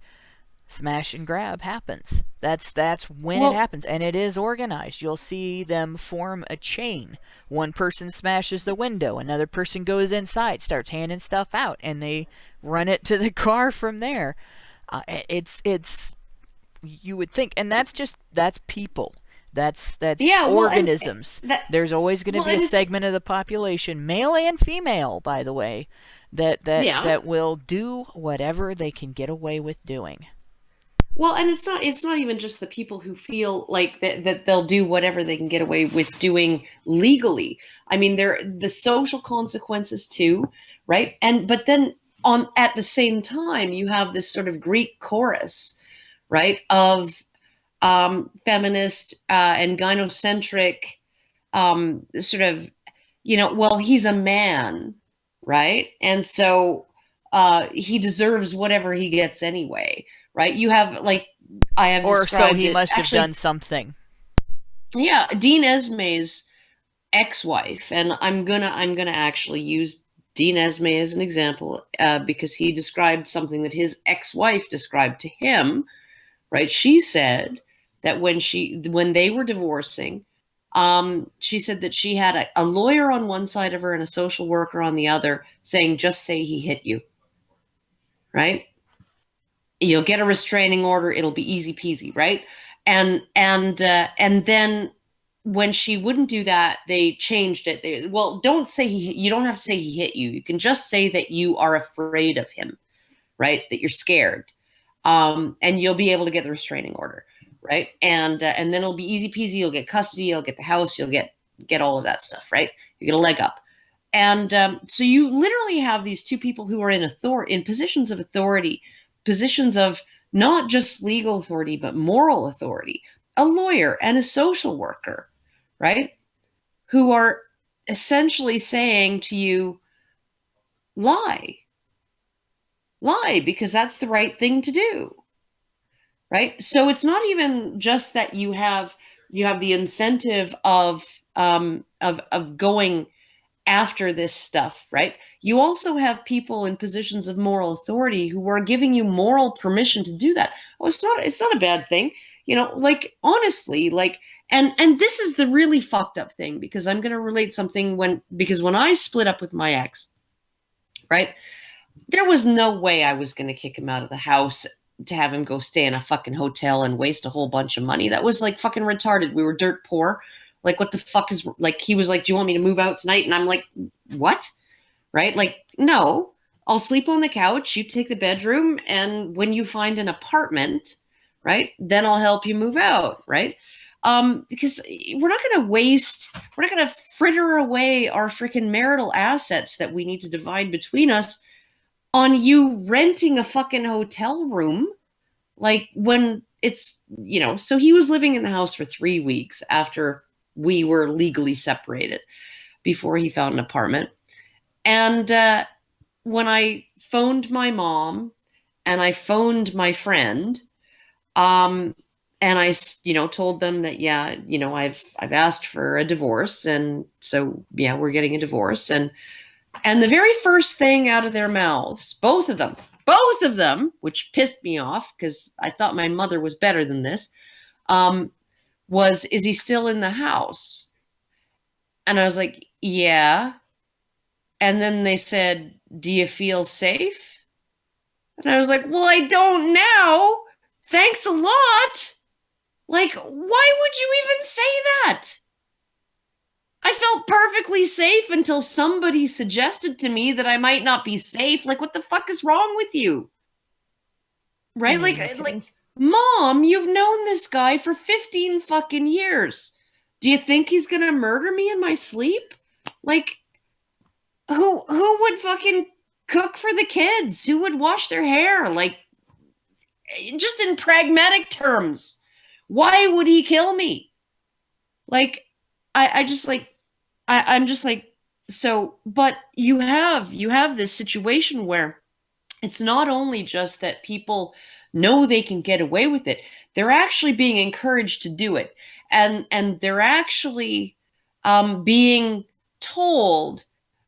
smash and grab happens. That's when it happens, and it is organized. You'll see them form a chain. One person smashes the window, another person goes inside, starts handing stuff out, and they run it to the car from there. It's you would think, and that's people. That's organisms. There's always going to be a segment of the population, male and female, by the way, that will do whatever they can get away with doing. Well, and it's not even just the people who feel like that they'll do whatever they can get away with doing legally. I mean, there the social consequences too, right? But then at the same time, you have this sort of Greek chorus, right, of feminist and gynocentric sort of, well, he's a man, right? And so he deserves whatever he gets anyway, right? You have or so he must have done something. Yeah, Dean Esme's ex-wife, and I'm gonna actually use Dean Esme as an example because he described something that his ex-wife described to him, right? She said that when they were divorcing, she said that she had a lawyer on one side of her and a social worker on the other saying, just say he hit you, right? You'll get a restraining order. It'll be easy peasy, right? And then when she wouldn't do that, they changed it. Don't say you don't have to say he hit you. You can just say that you are afraid of him, right? That you're scared, and you'll be able to get the restraining order, right? And then it'll be easy peasy. You'll get custody. You'll get the house. You'll get all of that stuff, right? You get a leg up. And so you literally have these two people who are in positions of authority, positions of not just legal authority, but moral authority, a lawyer and a social worker, right? Who are essentially saying to you, lie, because that's the right thing to do, right? So it's not even just that you have the incentive of going after this stuff, right? You also have people in positions of moral authority who are giving you moral permission to do that. Oh, it's not a bad thing. Honestly, and this is the really fucked up thing, because I'm going to relate something because when I split up with my ex, right, there was no way I was going to kick him out of the house to have him go stay in a fucking hotel and waste a whole bunch of money. That was like fucking retarded. We were dirt poor. Like, what the fuck is, like, he was like, do you want me to move out tonight? And I'm like, what? Right? Like, no, I'll sleep on the couch. You take the bedroom. And when you find an apartment, right, then I'll help you move out. Right. Because we're not going to fritter away our freaking marital assets that we need to divide between us on you renting a fucking hotel room. Like, when it's, so he was living in the house for 3 weeks after we were legally separated, before he found an apartment. And when I phoned my mom and I phoned my friend, and I, told them that, I've asked for a divorce. And so, we're getting a divorce. And the very first thing out of their mouths, both of them, which pissed me off because I thought my mother was better than this, was, is he still in the house? And I was like, yeah. And then they said, do you feel safe? And I was like, well, I don't now. Thanks a lot. Like, why would you even say that? I felt perfectly safe until somebody suggested to me that I might not be safe. Like, what the fuck is wrong with you? Right? Like, Mom, you've known this guy for 15 fucking years. Do you think he's gonna murder me in my sleep? Like, who would fucking cook for the kids? Who would wash their hair? Like, just in pragmatic terms, why would he kill me? Like, I'm just like, so, but you have this situation where it's not only just that people know they can get away with it, they're actually being encouraged to do it. And they're actually being told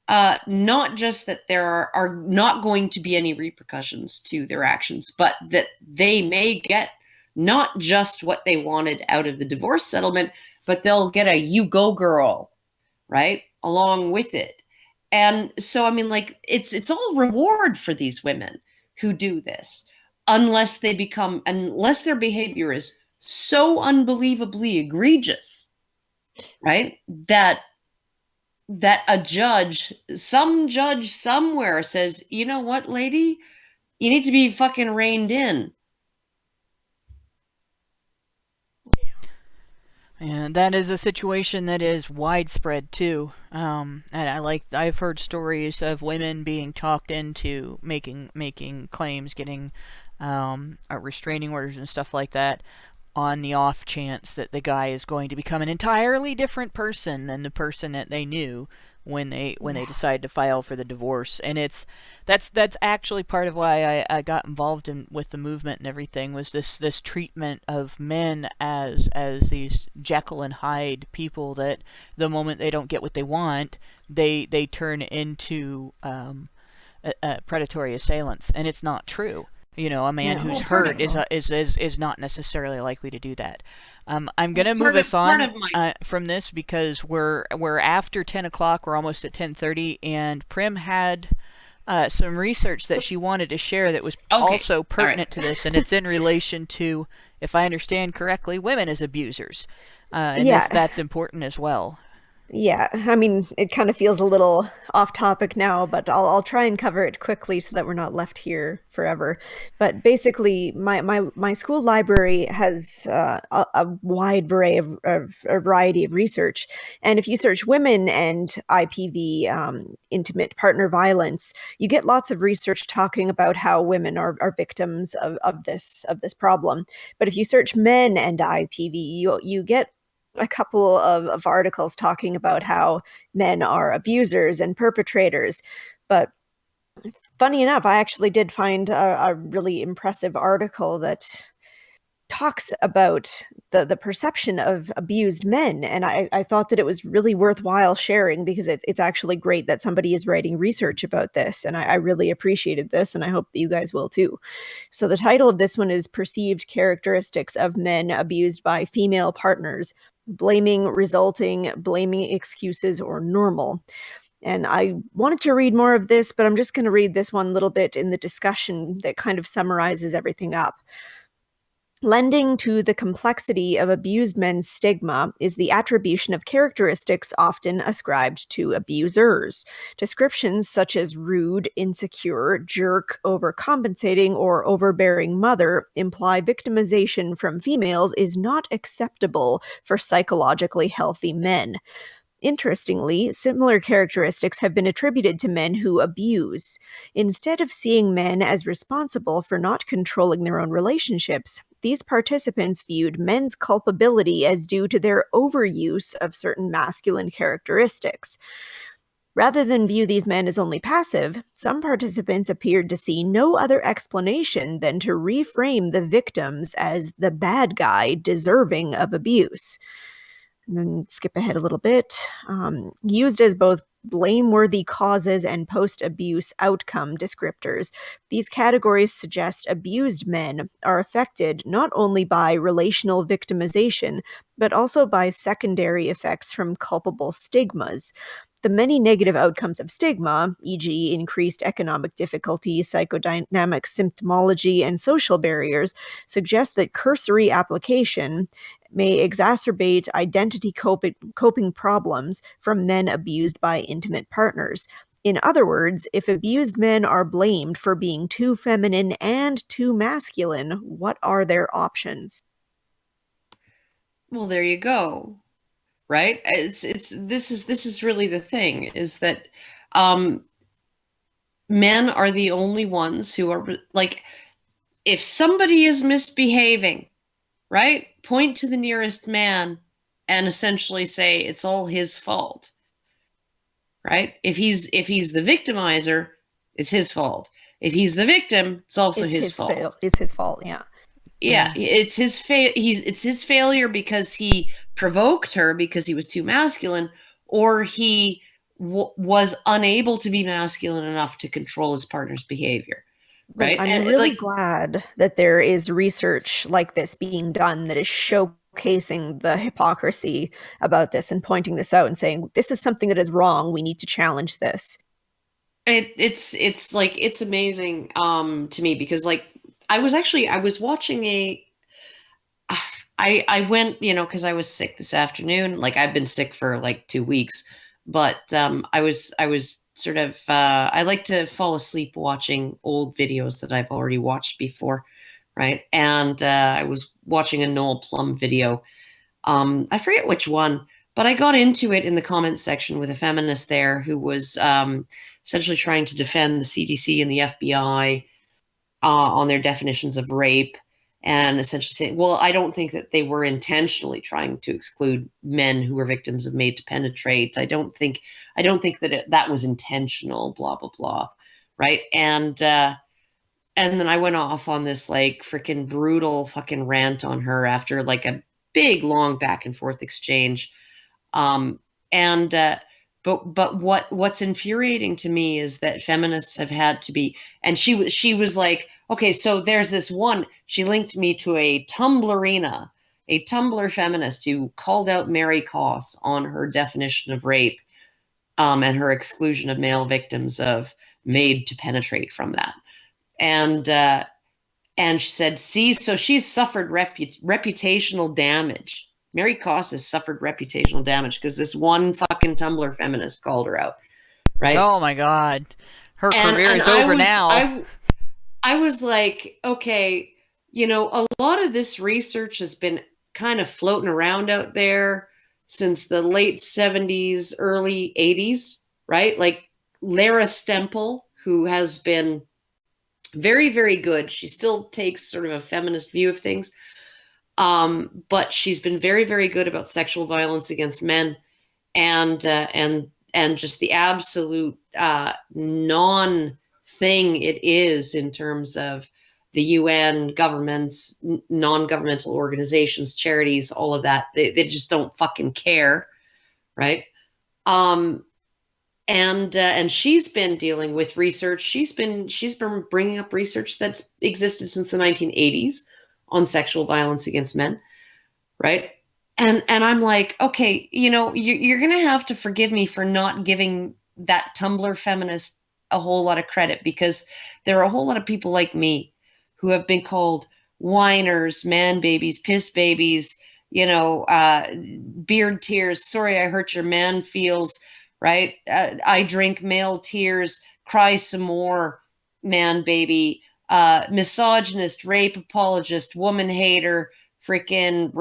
not just that there are not going to be any repercussions to their actions, but that they may get not just what they wanted out of the divorce settlement, but they'll get a "you go girl," right, along with it. And so, I mean, like, it's all reward for these women who do this, unless their behavior is so unbelievably egregious, right, that some judge somewhere says, you know what, lady, you need to be fucking reined in. And that is a situation that is widespread too. And I've heard stories of women being talked into making claims, getting restraining orders and stuff like that, on the off chance that the guy is going to become an entirely different person than the person that they knew when they decide to file for the divorce. And that's actually part of why I got involved with the movement and everything, was this treatment of men as these Jekyll and Hyde people that the moment they don't get what they want, they turn into predatory assailants. And it's not true. You know, a man who's hurt is not necessarily likely to do that. I'm going to move us on from this because we're after 10 o'clock. We're almost at 10:30, and Prim had some research that she wanted to share that was also pertinent to this, and it's in relation to, if I understand correctly, women as abusers. And that's important as well. Yeah, I mean, it kind of feels a little off topic now, but I'll try and cover it quickly so that we're not left here forever. But basically, my school library has a wide variety of research, and if you search women and IPV, intimate partner violence, you get lots of research talking about how women are victims of this problem. But if you search men and IPV, you get a couple of articles talking about how men are abusers and perpetrators. But funny enough, I actually did find a really impressive article that talks about the perception of abused men. And I thought that it was really worthwhile sharing because it's actually great that somebody is writing research about this. And I really appreciated this, and I hope that you guys will too. So the title of this one is Perceived Characteristics of Men Abused by Female Partners: Blaming, Resulting, Blaming Excuses, or Normal. And I wanted to read more of this, but I'm just going to read this one little bit in the discussion that kind of summarizes everything up. Lending to the complexity of abused men's stigma is the attribution of characteristics often ascribed to abusers. Descriptions such as rude, insecure, jerk, overcompensating, or overbearing mother imply victimization from females is not acceptable for psychologically healthy men. Interestingly, similar characteristics have been attributed to men who abuse. Instead of seeing men as responsible for not controlling their own relationships, these participants viewed men's culpability as due to their overuse of certain masculine characteristics. Rather than view these men as only passive, some participants appeared to see no other explanation than to reframe the victims as the bad guy deserving of abuse. And then skip ahead a little bit. Used as both blameworthy causes and post-abuse outcome descriptors, these categories suggest abused men are affected not only by relational victimization, but also by secondary effects from culpable stigmas. The many negative outcomes of stigma, e.g., increased economic difficulty, psychodynamic symptomology, and social barriers, suggest that cursory application may exacerbate identity coping problems from men abused by intimate partners. In other words, if abused men are blamed for being too feminine and too masculine, what are their options? Well, there you go. Right? This is really the thing, is that men are the only ones who are like, if somebody is misbehaving, right? Point to the nearest man and essentially say it's all his fault. Right? If he's the victimizer, it's his fault. If he's the victim, it's also his fault. It's his fault, yeah. Yeah, it's his it's his failure because he provoked her because he was too masculine, or he was unable to be masculine enough to control his partner's behavior. Right? I'm really glad that there is research like this being done that is showcasing the hypocrisy about this and pointing this out and saying, this is something that is wrong. We need to challenge this. It's like, it's amazing to me, because like I was watching I went, because I was sick this afternoon. Like, I've been sick for like 2 weeks, but I was sort of I like to fall asleep watching old videos that I've already watched before, right? And I was watching a Noel Plum video. I forget which one, but I got into it in the comments section with a feminist there who was essentially trying to defend the CDC and the FBI on their definitions of rape, and essentially saying, well, I don't think that they were intentionally trying to exclude men who were victims of made to penetrate. I don't think that that was intentional, blah, blah, blah. Right. And then I went off on this like freaking brutal fucking rant on her after like a big, long back and forth exchange. But what's infuriating to me is that feminists have had to be, and she was like, okay, so there's this one, she linked me to a Tumblrina, a Tumblr feminist who called out Mary Koss on her definition of rape, and her exclusion of male victims of made to penetrate from that. And she said, see, so she's suffered reputational damage. Mary Koss has suffered reputational damage because this one fucking Tumblr feminist called her out, right? Oh my God. Her career is over now. I was like, okay, a lot of this research has been kind of floating around out there since the late 70s, early 80s, right? Like Lara Stempel, who has been very, very good. She still takes sort of a feminist view of things. But she's been very, very good about sexual violence against men, and just the absolute non-thing it is in terms of the UN, governments, non-governmental organizations, charities, all of that. They just don't fucking care, right? And she's been dealing with research. She's been bringing up research that's existed since the 1980s on sexual violence against men, right? And I'm like, okay, you're going to have to forgive me for not giving that Tumblr feminist a whole lot of credit, because there are a whole lot of people like me who have been called whiners, man babies, piss babies, beard tears. Sorry, I hurt your man feels, right? I drink male tears, cry some more, man baby. Misogynist, rape apologist, woman hater, freaking,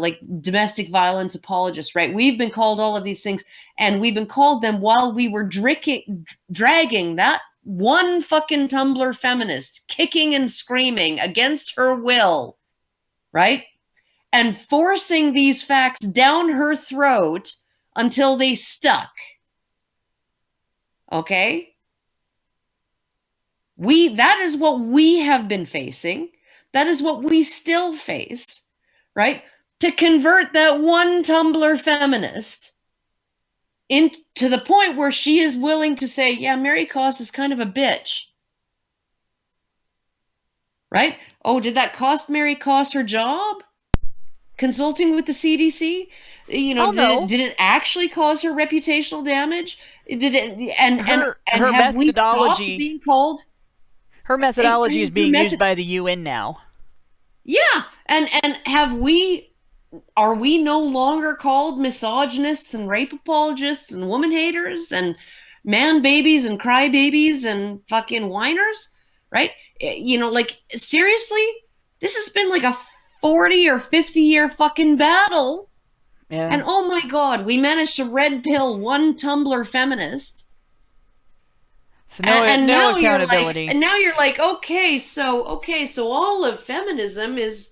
like domestic violence apologist, right? We've been called all of these things, and we've been called them while we were dragging that one fucking Tumblr feminist, kicking and screaming against her will, right? And forcing these facts down her throat until they stuck. Okay? That is what we have been facing. That is what we still face, right? To convert that one Tumblr feminist to the point where she is willing to say, yeah, Mary Koss is kind of a bitch. Right? Oh, did that cost Mary Koss her job? consulting with the CDC? Oh, no. Did it actually cause her reputational damage? Did it? And Her have we stopped methodology. being called? Her methodology is being used by the UN now. Yeah, and are we no longer called misogynists and rape apologists and woman haters and man babies and cry babies and fucking whiners, right? Like, seriously, this has been like a 40 or 50 year fucking battle. Yeah. And oh my God, we managed to red pill one Tumblr feminist. So no accountability. And now you're like, okay, so all of feminism is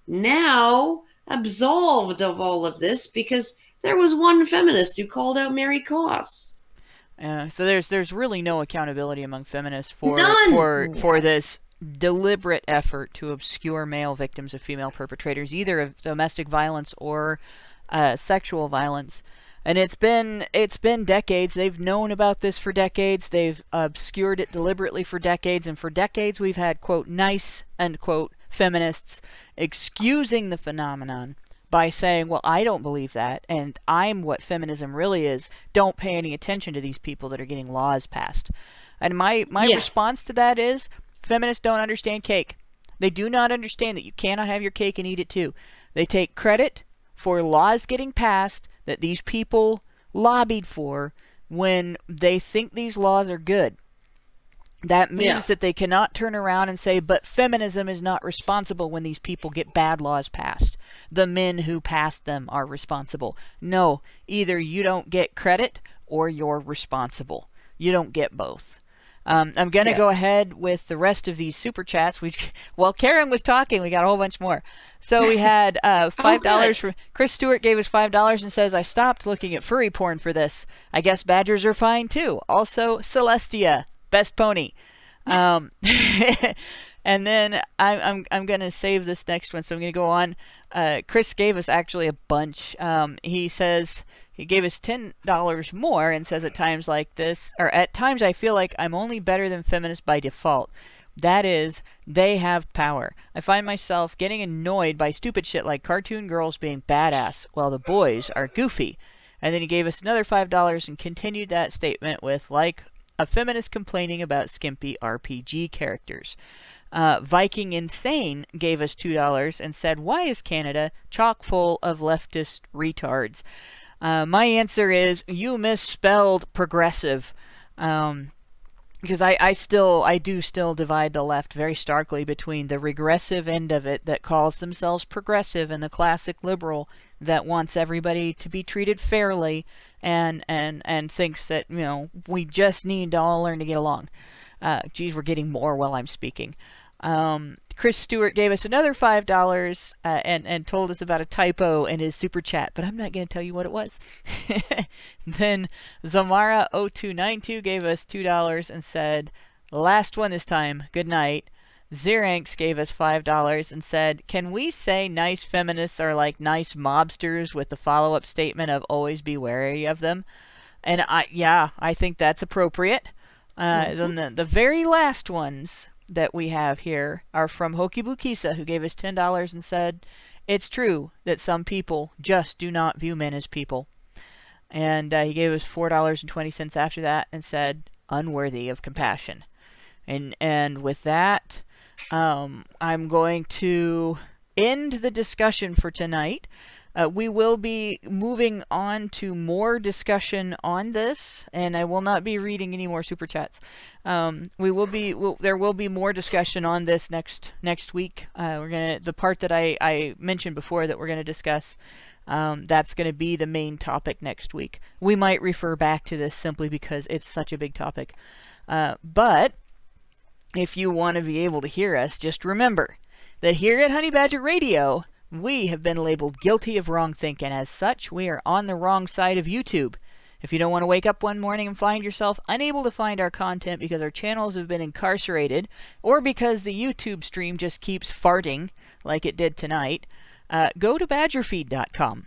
now absolved of all of this because there was one feminist who called out Mary Koss. So there's really no accountability among feminists for None. this deliberate effort to obscure male victims of female perpetrators, either of domestic violence or sexual violence. And it's been decades. They've known about this for decades. They've obscured it deliberately for decades. And for decades, we've had, quote, nice, end quote, feminists excusing the phenomenon by saying, well, I don't believe that, and I'm what feminism really is. Don't pay any attention to these people that are getting laws passed. And my response to that is, feminists don't understand cake. They do not understand that you cannot have your cake and eat it too. They take credit for laws getting passed that these people lobbied for when they think these laws are good. That means that they cannot turn around and say, but feminism is not responsible when these people get bad laws passed. The men who passed them are responsible. No, either you don't get credit or you're responsible. You don't get both. I'm going to go ahead with the rest of these super chats. While Karen was talking, we got a whole bunch more. So we had $5 from Chris Stewart gave us $5 and says, I stopped looking at furry porn for this. I guess badgers are fine too. Also, Celestia, best pony. And then I'm going to save this next one, so I'm going to go on. Chris gave us actually a bunch. He says he gave us $10 more and says at times like this, or at times I feel like I'm only better than feminists by default. That is, they have power. I find myself getting annoyed by stupid shit like cartoon girls being badass while the boys are goofy. And then he gave us another $5 and continued that statement with, like, a feminist complaining about skimpy RPG characters. Viking Insane gave us $2 and said, why is Canada chock full of leftist retards? My answer is, you misspelled progressive. Because I do still divide the left very starkly between the regressive end of it that calls themselves progressive and the classic liberal that wants everybody to be treated fairly and thinks that, we just need to all learn to get along. Geez, we're getting more while I'm speaking. Chris Stewart gave us another $5 and told us about a typo in his super chat, but I'm not going to tell you what it was. Then Zamara0292 gave us $2 and said, last one this time, good night. Ziranx gave us $5 and said, can we say nice feminists are like nice mobsters with the follow-up statement of always be wary of them? And I think that's appropriate. Then the very last ones that we have here are from Hokibukisa, who gave us $10 and said, it's true that some people just do not view men as people. And he gave us $4.20 after that and said, unworthy of compassion. And with that, I'm going to end the discussion for tonight. We will be moving on to more discussion on this, and I will not be reading any more super chats. There will be more discussion on this next week. The part that I mentioned before that we're gonna discuss. That's gonna be the main topic next week. We might refer back to this simply because it's such a big topic. But if you want to be able to hear us, just remember that here at Honey Badger Radio, we have been labeled guilty of wrong thinking. As such, we are on the wrong side of YouTube. If you don't want to wake up one morning and find yourself unable to find our content because our channels have been incarcerated, or because the YouTube stream just keeps farting like it did tonight, go to badgerfeed.com.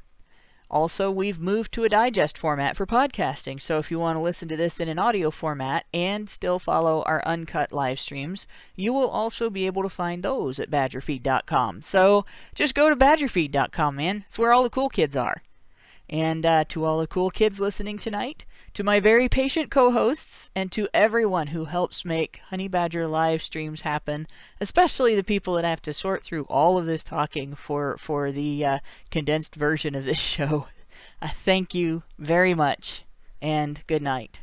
Also, we've moved to a digest format for podcasting, so if you want to listen to this in an audio format and still follow our uncut live streams, you will also be able to find those at badgerfeed.com. So just go to badgerfeed.com, man. It's where all the cool kids are. And to all the cool kids listening tonight, to my very patient co-hosts, and to everyone who helps make Honey Badger live streams happen, especially the people that have to sort through all of this talking for the condensed version of this show, I thank you very much, and good night.